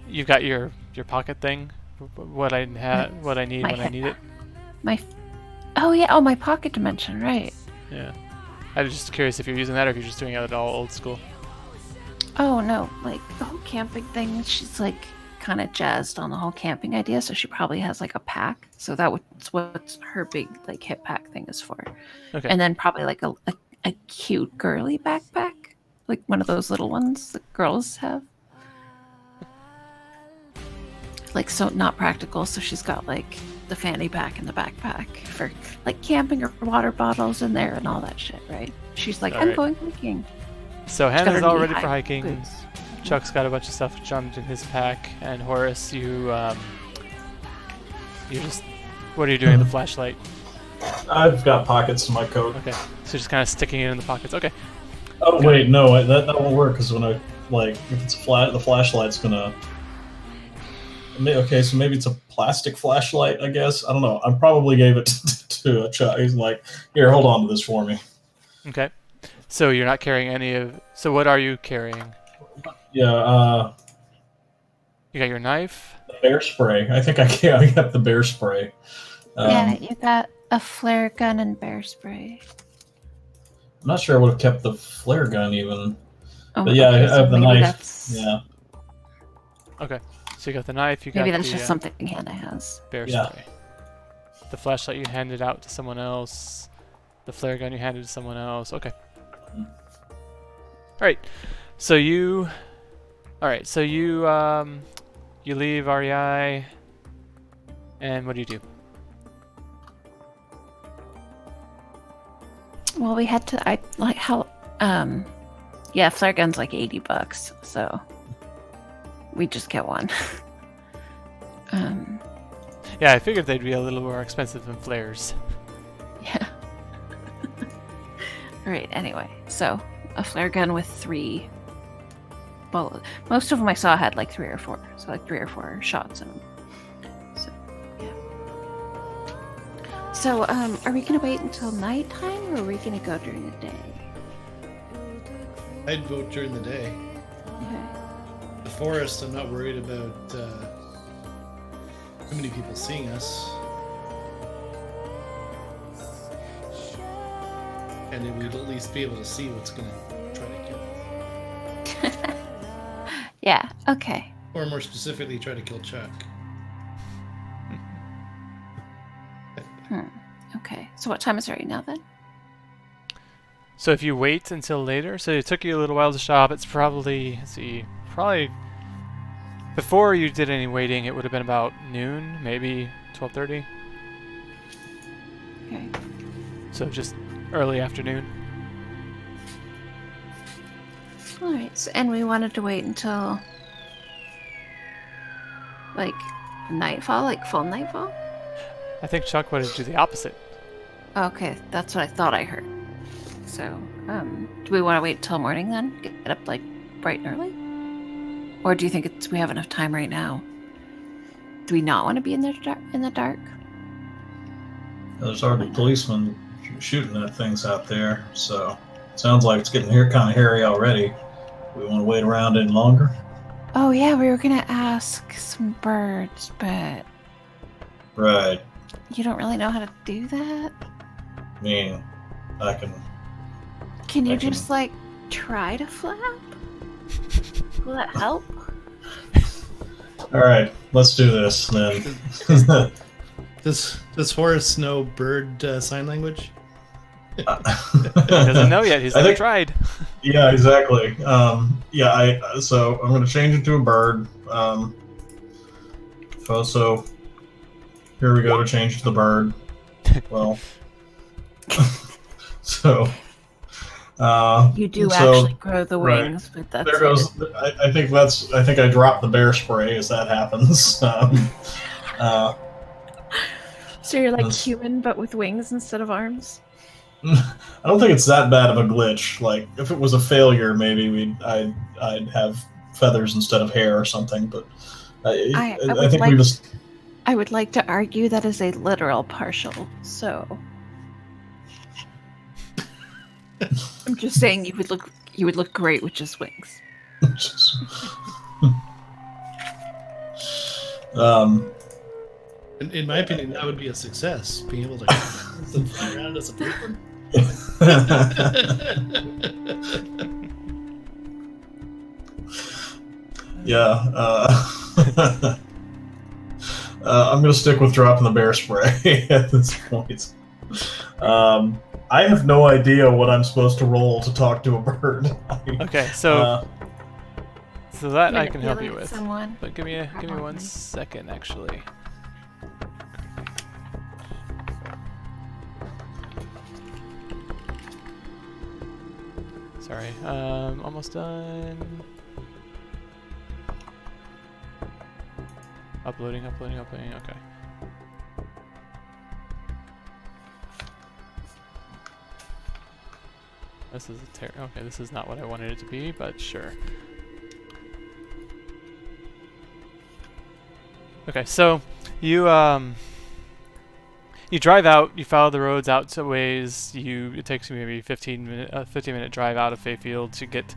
You've got your pocket thing. What I need when I need it. My pocket dimension, right? Yeah. I was just curious if you're using that or if you're just doing it all old school. Oh no, like the whole camping thing, she's like kind of jazzed on the whole camping idea, so she probably has like a pack. So that's what her big like hip pack thing is for. Okay. And then probably like a cute girly backpack, like one of those little ones that girls have. Like, so not practical, so she's got like the fanny pack and the backpack for like camping or water bottles in there and all that shit, right? She's like, I'm Alright. going hiking. So She's got Hannah's her all knee ready for high hiking. boots. Chuck's got a bunch of stuff jammed in his pack, and Horace, you just what are you doing with the flashlight? I've got pockets in my coat. Okay, so just kind of sticking it in the pockets. Okay, Oh wait, no, that won't work because when I if it's flat, the flashlight's gonna. Okay, so maybe it's a plastic flashlight. I guess I don't know. I probably gave it to a child. He's like, "Here, hold on to this for me." okay. So you're not carrying any of. So what are you carrying? Yeah, You got your knife. the bear spray. I think I got the bear spray. Yeah, you got a flare gun and bear spray. I'm not sure I would have kept the flare gun even. Oh, But yeah, I have the maybe knife. that's- Yeah. Okay, so you got the knife. You got Maybe that's the just something Hannah has. bear Yeah. spray. The flashlight you handed out to someone else. The flare gun you handed to someone else. Okay. All right. So you. All right. So you you leave REI, and what do you do? Well, we had to. I like how. Yeah, flare gun's like $80, so we just get one. Yeah, I figured they'd be a little more expensive than flares. Yeah. Alright, anyway, so a flare gun with 3 bullets. Most of them I saw had like 3 or 4, so like 3 or 4 shots in them. So, yeah. So, are we gonna wait until nighttime or are we gonna go during the day? I'd vote during the day. Okay. The forest, I'm not worried about too many people seeing us. And then we'd at least be able to see what's going to try to kill us. Yeah, okay. Or more specifically, try to kill Chuck. Okay, so what time is it right now then? So if you wait until later, so it took you a little while to shop. It's probably, let's see, probably before you did any waiting, it would have been about noon, maybe 12:30. Okay. So just early afternoon. All right. So, and we wanted to wait until like nightfall, like full nightfall. I think Chuck wanted to do the opposite. Okay, that's what I thought I heard. So, do we want to wait till morning then? Get up like bright and early, or do you think we have enough time right now? Do we not want to be in the dark? There's already policemen shooting at things out there, so it sounds like it's getting here kind of hairy already. We want to wait around any longer? Oh yeah, we were gonna ask some birds, but Right. you don't really know how to do that. I mean, I can. Can you I can- just like try to flap? Will that help? All right, let's do this then. Does Horace know bird sign language? He doesn't know yet. He's I never think- tried. Yeah, exactly. So I'm going to change it to a bird. So here we go to change to the bird. Well, so. You do so, actually grow the right. wings, but that's There goes. I think I dropped the bear spray as that happens. So you're like That's- human, but with wings instead of arms. I don't think it's that bad of a glitch. Like if it was a failure, maybe I'd have feathers instead of hair or something. But I would think like- we just. I would like to argue that is a literal partial. So I'm just saying you would look great with just wings. In my opinion, that would be a success. Being able to fly around as a paper. Yeah. I'm going to stick with dropping the bear spray at this point. I have no idea what I'm supposed to roll to talk to a bird. Okay, so that I can help you Manipulate with. someone. But give me one Probably. second, actually. Sorry, almost done. Uploading, okay. This is okay, this is not what I wanted it to be, but sure. Okay, so you drive out, you follow the roads out to ways, it takes you maybe 15-minute drive out of Fayfield to get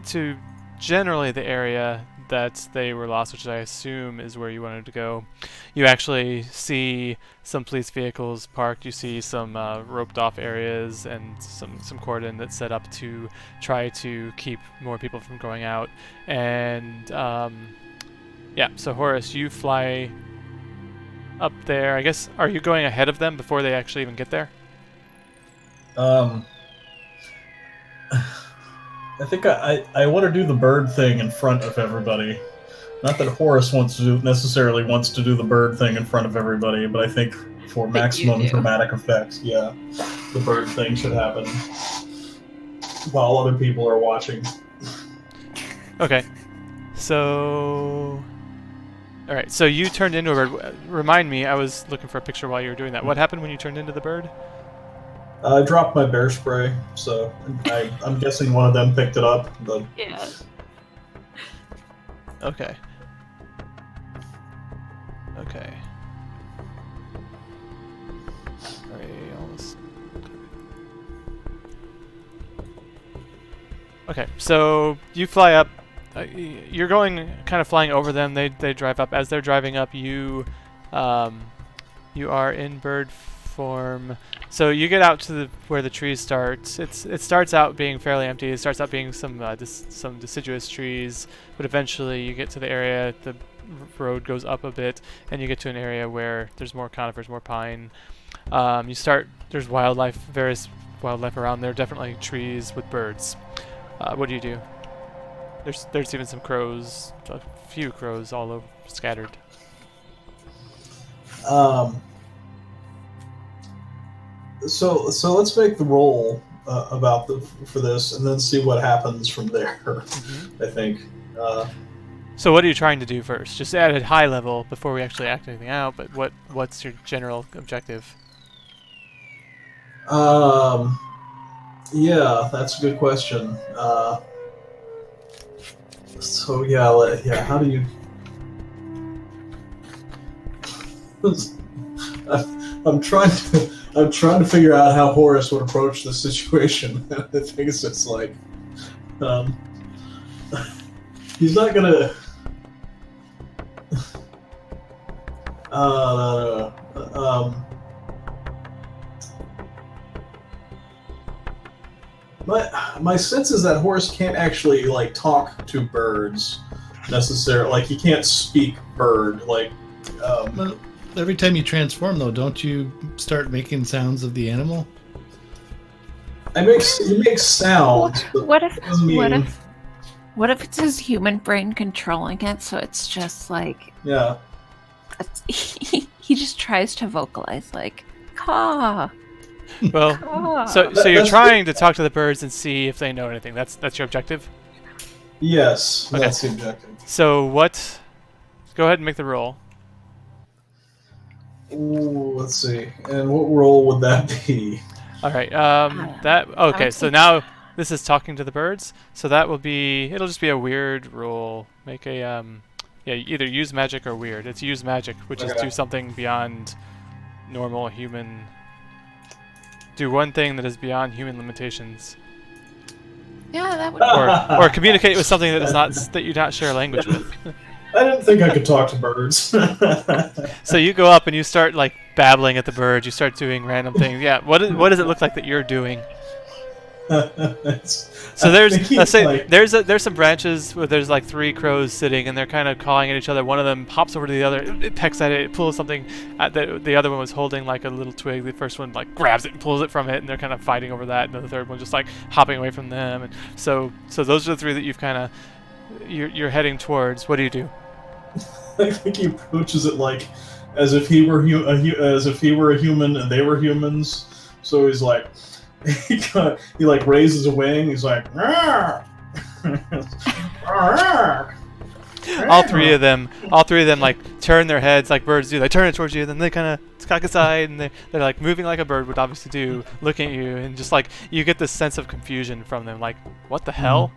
to generally the area that they were lost, which I assume is where you wanted to go. You actually see some police vehicles parked. You see some roped off areas and some cordon that's set up to try to keep more people from going out. And yeah, so Horace, you fly up there. I guess, are you going ahead of them before they actually even get there? I think I want to do the bird thing in front of everybody. Not that Horace necessarily wants to do the bird thing in front of everybody, but I think for But maximum you do. dramatic effect, yeah, the bird thing should happen while other people are watching. Okay. So... Alright, so you turned into a bird. Remind me, I was looking for a picture while you were doing that. What happened when you turned into the bird? I dropped my bear spray, so I'm guessing one of them picked it up. But Yeah. Okay. Okay. Alright, almost. Okay, so you fly up. You're going kind of flying over them. They drive up. As they're driving up, you are in bird form. So you get out to where the trees start. It starts out being fairly empty. It starts out being some deciduous trees, but eventually you get to the area. The road goes up a bit, and you get to an area where there's more conifers, more pine. There's wildlife, various wildlife around. There are definitely trees with birds. What do you do? There's even some crows, a few crows all over, scattered. So let's make the roll for this, and then see what happens from there. Mm-hmm. I think. So what are you trying to do first? Just at a high level before we actually act anything out. But what's your general objective? Yeah, that's a good question. So how do you? I'm trying to figure out how Horace would approach this situation. I think it's just like, he's not gonna. My sense is that Horace can't actually like talk to birds necessarily. Like he can't speak bird. Like. Well, every time you transform, though, don't you start making sounds of the animal? He makes sounds. What if it's his human brain controlling it? So it's just like he just tries to vocalize like caw. Well, caw. so you're trying to talk to the birds and see if they know anything. That's your objective? Yes, Okay. that's the objective. So what? Go ahead and make the roll. Ooh, let's see. And what role would that be? All right. Okay. So now this is talking to the birds. So that will be. It'll just be a weird roll. Make a either use magic or weird. It's use magic, which is do something beyond normal human. Do one thing that is beyond human limitations. Yeah, that would. Or communicate with something that you not share language with. I didn't think I could talk to birds. So you go up and you start like babbling at the birds. You start doing random things. Yeah. What does it look like that you're doing? So there's some branches where there's like 3 crows sitting and they're kind of cawing at each other. One of them hops over to the other, it pecks at it, it pulls something at the other one was holding like a little twig. The first one like grabs it and pulls it from it, and they're kind of fighting over that. And the third one just like hopping away from them. And so those are the 3 that you've kind of you're heading towards. What do you do? I think he approaches it like as if he were a human and they were humans. So he's like, he like raises a wing. He's like, "Arr!" Arr! all three of them like turn their heads like birds do. They turn it towards you, then they kind of cock aside, and they're like moving like a bird would obviously do, looking at you, and just like you get this sense of confusion from them, like what the hell?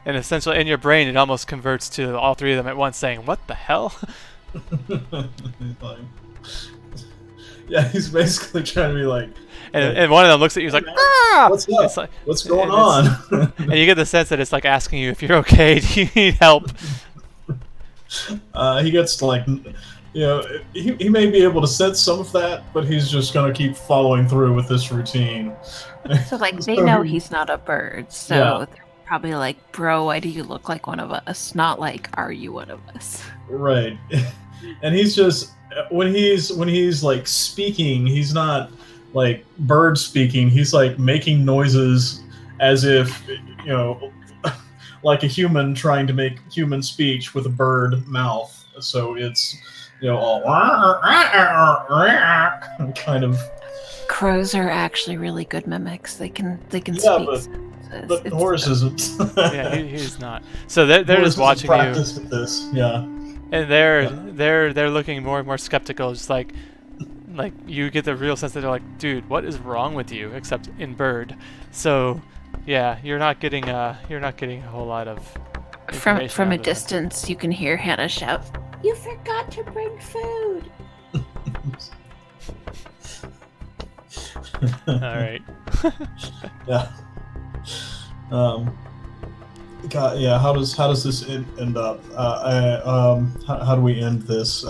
And essentially in your brain it almost converts to all 3 of them at once saying, what the hell? Yeah, he's basically trying to be like, and one of them looks at you, he's like, ah! What's up? It's like, what's going on? And you get the sense that it's like asking you if you're okay. Do you need help? He gets like, he may be able to sense some of that, but he's just going to keep following through with this routine. So like they know he's not a bird, so they're probably like, bro, why do you look like one of us? Not like, are you one of us? Right. And he's just when he's like speaking, he's not like bird speaking. He's like making noises as if like a human trying to make human speech with a bird mouth. So it's all kind of. Crows are actually really good mimics. They can speak. But Horace isn't. Yeah, he's not. So they're just watching you. Practice with this, yeah. And they're looking more and more skeptical, just like you get the real sense that they're like, dude, what is wrong with you? Except in bird. So, yeah, you're not getting a whole lot of from a distance. You can hear Hannah shout, "You forgot to bring food." All right. Yeah. God, yeah. How does this end up? How do we end this?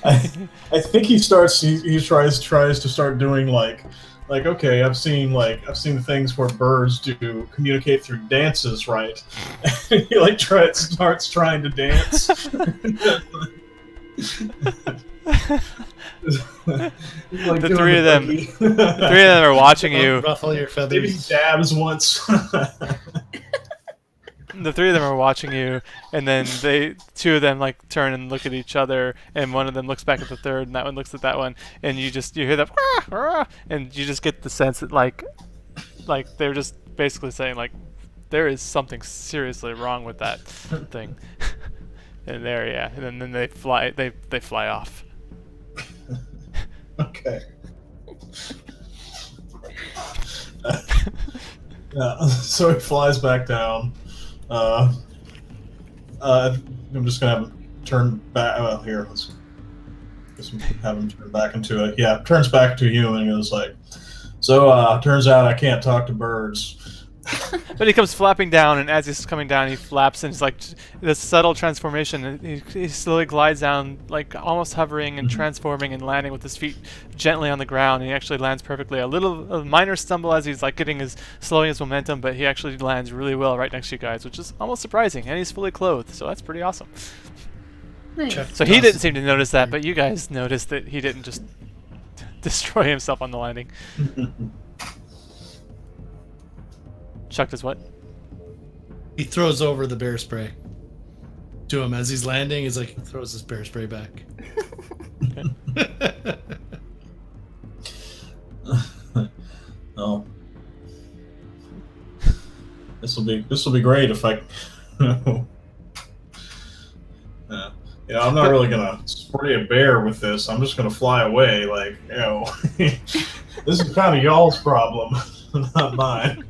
I think he tries to start doing like okay, I've seen the things where birds do communicate through dances, right? He like starts trying to dance. Like The doing three of them. boogie. The three of them are watching you. Ruffle your Maybe feathers. dabs once. The three of them are watching you, and then two of them like turn and look at each other, and one of them looks back at the third, and that one looks at that one, and you hear that, and you just get the sense that like they're just basically saying like there is something seriously wrong with that thing. And and then they fly off. Okay. So he flies back down. I'm just gonna have him turn back. Well, here, let's have him turn back into it. Yeah, turns back to human and goes like, "So, turns out I can't talk to birds." But he comes flapping down, and as he's coming down, he flaps, and it's like this subtle transformation. And he slowly glides down, like almost hovering and transforming and landing with his feet gently on the ground. And he actually lands perfectly. A minor stumble as he's like slowing his momentum, but he actually lands really well right next to you guys, which is almost surprising. And he's fully clothed, so that's pretty awesome. Nice. Check. So he didn't seem to notice that, but you guys noticed that he didn't just destroy himself on the landing. Chuck does what? He throws over the bear spray to him as he's landing. He's like, throws his bear spray back. Oh, this will be great if I. Yeah, I'm not really gonna spray a bear with this. I'm just gonna fly away. Like, this is kind of y'all's problem, not mine.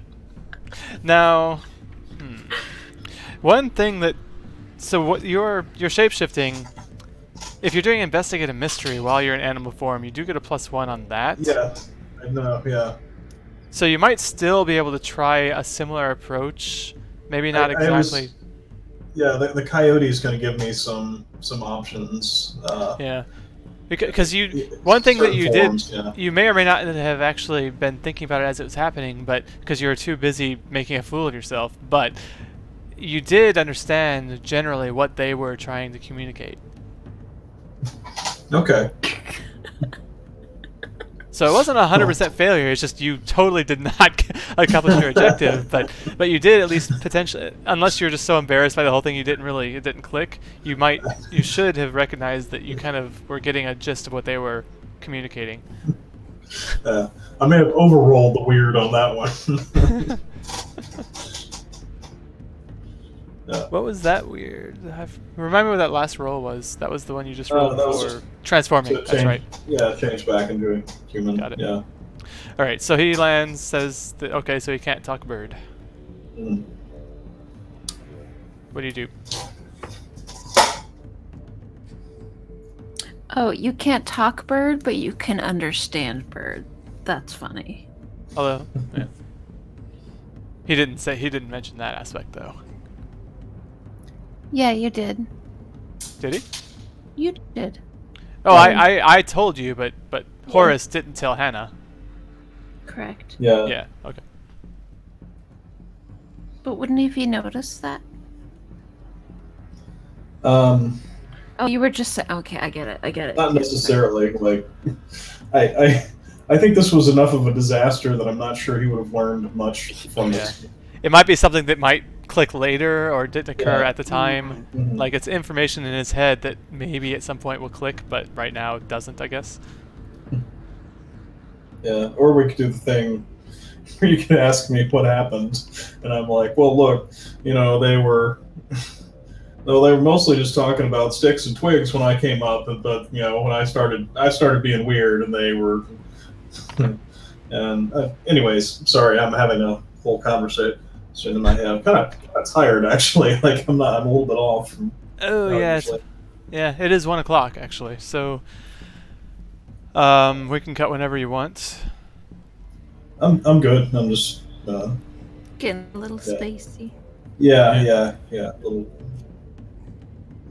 Now, one thing that, so what your shape-shifting, if you're doing investigate a mystery while you're in animal form, you do get a +1 on that. Yeah, I know. Yeah. So you might still be able to try a similar approach. Maybe not exactly. Yeah, the coyote's going to give me some options. Yeah. Because one thing that you forms, did, yeah. you may or may not have actually been thinking about it as it was happening, but because you were too busy making a fool of yourself, but you did understand generally what they were trying to communicate. Okay. So it wasn't a 100% failure. It's just you totally did not accomplish your objective, but you did at least potentially. Unless you're just so embarrassed by the whole thing, it didn't click. You should have recognized that you kind of were getting a gist of what they were communicating. I may have overrolled the weird on that one. Yeah. What was that weird? Remind me what that last roll was. That was the one you just rolled that was for just transforming. That's right. Yeah, change back into a human. Got it. Yeah. All right. So he lands, says that okay, so he can't talk bird. Mm. What do you do? Oh, you can't talk bird, but you can understand bird. That's funny. Although, yeah. He didn't mention that aspect though. Yeah, you did. Did he? You did. Oh, I told you, but Horace didn't tell Hannah. Correct. Yeah. Yeah. Okay. But wouldn't have you noticed that? Oh, you were just saying. Okay, I get it. not necessarily. Like, I think this was enough of a disaster that I'm not sure he would have learned much from this. It might be something that might click later or didn't occur at the time. Mhm. Like it's information in his head that maybe at some point will click, but right now it doesn't, I guess. Yeah, or we could do the thing where you can ask me what happened, and I'm like, well, look, they were mostly just talking about sticks and twigs when I came up, but when I started being weird, and they were. And anyways, sorry, I'm having a whole conversation in my head. I'm kind of tired actually. Like I'm a little bit off. Oh yeah, it is 1 o'clock actually. So we can cut whenever you want. I'm good. I'm just Getting a little spacey. yeah.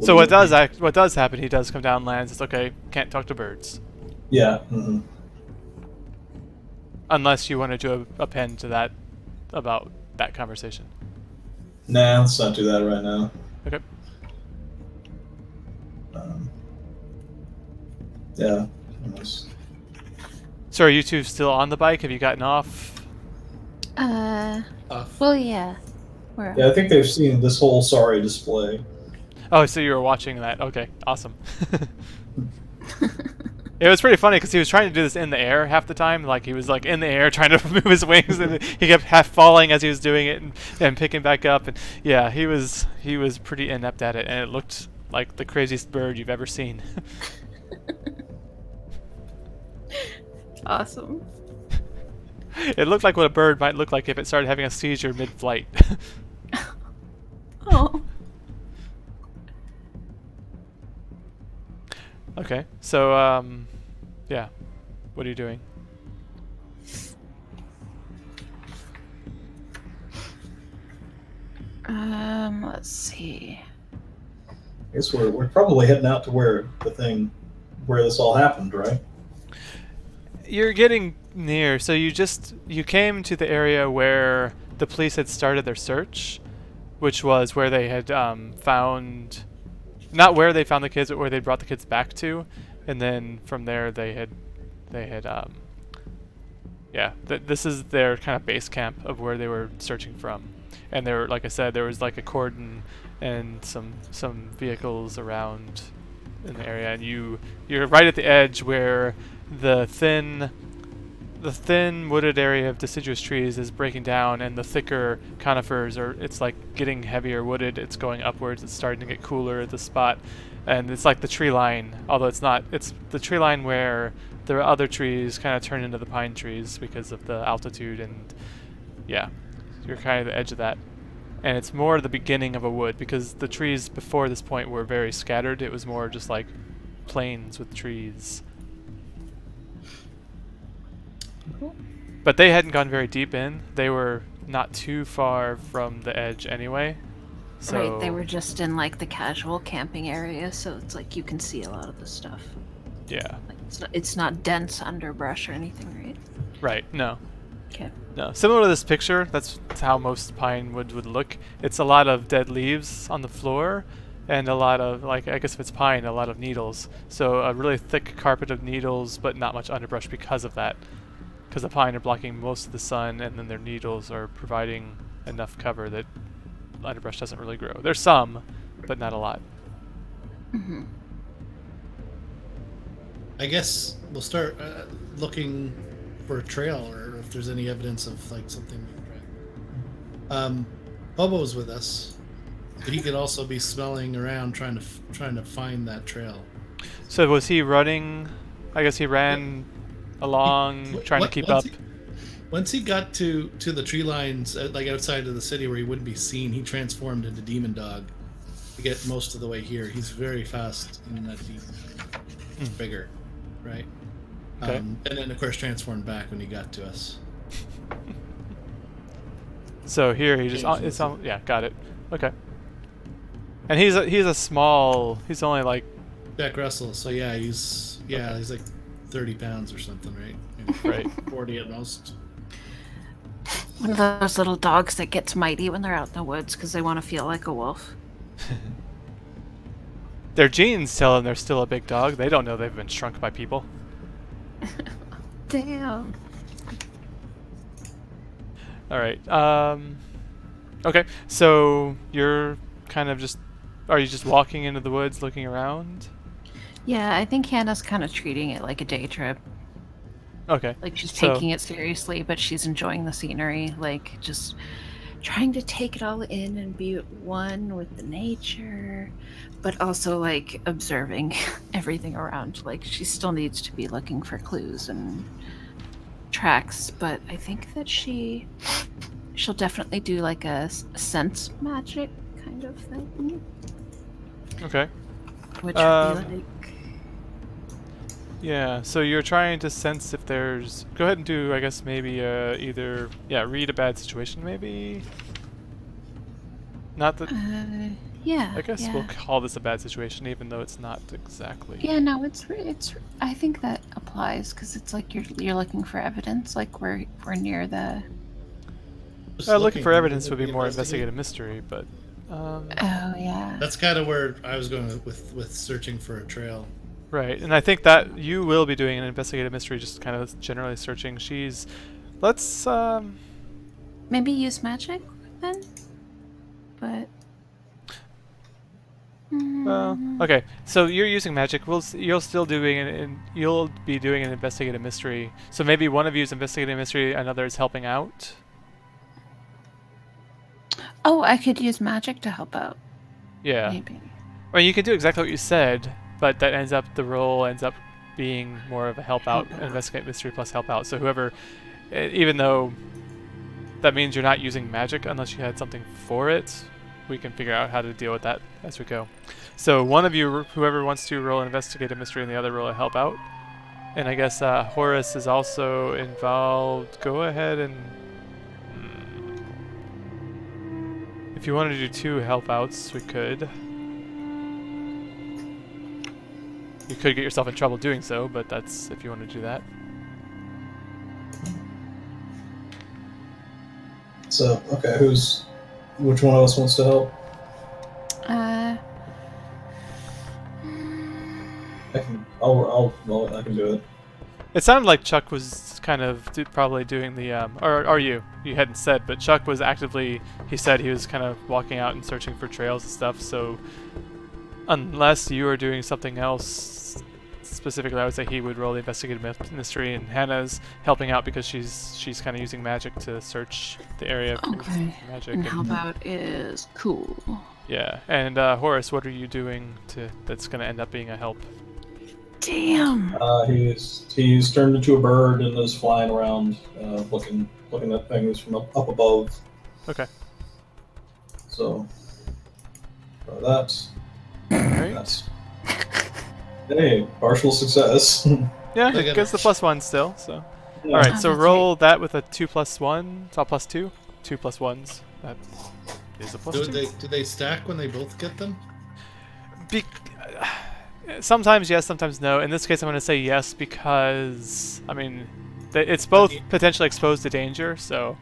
So what does happen? He does come down, lands. It's okay. Can't talk to birds. Yeah. Mm-hmm. Unless you want to do a pen to that about that conversation. Nah, let's not do that right now. Okay. Yeah. Nice. So are you two still on the bike? Have you gotten off? Off. Well, yeah. We're Yeah, I think they've seen this whole sorry display. Oh, so you were watching that. Okay, awesome. It was pretty funny because he was trying to do this in the air half the time. Like he was like in the air trying to move his wings, and he kept half falling as he was doing it and picking back up. And yeah, he was pretty inept at it, and it looked like the craziest bird you've ever seen. awesome. It looked like what a bird might look like if it started having a seizure mid-flight. Oh. Okay, so yeah, what are you doing? Let's see. I guess we're probably heading out to where this all happened, right? You're getting near. So you came to the area where the police had started their search, which was where they had found, not where they found the kids, but where they brought the kids back to, and then from there they had yeah, this is their kind of base camp of where they were searching from. And there, like I said, there was like a cordon and some vehicles around in the area, and you're right at the edge where the thin wooded area of deciduous trees is breaking down, and the thicker conifers it's like getting heavier wooded. It's going upwards. It's starting to get cooler at the spot, and it's like the tree line, although it's not. It's the tree line where the other trees kind of turn into the pine trees because of the altitude, and yeah, you're kind of the edge of that. And it's more the beginning of a wood because the trees before this point were very scattered. It was more just like plains with trees. Cool. But they hadn't gone very deep in. They were not too far from the edge anyway. So Right, they were just in like the casual camping area, so it's like you can see a lot of the stuff. yeah, Like it's not dense underbrush or anything, right? right. No. Okay. No, similar to this picture, that's how most pine wood would look. It's a lot of dead leaves on the floor, and a lot of, like, I guess if it's pine, a lot of needles. So a really thick carpet of needles, but not much underbrush because of that. Because the pine are blocking most of the sun, and then their needles are providing enough cover that underbrush doesn't really grow. There's some, but not a lot. Mm-hmm. I guess we'll start looking for a trail, or if there's any evidence of like something being dragged. Bobo's with us, but he could also be smelling around trying to find that trail. So was he running? I guess he ran along, trying to keep up. Once he got to the tree lines, like outside of the city where he wouldn't be seen, he transformed into Demon Dog to get most of the way here. He's very fast in that Demon. Bigger, right? Okay. And then of course transformed back when he got to us. So here he just yeah, got it. Okay. And he's a small. He's only like Jack Russell. So yeah, he's like 30 pounds or something, right? Maybe right. 40 at most. One of those little dogs that gets mighty when they're out in the woods because they want to feel like a wolf. Their genes tell them they're still a big dog. They don't know they've been shrunk by people. Damn. All right. Okay. So you're kind of just. Are you just walking into the woods, looking around? Yeah, I think Hannah's kind of treating it like a day trip. Okay. Like she's So- taking it seriously, but she's enjoying the scenery. Like just trying to take it all in and be one with the nature, but also like observing everything around. Like she still needs to be looking for clues and tracks, but I think that she'll definitely do like a sense magic kind of thing, Okay. which would be like Yeah. So you're trying to sense if there's. Go ahead and do. I guess maybe either. Yeah. Read a bad situation. Maybe. Not that. yeah. I guess yeah. we'll call this a bad situation, even though it's not exactly. Yeah, no, it's. I think that applies because it's like you're looking for evidence. Like we're near the. Just Looking for evidence would be maybe more investigate. investigative mystery, but. Oh yeah. That's kind of where I was going with searching for a trail. Right, and I think that you will be doing an investigative mystery, just kind of generally searching. Let's Maybe use magic then? But. okay. So you're using magic. You'll still doing you'll be doing an investigative mystery. So maybe one of you is investigating a mystery, another is helping out. Oh, I could use magic to help out. Yeah. Maybe. Or you can do exactly what you said, but the role ends up being more of a help out, investigate mystery plus help out. So whoever, even though that means you're not using magic unless you had something for it, we can figure out how to deal with that as we go. So one of you, whoever wants to roll an investigative mystery and the other roll a help out. And I guess Horace is also involved. Go ahead and... if you wanted to do 2 help outs, we could. You could get yourself in trouble doing so, but that's if you want to do that. So, okay, which one of us wants to help? I can do it. It sounded like Chuck was kind of probably doing the, or are you? You hadn't said, but Chuck was actively, he said he was kind of walking out and searching for trails and stuff, so unless you are doing something else specifically, I would say he would roll the investigative mystery, and Hannah's helping out because she's kind of using magic to search the area for magic. And help out is cool. Yeah, and Horace, what are you doing that's going to end up being a help? Damn. He's turned into a bird and is flying around, looking at things from up above. Okay. So, that's Right. that's. Hey, partial success. Yeah, it gets the +1 still. So, Yeah. all right. Oh, So that's roll that with a 2 + 1. It's all +2. 2 + 1s. That is a Do +2. do they stack when they both get them? Sometimes yes, sometimes no. In this case, I'm going to say yes because I mean, it's both potentially exposed to danger. So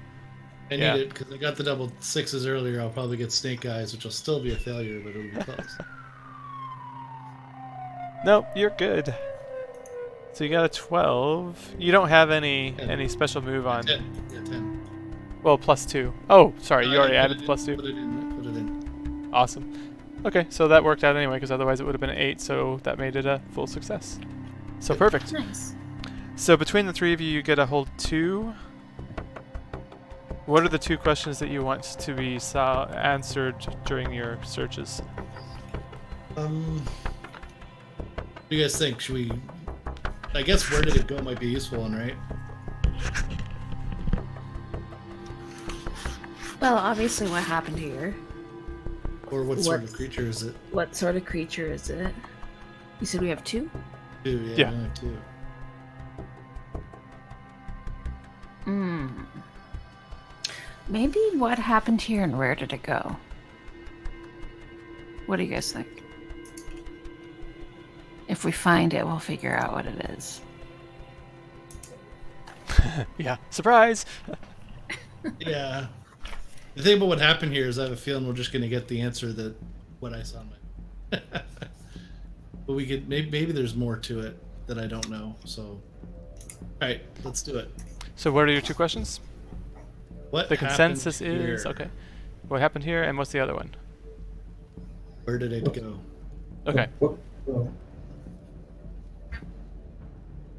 I need Yeah. it because I got the double 6s earlier. I'll probably get snake eyes, which will still be a failure, but it'll be close. nope, you're good. So you got a 12. You don't have any special move on. 10. Yeah, 10. Well, +2. Oh, sorry, you I already put added it the in, +2. Put it in. Awesome. Okay, so that worked out anyway, because otherwise it would have been an 8, so that made it a full success. So perfect. Nice. So between the 3 of you, you get a whole 2. What are the 2 questions that you want to be answered during your searches? What do you guys think? Should we... I guess where did it go might be a useful one, right? Well, obviously, what happened here? Or what sort of creature is it? What sort of creature is it? You said we have 2? 2, yeah. Yeah. I only have 2. Maybe what happened here and where did it go? What do you guys think? If we find it, we'll figure out what it is. Yeah, surprise! Yeah. The thing about what happened here is I have a feeling we're just going to get the answer that what I saw in my... But we could... Maybe there's more to it that I don't know, so... Alright, let's do it. So what are your 2 questions? What The happened consensus is... here? Okay. What happened here, and what's the other one? Where did it go? Okay. Oh.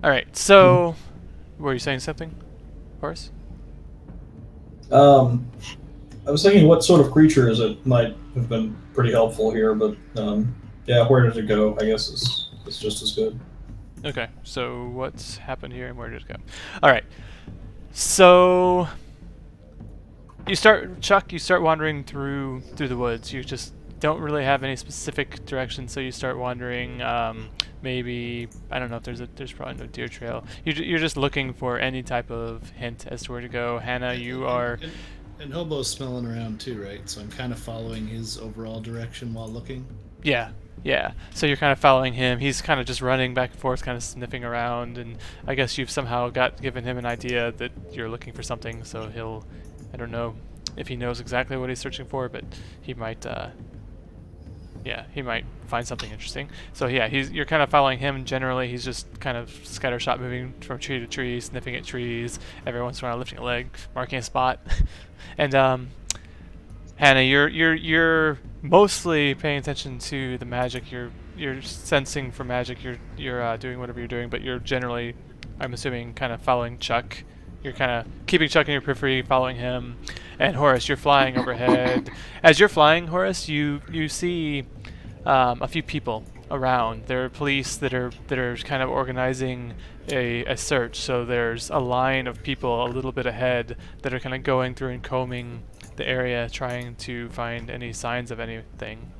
Alright, so... Were you saying something, Horace? I was thinking what sort of creature is it might have been pretty helpful here, but yeah, where did it go? I guess it's just as good. Okay, so what's happened here and where did it go? Alright, so... Chuck, you start wandering through the woods. You just don't really have any specific direction, so you start wandering, maybe, I don't know if there's probably no deer trail. You're just looking for any type of hint as to where to go. Hannah, you are... And Hobo's smelling around too, right? So I'm kind of following his overall direction while looking. Yeah. So you're kind of following him. He's kind of just running back and forth, kind of sniffing around, and I guess you've somehow given him an idea that you're looking for something, so he'll... I don't know if he knows exactly what he's searching for, but he might yeah, he might find something interesting. So yeah, you're kind of following him. Generally, he's just kind of scattershot, moving from tree to tree, sniffing at trees. Every once in a while, lifting a leg, marking a spot. And Hannah, you're mostly paying attention to the magic. You're sensing for magic. You're doing whatever you're doing, but you're generally, I'm assuming, kind of following Chuck. You're kind of keeping Chuck in your periphery, following him. And Horace, you're flying overhead. As you're flying, Horace, you see a few people around. There are police that are kind of organizing a search. So there's a line of people a little bit ahead that are kind of going through and combing the area, trying to find any signs of anything.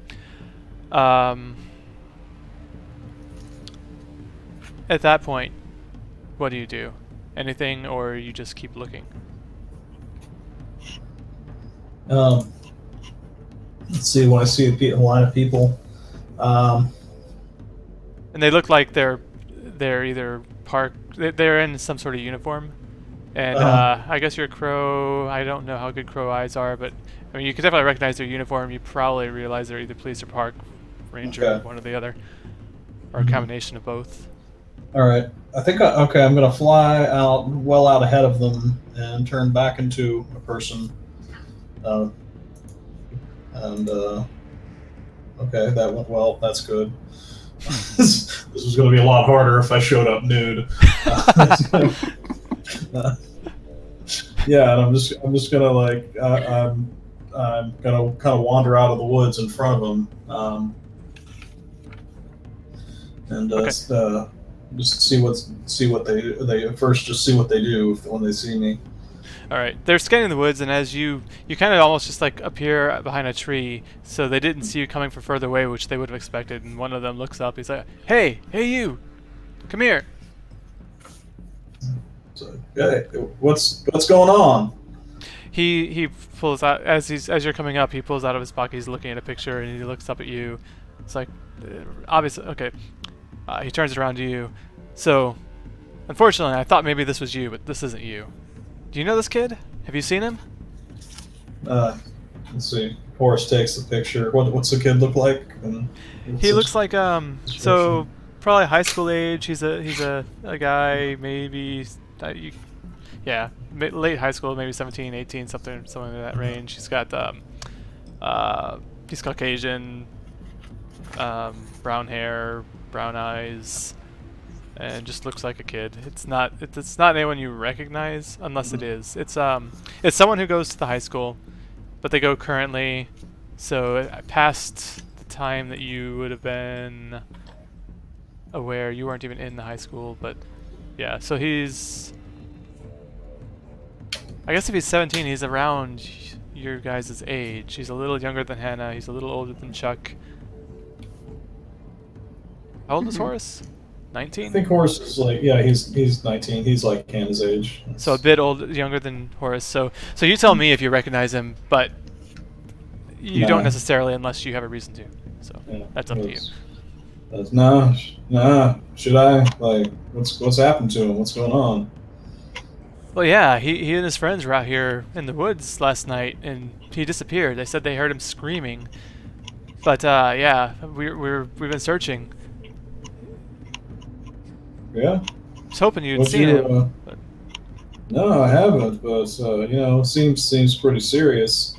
At that point, what do you do? Anything, or you just keep looking? Let's see. When I see a line of people, And they look like they're either parked. They're in some sort of uniform. And I guess you're a crow. I don't know how good crow eyes are, but I mean, you can definitely recognize their uniform. You probably realize they're either police or park ranger, Okay. one or the other, or a combination of both. all right. I think okay. I'm gonna fly out well out ahead of them and turn back into a person. Okay, that went well. That's good. This was going to be a lot harder if I showed up nude. Yeah, and I'm just gonna like I'm gonna kind of wander out of the woods in front of them, and Okay. just see what they first just see what they do when they see me. All right, they're scanning the woods, and as you kind of almost just like appear behind a tree, so they didn't see you coming from further away, which they would have expected. And one of them looks up. He's like, "Hey, you, come here." So, hey, what's going on? He pulls out as you're coming up. He pulls out of his pocket. He's looking at a picture, and he looks up at you. It's like, obviously, okay. He turns it around to you. So, unfortunately, I thought maybe this was you, but this isn't you. Do you know this kid? Have you seen him? Let's see. Horace takes the picture. What's the kid look like? And He looks like so probably high school age. He's a guy maybe late high school, maybe 17, 18, something in that range. He's got he's Caucasian, brown hair, brown eyes, and just looks like a kid. It's not anyone you recognize unless it is. It's someone who goes to the high school, but they go currently, so past the time that you would have been aware. You weren't even in the high school, but yeah. So he's, I guess if he's 17, he's around your guys' age. He's a little younger than Hannah. He's a little older than Chuck. How old is Horace? 19? I think Horace is like, yeah, he's 19. He's like Hannah's age. So a bit younger than Horace. So you tell me if you recognize him, but you don't necessarily unless you have a reason to. So Yeah, that's up to you. Nah. Should I? Like, what's happened to him? What's going on? Well, yeah, he and his friends were out here in the woods last night, and he disappeared. They said they heard him screaming, but yeah, we've been searching. Yeah. I was hoping you'd What's seen your, him. But No, I haven't, but seems pretty serious.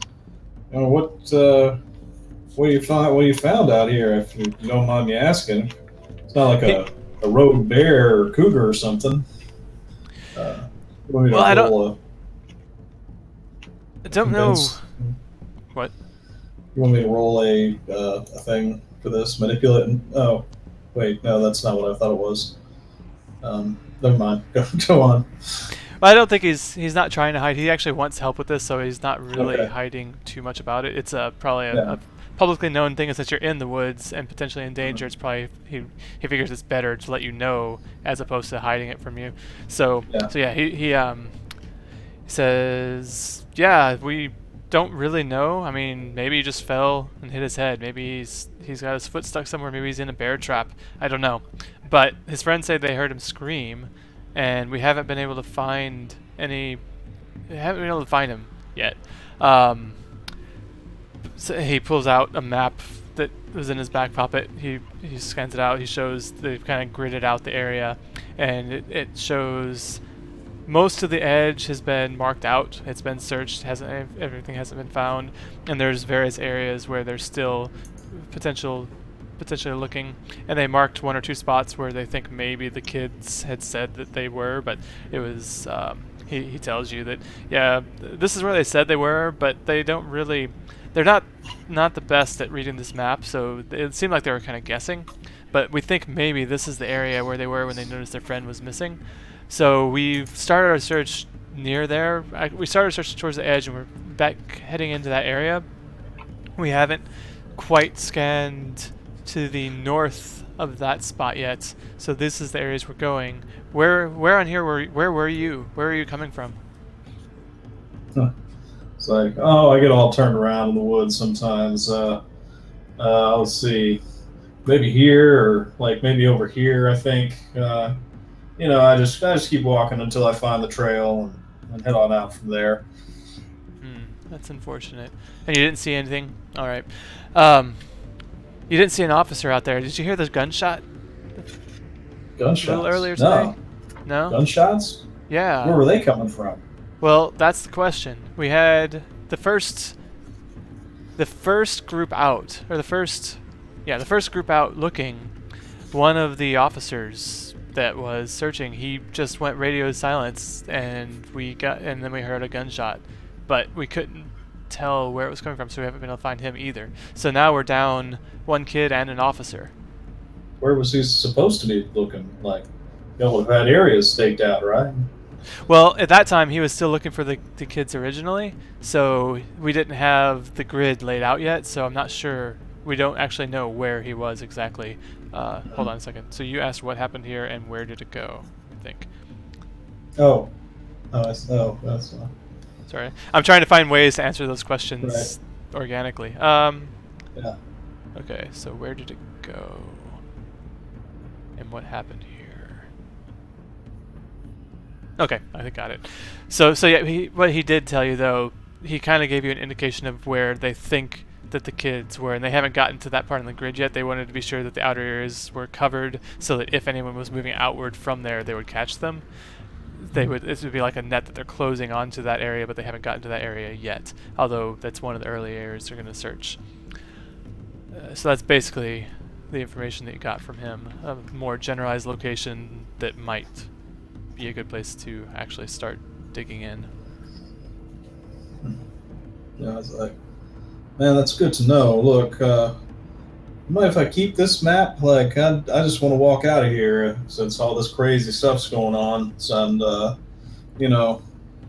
What you found out here? If you don't mind me asking, it's not like a road bear or cougar or something. Well, I don't know. What? You want me to roll a thing for this? Manipulate? Oh, wait, no, that's not what I thought it was. Never mind. Go on. Well, I don't think he's not trying to hide. He actually wants help with this, so he's not really Okay. hiding too much about it. It's probably Yeah. a publicly known thing. Is that you're in the woods and potentially in danger. It's probably he figures it's better to let you know as opposed to hiding it from you. So Yeah. he says, yeah, we don't really know. I mean, maybe he just fell and hit his head. Maybe he's got his foot stuck somewhere. Maybe he's in a bear trap. I don't know. But his friends say they heard him scream, and we haven't been able to find him yet. So he pulls out a map that was in his back pocket. He scans it out. He shows they've kind of gridded out the area, and it shows most of the edge has been marked out. It's been searched. Everything hasn't been found, and there's various areas where there's still potentially looking, and they marked 1 or 2 spots where they think maybe the kids had said that they were, but it was he tells you that this is where they said they were, but they don't really, they're not the best at reading this map, so it seemed like they were kind of guessing, but we think maybe this is the area where they were when they noticed their friend was missing. So we've started our search near there. We started searching towards the edge, and we're back heading into that area. We haven't quite scanned to the north of that spot yet, so this is the areas we're going. Where on here where were you? Where are you coming from? It's like, oh, I get all turned around in the woods sometimes. Let's see, maybe here or like maybe over here. I think. I just keep walking until I find the trail and head on out from there. That's unfortunate. And you didn't see anything? All right. You didn't see an officer out there. Did you hear this gunshot? Gunshots? A little earlier today? No? Gunshots? Yeah. Where were they coming from? Well, that's the question. We had the first group out, or the first group out looking. One of the officers that was searching, he just went radio silence, and then we heard a gunshot, but we couldn't tell where it was coming from, so we haven't been able to find him either. So now we're down 1 kid and an officer. Where was he supposed to be looking? Like, we've had areas staked out, right? Well, at that time he was still looking for the kids originally, so we didn't have the grid laid out yet, so I'm not sure. We don't actually know where he was exactly. Hold on a second. So you asked what happened here and where did it go, I think. That's Sorry. I'm trying to find ways to answer those questions organically. Yeah. Okay, so where did it go? And what happened here? Okay, I think got it. So yeah, what he did tell you though, he kind of gave you an indication of where they think that the kids were, and they haven't gotten to that part of the grid yet. They wanted to be sure that the outer areas were covered so that if anyone was moving outward from there, they would catch them. This would be like a net that they're closing onto that area, but they haven't gotten to that area yet, although that's one of the early areas they're going to search. So that's basically the information that you got from him, a more generalized location that might be a good place to actually start digging in. Yeah, I was like, man, that's good to know. Look, mind if I keep this map? Like, I just want to walk out of here since all this crazy stuff's going on, and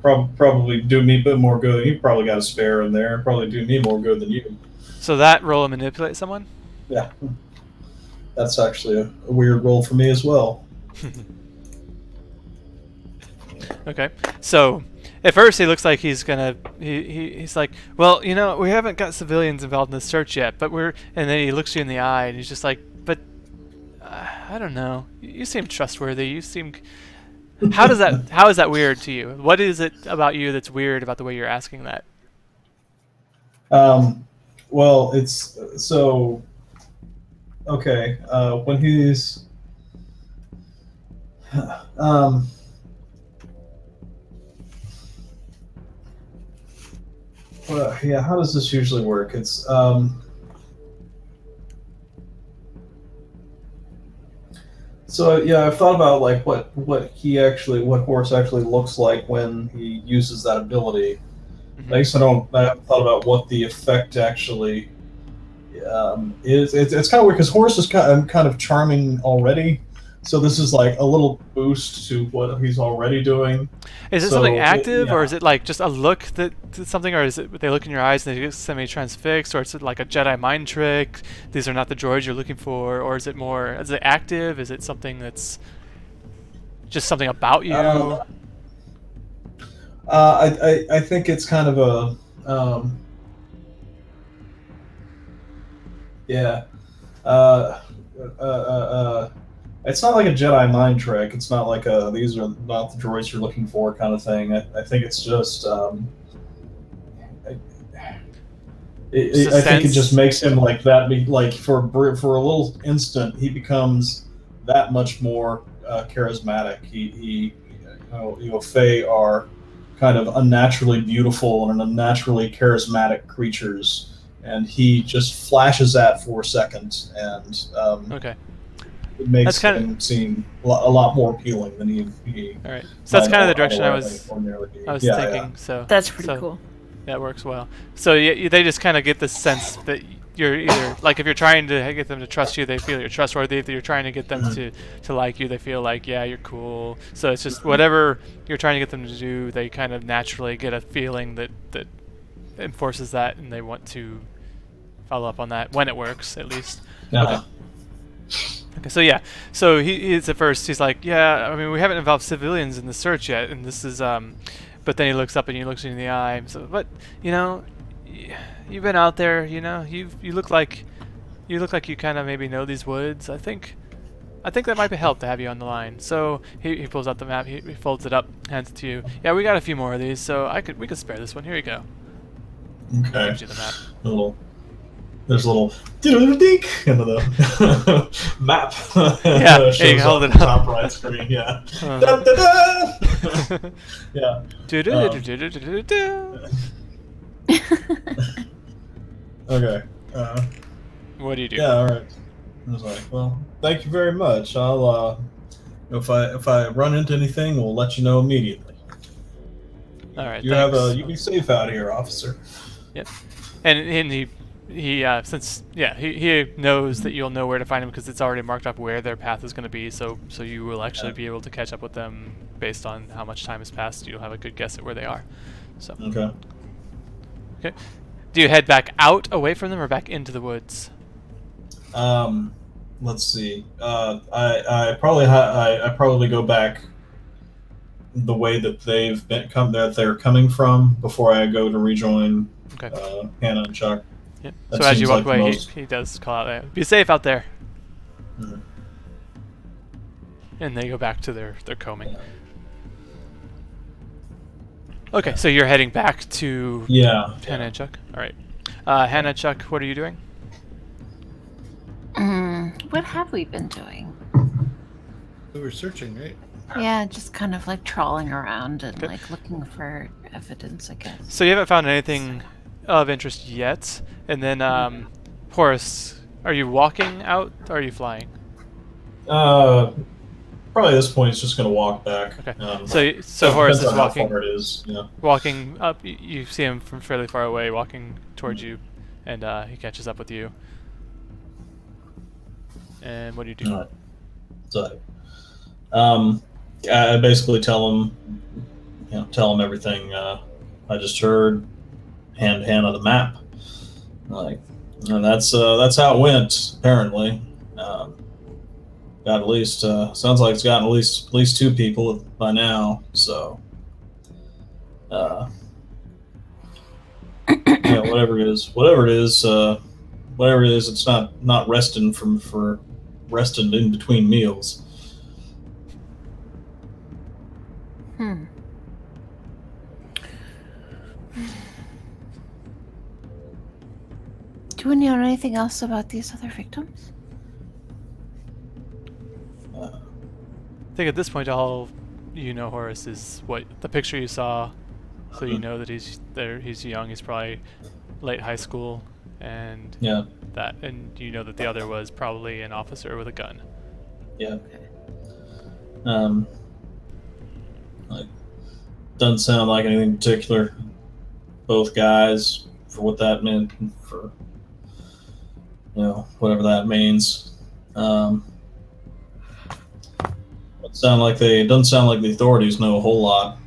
probably do me a bit more good. You probably got a spare in there. Probably do me more good than you. So that roll to manipulate someone? Yeah, that's actually a weird roll for me as well. Okay, so at first he looks like he's gonna he's like, well, we haven't got civilians involved in this search yet, but and then he looks you in the eye and he's just like, but I don't know, you seem trustworthy, you seem, how is that weird to you? What is it about you that's weird about the way you're asking that? Well, it's so okay, when he's well, yeah, how does this usually work? It's so yeah, I've thought about like what Horse actually looks like when he uses that ability. Mm-hmm. I guess I haven't thought about what the effect actually is. It's kind of weird because Horse is kind of charming already. So this is like a little boost to what he's already doing. Is it something active, or is it like just a look that something, or is it they look in your eyes and they get semi-transfixed, or is it like a Jedi mind trick? These are not the droids you're looking for, or is it active? Is it something that's just something about you? I think it's kind of a yeah. It's not like a Jedi mind trick. It's not like these are not the droids you're looking for kind of thing. I think it's just I think it just makes him like that. Like for a little instant, he becomes that much more charismatic. Fae are kind of unnaturally beautiful and unnaturally charismatic creatures, and he just flashes that for a second, and Okay. it makes That's kinda- him seem a lot more appealing than he All right. So that's kind of the direction I otherwise was ordinarily be. I was Yeah, thinking. So That's pretty so cool. that works well. So they just kind of get the sense that you're either like if you're trying to get them to trust you, they feel you're trustworthy. If you're trying to get them to like you, they feel like yeah, you're cool. So it's just whatever you're trying to get them to do, they kind of naturally get a feeling that enforces that, and they want to follow up on that when it works, at least. yeah. Okay, so yeah, so he's at first he's like, yeah, I mean we haven't involved civilians in the search yet, and this is but then he looks up and he looks you in the eye. So, but you know, you've been out there, you know, you look like you kind of maybe know these woods. I think that might be help to have you on the line. So he pulls out the map, he folds it up, hands it to you. Yeah, we got a few more of these, so we could spare this one. Here you go. Okay. Gives you the map. There's a little dink into the map. Yeah, you shows can hold up it on up. the top right screen. Yeah. Uh-huh. Da, da, da. Yeah. Do-do-do-do-do-do-do. Okay. What do you do? Yeah. All right. I was like, well, thank you very much. I'll if I run into anything, we'll let you know immediately. All right. You thanks. be safe out here, officer. Yep. And he since he knows that you'll know where to find him because it's already marked up where their path is going to be. So you will actually be able to catch up with them based on how much time has passed. You'll have a good guess at where they are. So Okay. okay. Do you head back out away from them or back into the woods? Let's see. I probably go back the way that they're coming from before I go to rejoin Okay. Hannah and Chuck. Yep. That So as you seems walk like the away, most- he does call out, "Be safe out there." Mhm. And they go back to their combing. Okay, so you're heading back to Yeah. Hannah and Chuck. All right. Hannah, Chuck, what are you doing? What have we been doing? We were searching, right? Yeah, just kind of like trawling around and Okay. like looking for evidence, I guess. So you haven't found anything of interest yet. And then, Horace, are you walking out or are you flying? Probably at this point, it's just going to walk back. Okay. So Horace depends is on walking. How far it is. Yeah. Walking up, you see him from fairly far away, walking towards you, and he catches up with you. And what do you do? All right. So, I basically tell him everything I just heard. Hand Hannah the map. Like, and that's how it went. Apparently, got at least sounds like it's gotten at least 2 people by now. So, yeah, whatever it is, it's not resting for resting in between meals. Do we know anything else about these other victims? I think at this point, all you know, Horace, is what the picture you saw. So you know that he's there. He's young. He's probably late high school, and Yeah. and you know that the other was probably an officer with a gun. Yeah. Like, doesn't sound like anything particular. Both guys, for what that meant, for whatever that means. It doesn't sound like the authorities know a whole lot.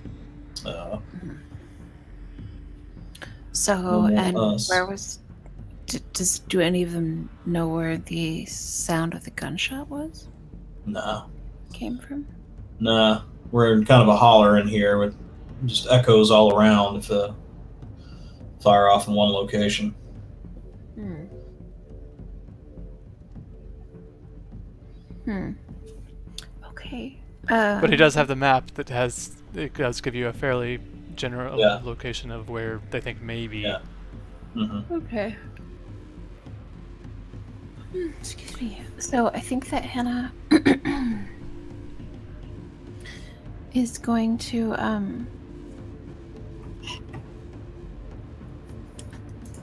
So, No more and us. where was? Do any of them know where the sound of the gunshot came from? Nah. We're in kind of a holler in here with just echoes all around if fire off in one location. Okay. But he does have the map that it does give you a fairly general Yeah. location of where they think maybe Okay. Excuse me. So I think that Hannah is going to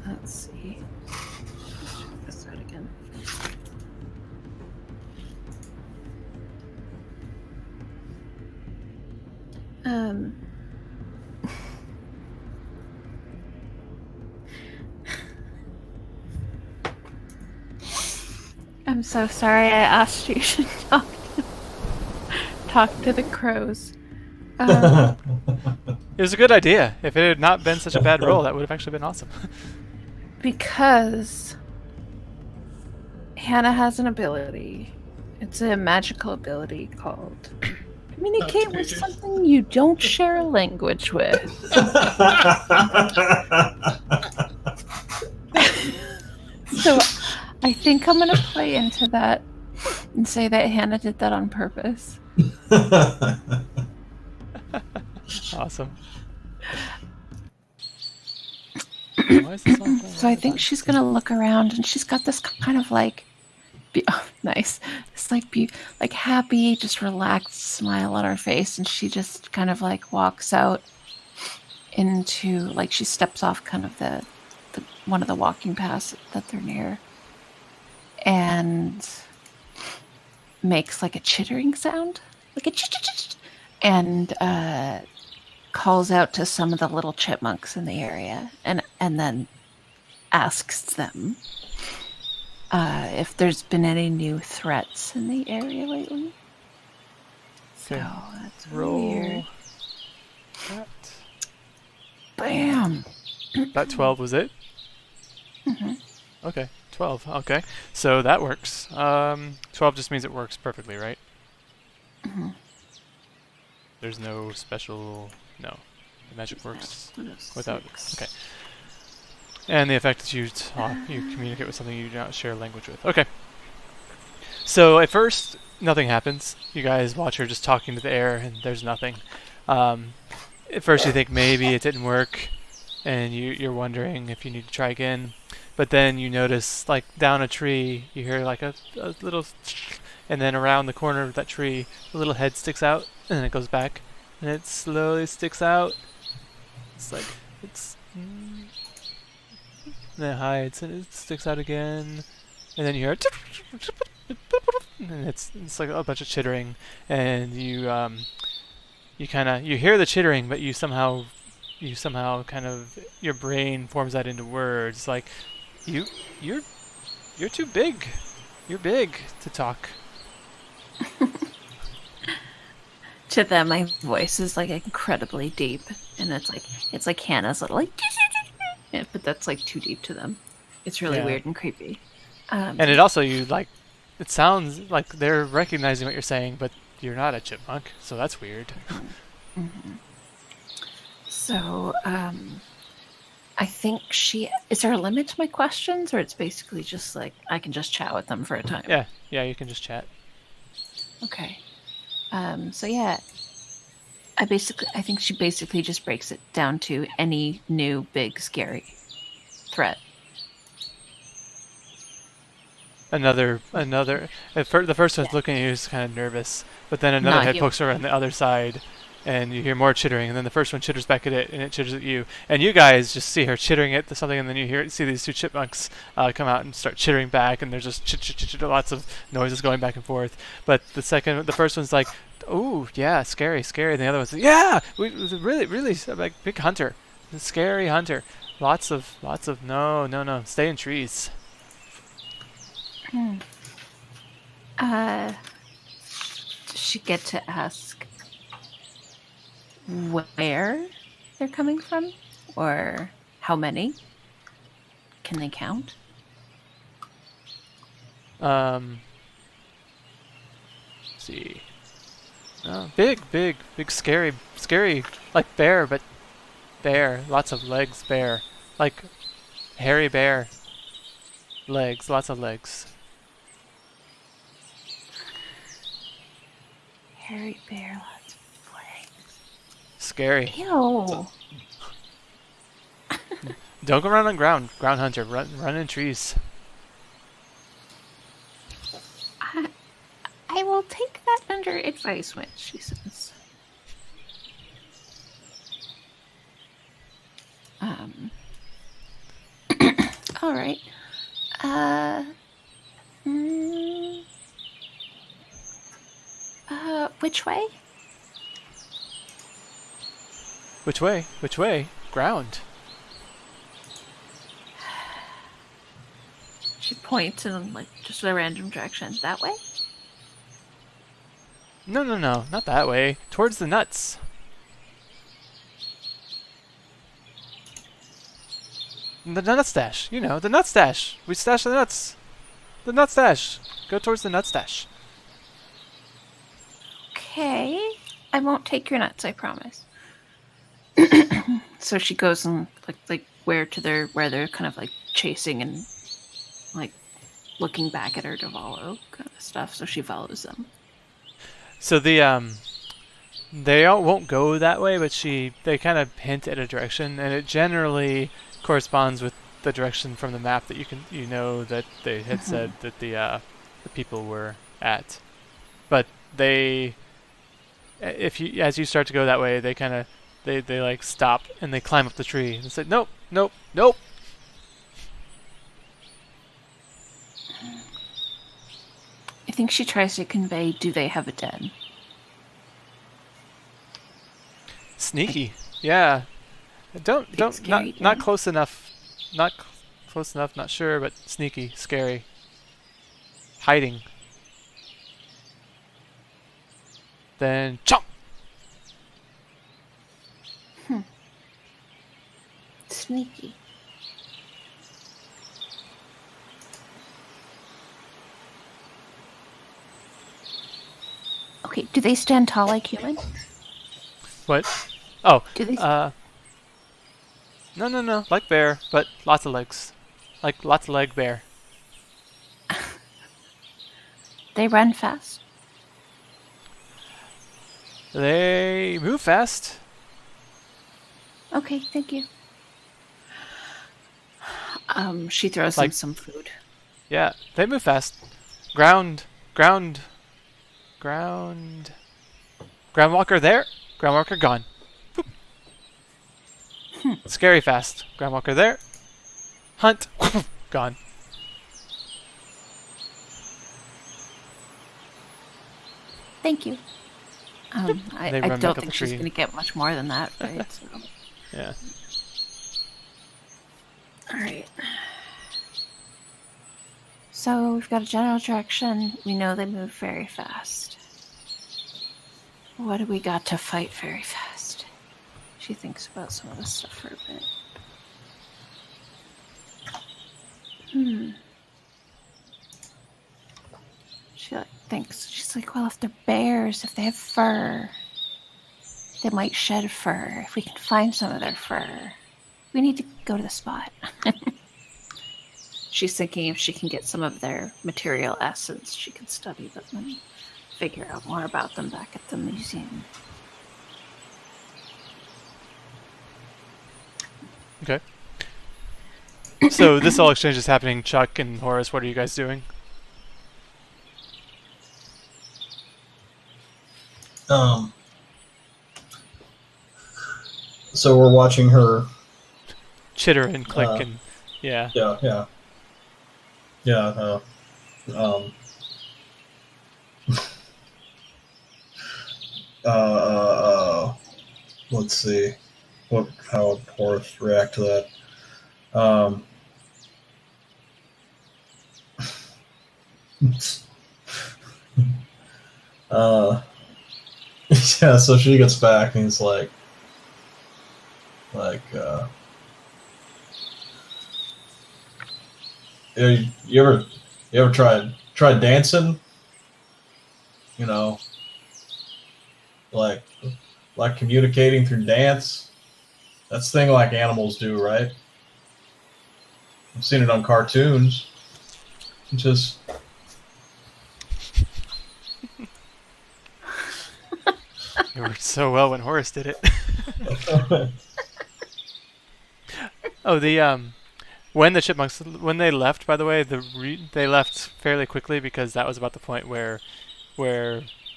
let's see. Let's check this out again. I'm so sorry I asked you to talk to the crows. It was a good idea. If it had not been such a bad roll, that would have actually been awesome. Because Hannah has an ability. It's a magical ability called communicate with something you don't share a language with. So I think I'm going to play into that and say that Hannah did that on purpose. Awesome. Why is this not So I think she's going to look around and she's got this kind of like, nice, this like happy, just relaxed smile on her face. And she just kind of like walks out into, like she steps off kind of the one of the walking paths that they're near. And makes like a chittering sound, like a chit, and calls out to some of the little chipmunks in the area, and then asks them if there's been any new threats in the area lately. So Okay. that's Roll weird. that. Bam. That 12 was it? Mm-hmm. Okay, 12. Okay, so that works. 12 just means it works perfectly, right? Mm-hmm. There's no special... No. The magic works without... Okay. And the effect is you communicate with something you do not share language with. Okay. So at first, nothing happens. You guys watch her just talking to the air, and there's nothing. At first you think maybe it didn't work, and you're wondering if you need to try again. But then you notice, like, down a tree, you hear like a little... And then around the corner of that tree, a little head sticks out, and then it goes back. And it slowly sticks out. It's like... It's... And then it hides, and it sticks out again. And then you hear... And it's like a bunch of chittering. And you hear the chittering, but you somehow kind of... Your brain forms that into words. Like... You're too big. You're big to talk. To them, my voice is like incredibly deep, and it's like Hannah's little like, yeah, but that's like too deep to them. It's really weird and creepy. And it also it sounds like they're recognizing what you're saying, but you're not a chipmunk, so that's weird. Mm-hmm. So, I think is there a limit to my questions, or it's basically just like I can just chat with them for a time? Yeah, you can just chat. Okay. So yeah, I think she basically just breaks it down to any new big scary threat. The first one's looking at you is kind of nervous, but then another head pokes her on the other side, and you hear more chittering, and then the first one chitters back at it, and it chitters at you, and you guys just see her chittering at something, and then you see these two chipmunks come out and start chittering back, and there's just lots of noises going back and forth. But the first one's like, "Ooh, yeah, scary," and the other one's like, "Yeah, really like big hunter, scary hunter, lots of no, stay in trees." Does she get to ask where they're coming from, or how many? Can they count? Let's see. Big, scary, like bear, but bear. Lots of legs, bear. Like hairy bear. Legs, lots of legs. Hairy bear, lots of legs. Scary. Ew. Don't go around on ground. Ground hunter. Run in trees. I will take that under advisement, she says. All right. Which way? Which way? Which way? Ground. She points in like just a random direction. That way? No, not that way. Towards the nuts. The nut stash. You know, the nut stash. We stash the nuts. The nut stash. Go towards the nut stash. Okay. I won't take your nuts, I promise. So she goes and like where they're kind of like chasing and like looking back at her to follow kind of stuff. So she follows them. So they all won't go that way, but they kind of hint at a direction, and it generally corresponds with the direction from the map that you know that they had said that the people were at. But as you start to go that way, they kind of they like stop and they climb up the tree and say nope. I think she tries to convey, do they have a den? Sneaky, yeah. Not close enough. Not close enough. Not sure, but sneaky, scary. Hiding. Then chomp. Sneaky. Okay, do they stand tall like humans? What? Oh. Do they? No. Like bear, but lots of legs. Like lots of leg bear. They run fast. They move fast. Okay, thank you. She throws them some food. Yeah, they move fast. Ground walker there. Ground walker gone. Scary fast. Ground walker there. Hunt. Gone. Thank you. I don't think she's going to get much more than that, right? So. Yeah. All right. So we've got a general direction. We know they move very fast. What do we got to fight very fast? She thinks about some of this stuff for a bit. She thinks, she's like, well, if they're bears, if they have fur, they might shed fur. If we can find some of their fur, we need to go to the spot. She's thinking if she can get some of their material essence, she can study them and figure out more about them back at the museum. Okay. So this whole exchange is happening. Chuck and Horace, what are you guys doing? So we're watching her Chitter and click and yeah. Let's see how would Horace react to that. Yeah, so she gets back and he's like you ever tried dancing? You know, like communicating through dance. That's the thing like animals do, right? I've seen it on cartoons. Just It worked so well when Horace did it. Oh, when the chipmunks when they left, by the way, they left fairly quickly because that was about the point where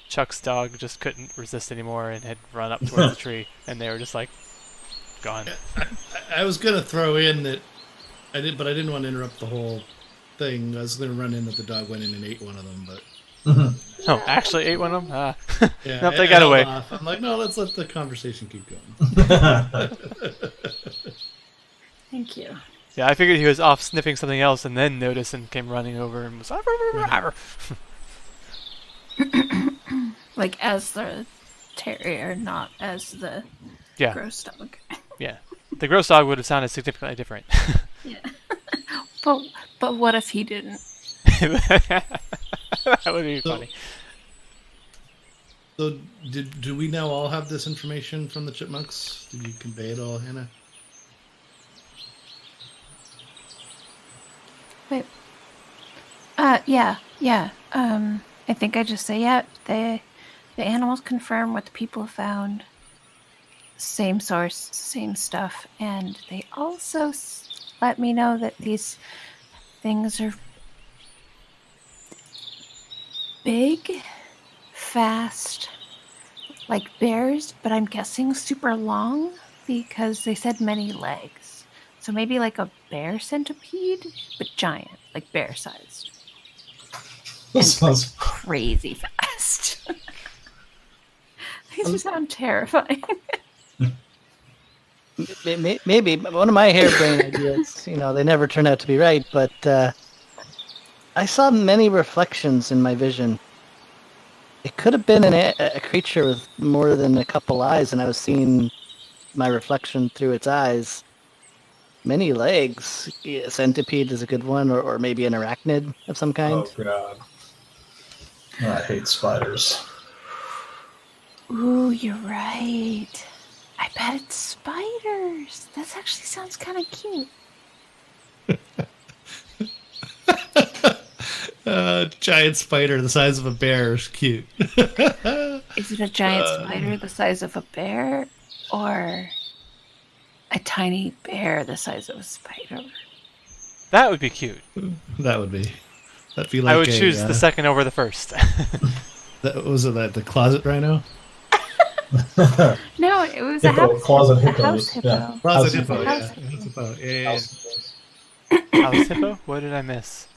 Chuck's dog just couldn't resist anymore and had run up towards the tree, and they were just like gone. I was gonna throw in that I didn't want to interrupt the whole thing. I was gonna run in that the dog went in and ate one of them, but Oh, actually ate one of them? Ah. yeah, Nope, they got away. I'm like, no, let's let the conversation keep going. Thank you. Yeah, I figured he was off sniffing something else and then noticed and came running over and was Like as the terrier, not as the yeah, gross dog. yeah. The gross dog would have sounded significantly different. Yeah. But what if he didn't? That would be funny. So, do we now all have this information from the chipmunks? Did you convey it all, Hannah? Wait. Yeah. I think I just say, yeah, the animals confirm what the people have found. Same source, same stuff. And they also let me know that these things are big, fast, like bears, but I'm guessing super long because they said many legs. So maybe like a bear centipede, but giant, like bear-sized. And Sounds crazy fast. These sound terrifying. Maybe one of my harebrained ideas, they never turn out to be right, but I saw many reflections in my vision. It could have been a creature with more than a couple eyes, and I was seeing my reflection through its eyes. Many legs. Yeah, centipede is a good one, or maybe an arachnid of some kind. Oh god. I hate spiders. Ooh, you're right. I bet it's spiders. That actually sounds kind of cute. Giant spider the size of a bear is cute. Is it a giant spider the size of a bear, or a tiny bear the size of a spider? That would be cute. That'd be like I would choose the second over the first. Was it the closet rhino? No, it was Hippo, closet a house hippos. hippo. Yeah. Closet House hippo, hippo. yeah. House hippo. House hippo? What did I miss?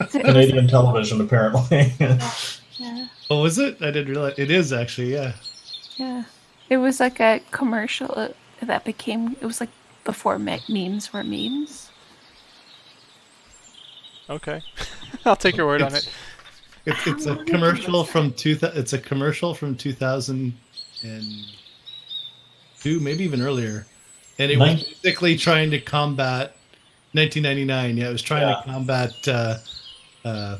Canadian television, apparently. Yeah, Oh, was it? I didn't realize. It is actually, yeah. yeah. It was like a commercial that became. It was like before memes were memes. Okay. I'll take your word on it. It's a commercial from 2000. It's a commercial from 2002, maybe even earlier, and it was basically trying to combat 1999. Yeah, it was trying to combat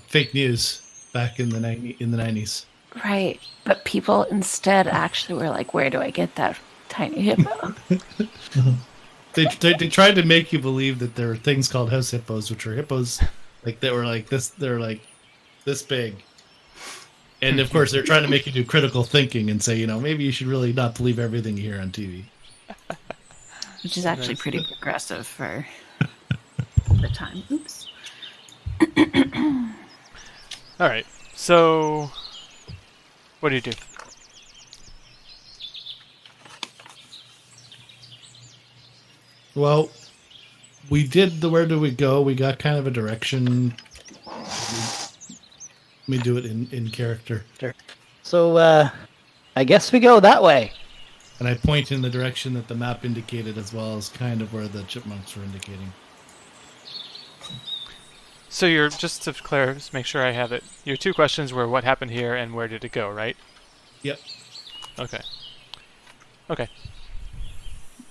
fake news back in the 90s. Right, but people instead actually were like, "Where do I get that tiny hippo?" They tried to make you believe that there were things called house hippos, which are hippos like that were like this. They're like this big. And of course, they're trying to make you do critical thinking and say, maybe you should really not believe everything you hear on TV. Which is actually pretty progressive for the time. Oops. All right. So, what do you do? Well, we did the where do we go? We got kind of a direction. Let me do it in character. Sure. So, I guess we go that way. And I point in the direction that the map indicated as well as kind of where the chipmunks were indicating. So just to make sure I have it, your two questions were what happened here and where did it go, right? Yep. Okay.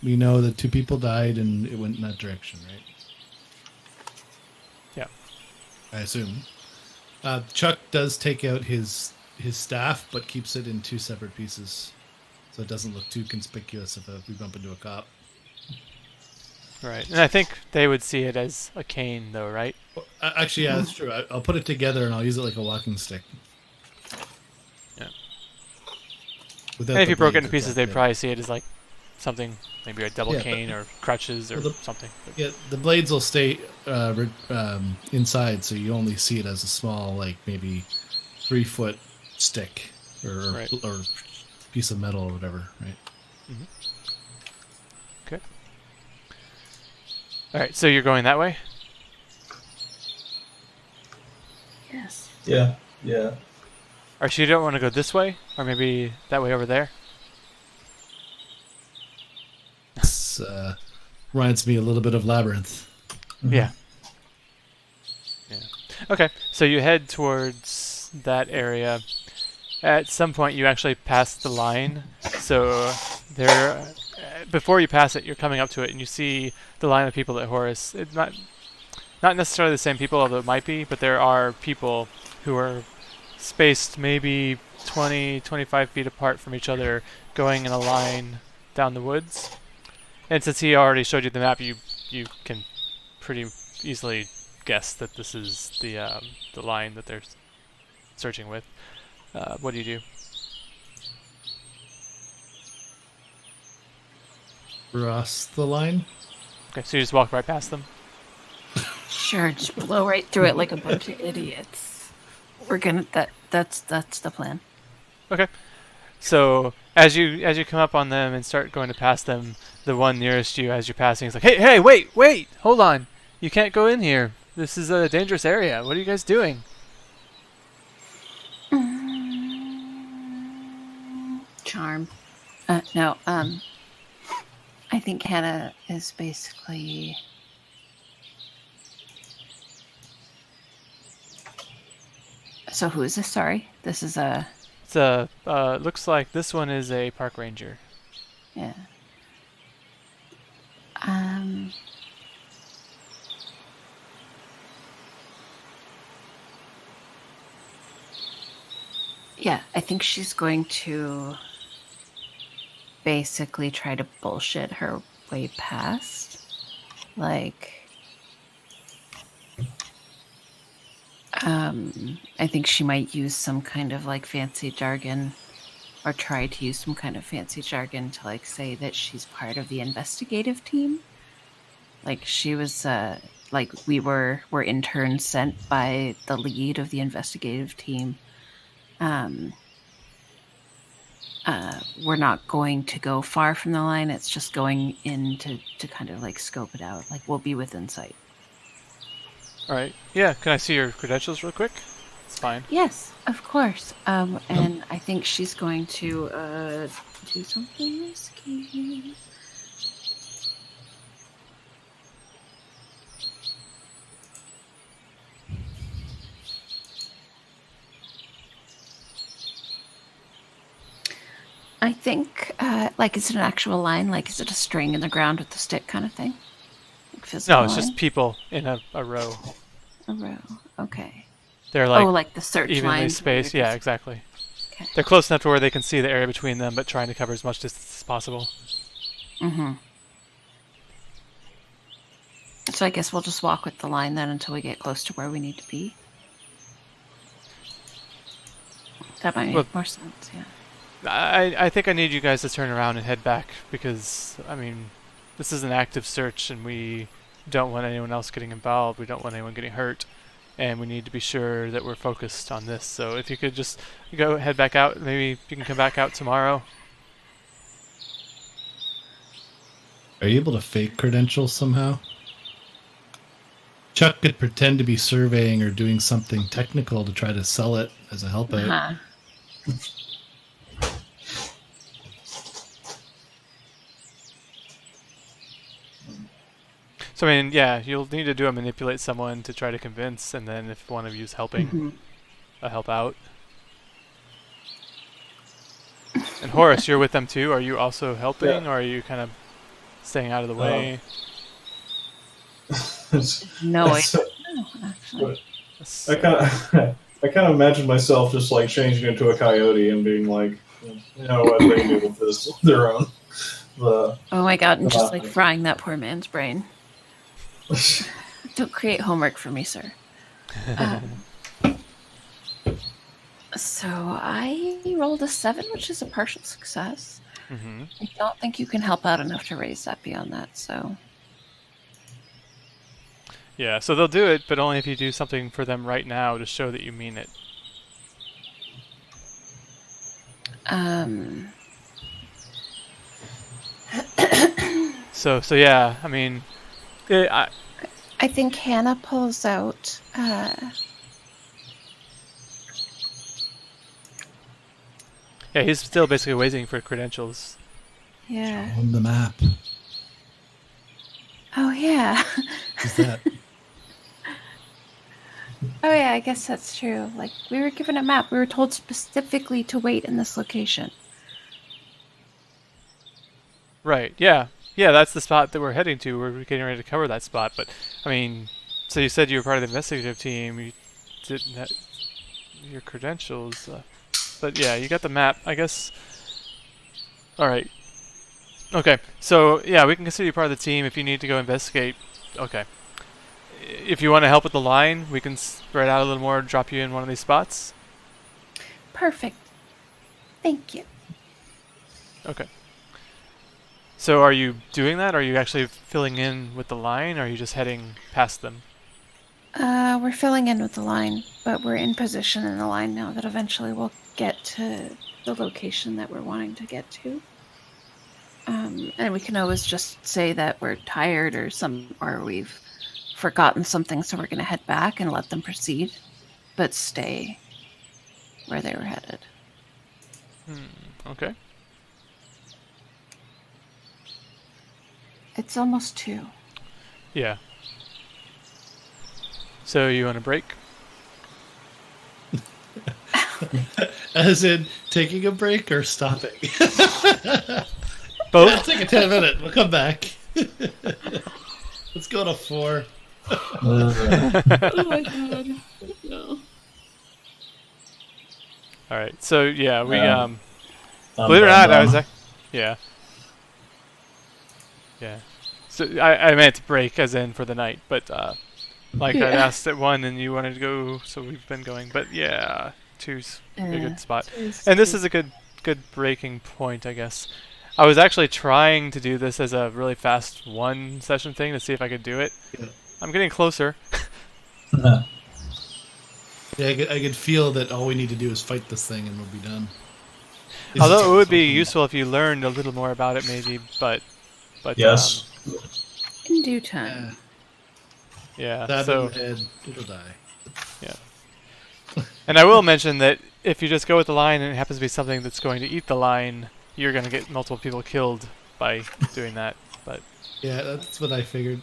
We know that 2 people died and it went in that direction, right? Yeah. I assume. Chuck does take out his staff, but keeps it in 2 separate pieces, so it doesn't look too conspicuous if we bump into a cop. Right. And I think they would see it as a cane, though, right? Well, actually, yeah, that's true. I'll put it together and I'll use it like a walking stick. Yeah. Without And if the you broke it blades, into pieces, it's they'd like probably see it as like something, maybe a double Yeah, cane or crutches or well, something. Yeah, the blades will stay inside, so you only see it as a small, like maybe 3-foot stick or Right. or piece of metal or whatever, right? Hmm. Okay. All right, so you're going that way? Yes. Yeah, yeah. Or so you don't want to go this way? Or maybe that way over there? This reminds me a little bit of Labyrinth. Mhm. Yeah. Yeah. Okay, so you head towards that area. At some point, you actually pass the line. So there, before you pass it, you're coming up to it, and you see the line of people that Horace. It's not necessarily the same people, although it might be. But there are people who are spaced maybe 20, 25 feet apart from each other, going in a line down the woods. And since he already showed you the map, you can pretty easily guess that this is the line that they're searching with. What do you do? Cross the line. Okay, so you just walk right past them. Sure, just blow right through it like a bunch of idiots. We're gonna that's the plan. Okay. So as you come up on them and start going to pass them, the one nearest you as you're passing is like, hey, wait, hold on. You can't go in here. This is a dangerous area. What are you guys doing? Charm. No, I think Hannah is basically so who is this? Sorry. This is a It's a looks like this one is a park ranger. yeah. Yeah, I think she's going to basically try to bullshit her way past. Like, I think she might use some kind of like fancy jargon or try to use some kind of fancy jargon to like say that she's part of the investigative team. Like she was like we're interns sent by the lead of the investigative team. We're not going to go far from the line. It's just going in to kind of like scope it out. Like we'll be within sight. All right. Yeah. Can I see your credentials real quick? It's fine. Yes, of course. And I think she's going to do something risky. I think, like, is it an actual line? Like, is it a string in the ground with the stick kind of thing? Like physical No, it's line? just people in a row. A row. Okay. They're like, like the search evenly lines. where spaced. you're Yeah, just- exactly. Okay. They're close enough to where they can see the area between them, but trying to cover as much distance as possible. Mm-hmm. So I guess we'll just walk with the line then until we get close to where we need to be. That might make Well- more sense, yeah. I think I need you guys to turn around and head back because, I mean, this is an active search and we don't want anyone else getting involved. We don't want anyone getting hurt. And we need to be sure that we're focused on this. So if you could just head back out, maybe you can come back out tomorrow. Are you able to fake credentials somehow? Chuck could pretend to be surveying or doing something technical to try to sell it as a help out. Uh-huh. So, I mean, yeah, you'll need to do a manipulate someone to try to convince, and then if one of you's helping, Mhm. help out. And Horace, you're with them too. Are you also helping, or are you kind of staying out of the way? No, I That's- don't know, actually. That's- I kind of, I kind of imagine myself just like changing into a coyote and being like, you know what, they can do with this on their own. The Oh my god, and just like frying that poor man's brain. Don't create homework for me, sir. So I rolled a 7, which is a partial success. Mm-hmm. I don't think you can help out enough to raise that beyond that, so... Yeah, so they'll do it, but only if you do something for them right now to show that you mean it. So yeah, I mean, I think Hannah pulls out... yeah, he's still basically waiting for credentials. yeah. On the map. Oh, yeah. Who's that? Oh, yeah, I guess that's true. Like, we were given a map. We were told specifically to wait in this location. Right, yeah. Yeah, that's the spot that we're heading to. We're getting ready to cover that spot, but, I mean, so you said you were part of the investigative team. You didn't have your credentials, but yeah, you got the map, I guess. Alright. Okay, so, yeah, we can consider you part of the team if you need to go investigate. Okay. If you want to help with the line, we can spread out a little more and drop you in one of these spots. Perfect. Thank you. Okay. So are you doing that? Are you actually filling in with the line, or are you just heading past them? We're filling in with the line, but we're in position in the line now that eventually we'll get to the location that we're wanting to get to. And we can always just say that we're tired or we've forgotten something, so we're going to head back and let them proceed, but stay where they were headed. Okay. It's almost 2. Yeah. So you want a break? As in taking a break or stopping? Both? Yeah, take a 10-minute. We'll come back. Let's go to 4. Oh my god. No. All right. So yeah, we I'm believe it or not, I was done. yeah. Yeah. So I meant break as in for the night, but like I'd Yeah. asked at 1 and you wanted to go, so we've been going. But yeah, 2's a Yeah, good spot. 2's And this good. is a good breaking point, I guess. I was actually trying to do this as a really fast 1 session thing to see if I could do it. Yeah. I'm getting closer. Yeah, I could feel that all we need to do is fight this thing and we'll be done. Although it would be useful if you learned a little more about it, maybe. But Yes. In due time. yeah. Stab So. in the head, it'll die. And I will mention that if you just go with the line and it happens to be something that's going to eat the line, you're going to get multiple people killed by doing that. But Yeah, that's what I figured.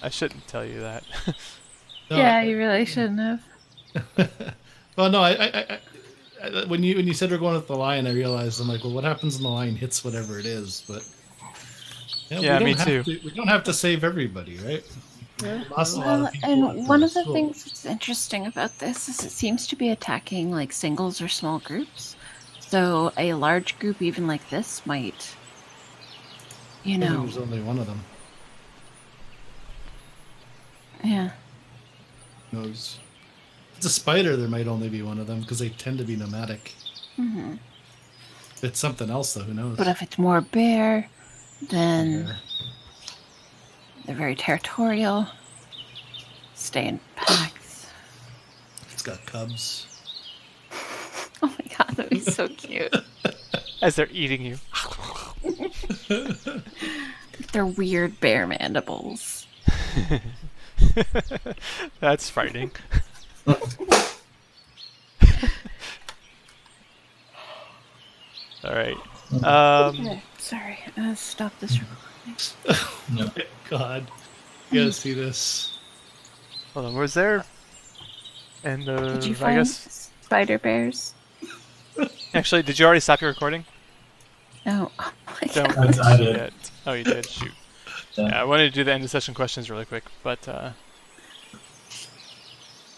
I shouldn't tell you that. No, Yeah, you really shouldn't have. Well, no, I when you said we're going with the lion, I realized I'm like, well, what happens when the lion hits whatever it is? But Yeah, we me don't too. have we don't have to save everybody, right? We lost a lot Well, of people and after one of this. the Cool. things that's interesting about this is it seems to be attacking like singles or small groups. So a large group, even like this, might, you I think know, there's only one of them. yeah. Knows. If it's a spider, there might only be one of them because they tend to be nomadic. Hmm. If it's something else, though, who knows? But if it's more bear, then Yeah. they're very territorial. Stay in packs. It's got cubs. Oh my god, that would be so cute. As they're eating you. They're weird bear mandibles. That's frightening. All right. Okay, sorry, stop this recording. God, you gotta see this. Hold on. Was there? And Did you I find guess spider bears? actually, did you already stop your recording? No. Oh my Don't god. I did. yet. Oh, you did. Shoot. Yeah. Yeah, I wanted to do the end of session questions really quick, but all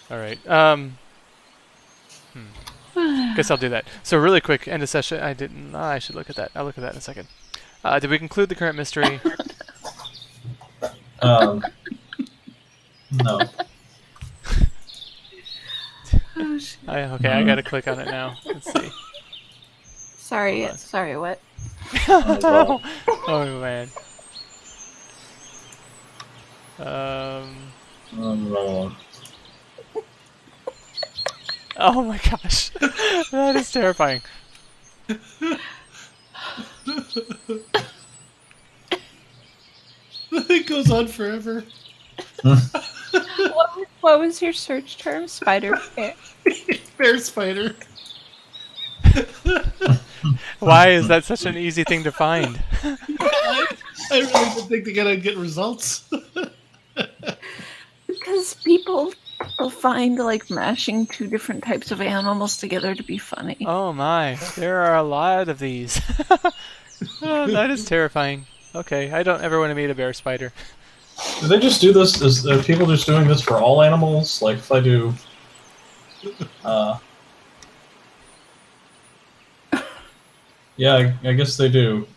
right. Guess I'll do that. So really quick, end of session. I didn't. I should look at that. I'll look at that in a second. Did we conclude the current mystery? No. Oh, shit. Okay, I gotta click on it now. Let's see. Sorry, Hold on. sorry, what? wow. Oh man. No. Oh my gosh, that is terrifying. It goes on forever. What was your search term? Spider bear. Bear spider. Why is that such an easy thing to find? I really didn't think they're gonna get results. Because people will find like mashing two different types of animals together to be funny. Oh my, there are a lot of these. Oh, that is terrifying. Okay, I don't ever want to meet a bear spider. Do they just do this? Are people just doing this for all animals? Like if I do, yeah, I guess they do.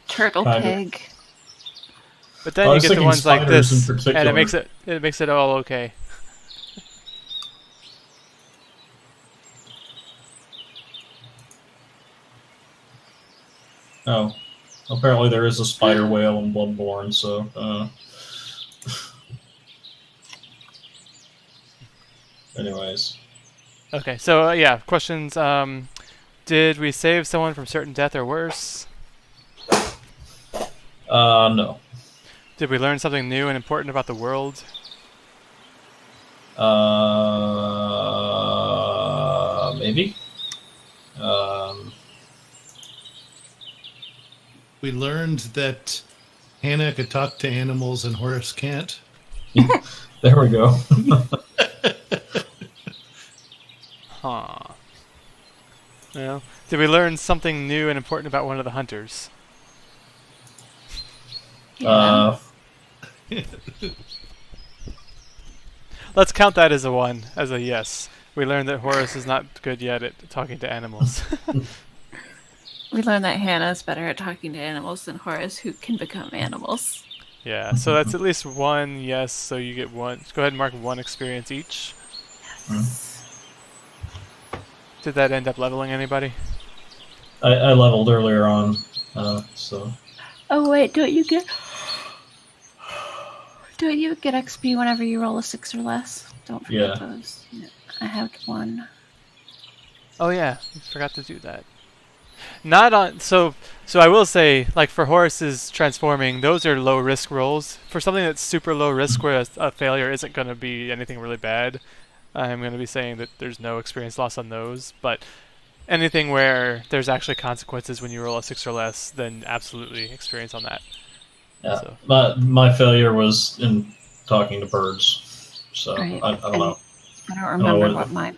Turtle kind of. pig. But then I you was get the thinking ones like spiders in this, and particular. it makes it all okay. Oh, apparently there is a spider whale in Bloodborne, so. Anyways. Okay, so yeah, questions. Did we save someone from certain death or worse? No. Did we learn something new and important about the world? Maybe. We learned that Hannah could talk to animals and Horace can't. There we go. Huh. Well, did we learn something new and important about one of the hunters? Yeah. Let's count that as a yes. We learned that Horace is not good yet at talking to animals. We learned that Hannah's better at talking to animals than Horace, who can become animals. Yeah, so that's at least one yes, so you get one. Go ahead and mark one experience each. Did that end up leveling anybody? I leveled earlier on, so. Oh wait, don't you get XP whenever you roll a 6 or less? Don't forget those. Yeah, I have one. Oh yeah, I forgot to do that. Not on so I will say, like for Horace's transforming, those are low risk rolls. For something that's super low risk where a failure isn't going to be anything really bad, I'm going to be saying that there's no experience loss on those. But anything where there's actually consequences when you roll a 6 or less, then absolutely experience on that. Yeah, So. my failure was in talking to birds, so Right. I don't know. I don't remember what mine.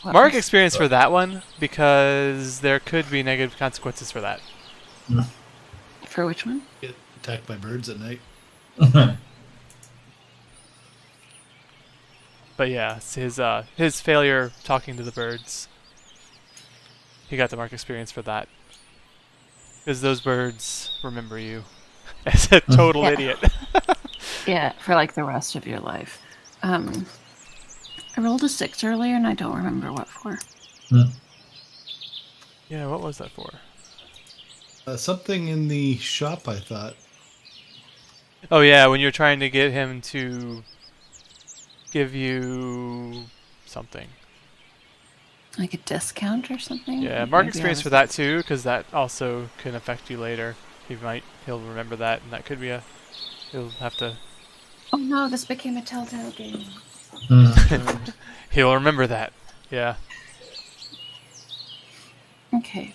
Mark experience for that one, because there could be negative consequences for that. For which one? Get attacked by birds at night. But yeah, it's his failure talking to the birds. He got the mark experience for that. Because those birds remember you as a total idiot. Yeah, for like the rest of your life. I rolled a 6 earlier and I don't remember what for. Yeah, what was that for? Something in the shop, I thought. Oh yeah, when you're trying to get him to give you something. Like a discount or something? Yeah, mark Maybe experience for that too, because that also can affect you later. He'll remember that, and that could be he'll have to. Oh no, this became a Telltale game. He'll remember that. Yeah. Okay.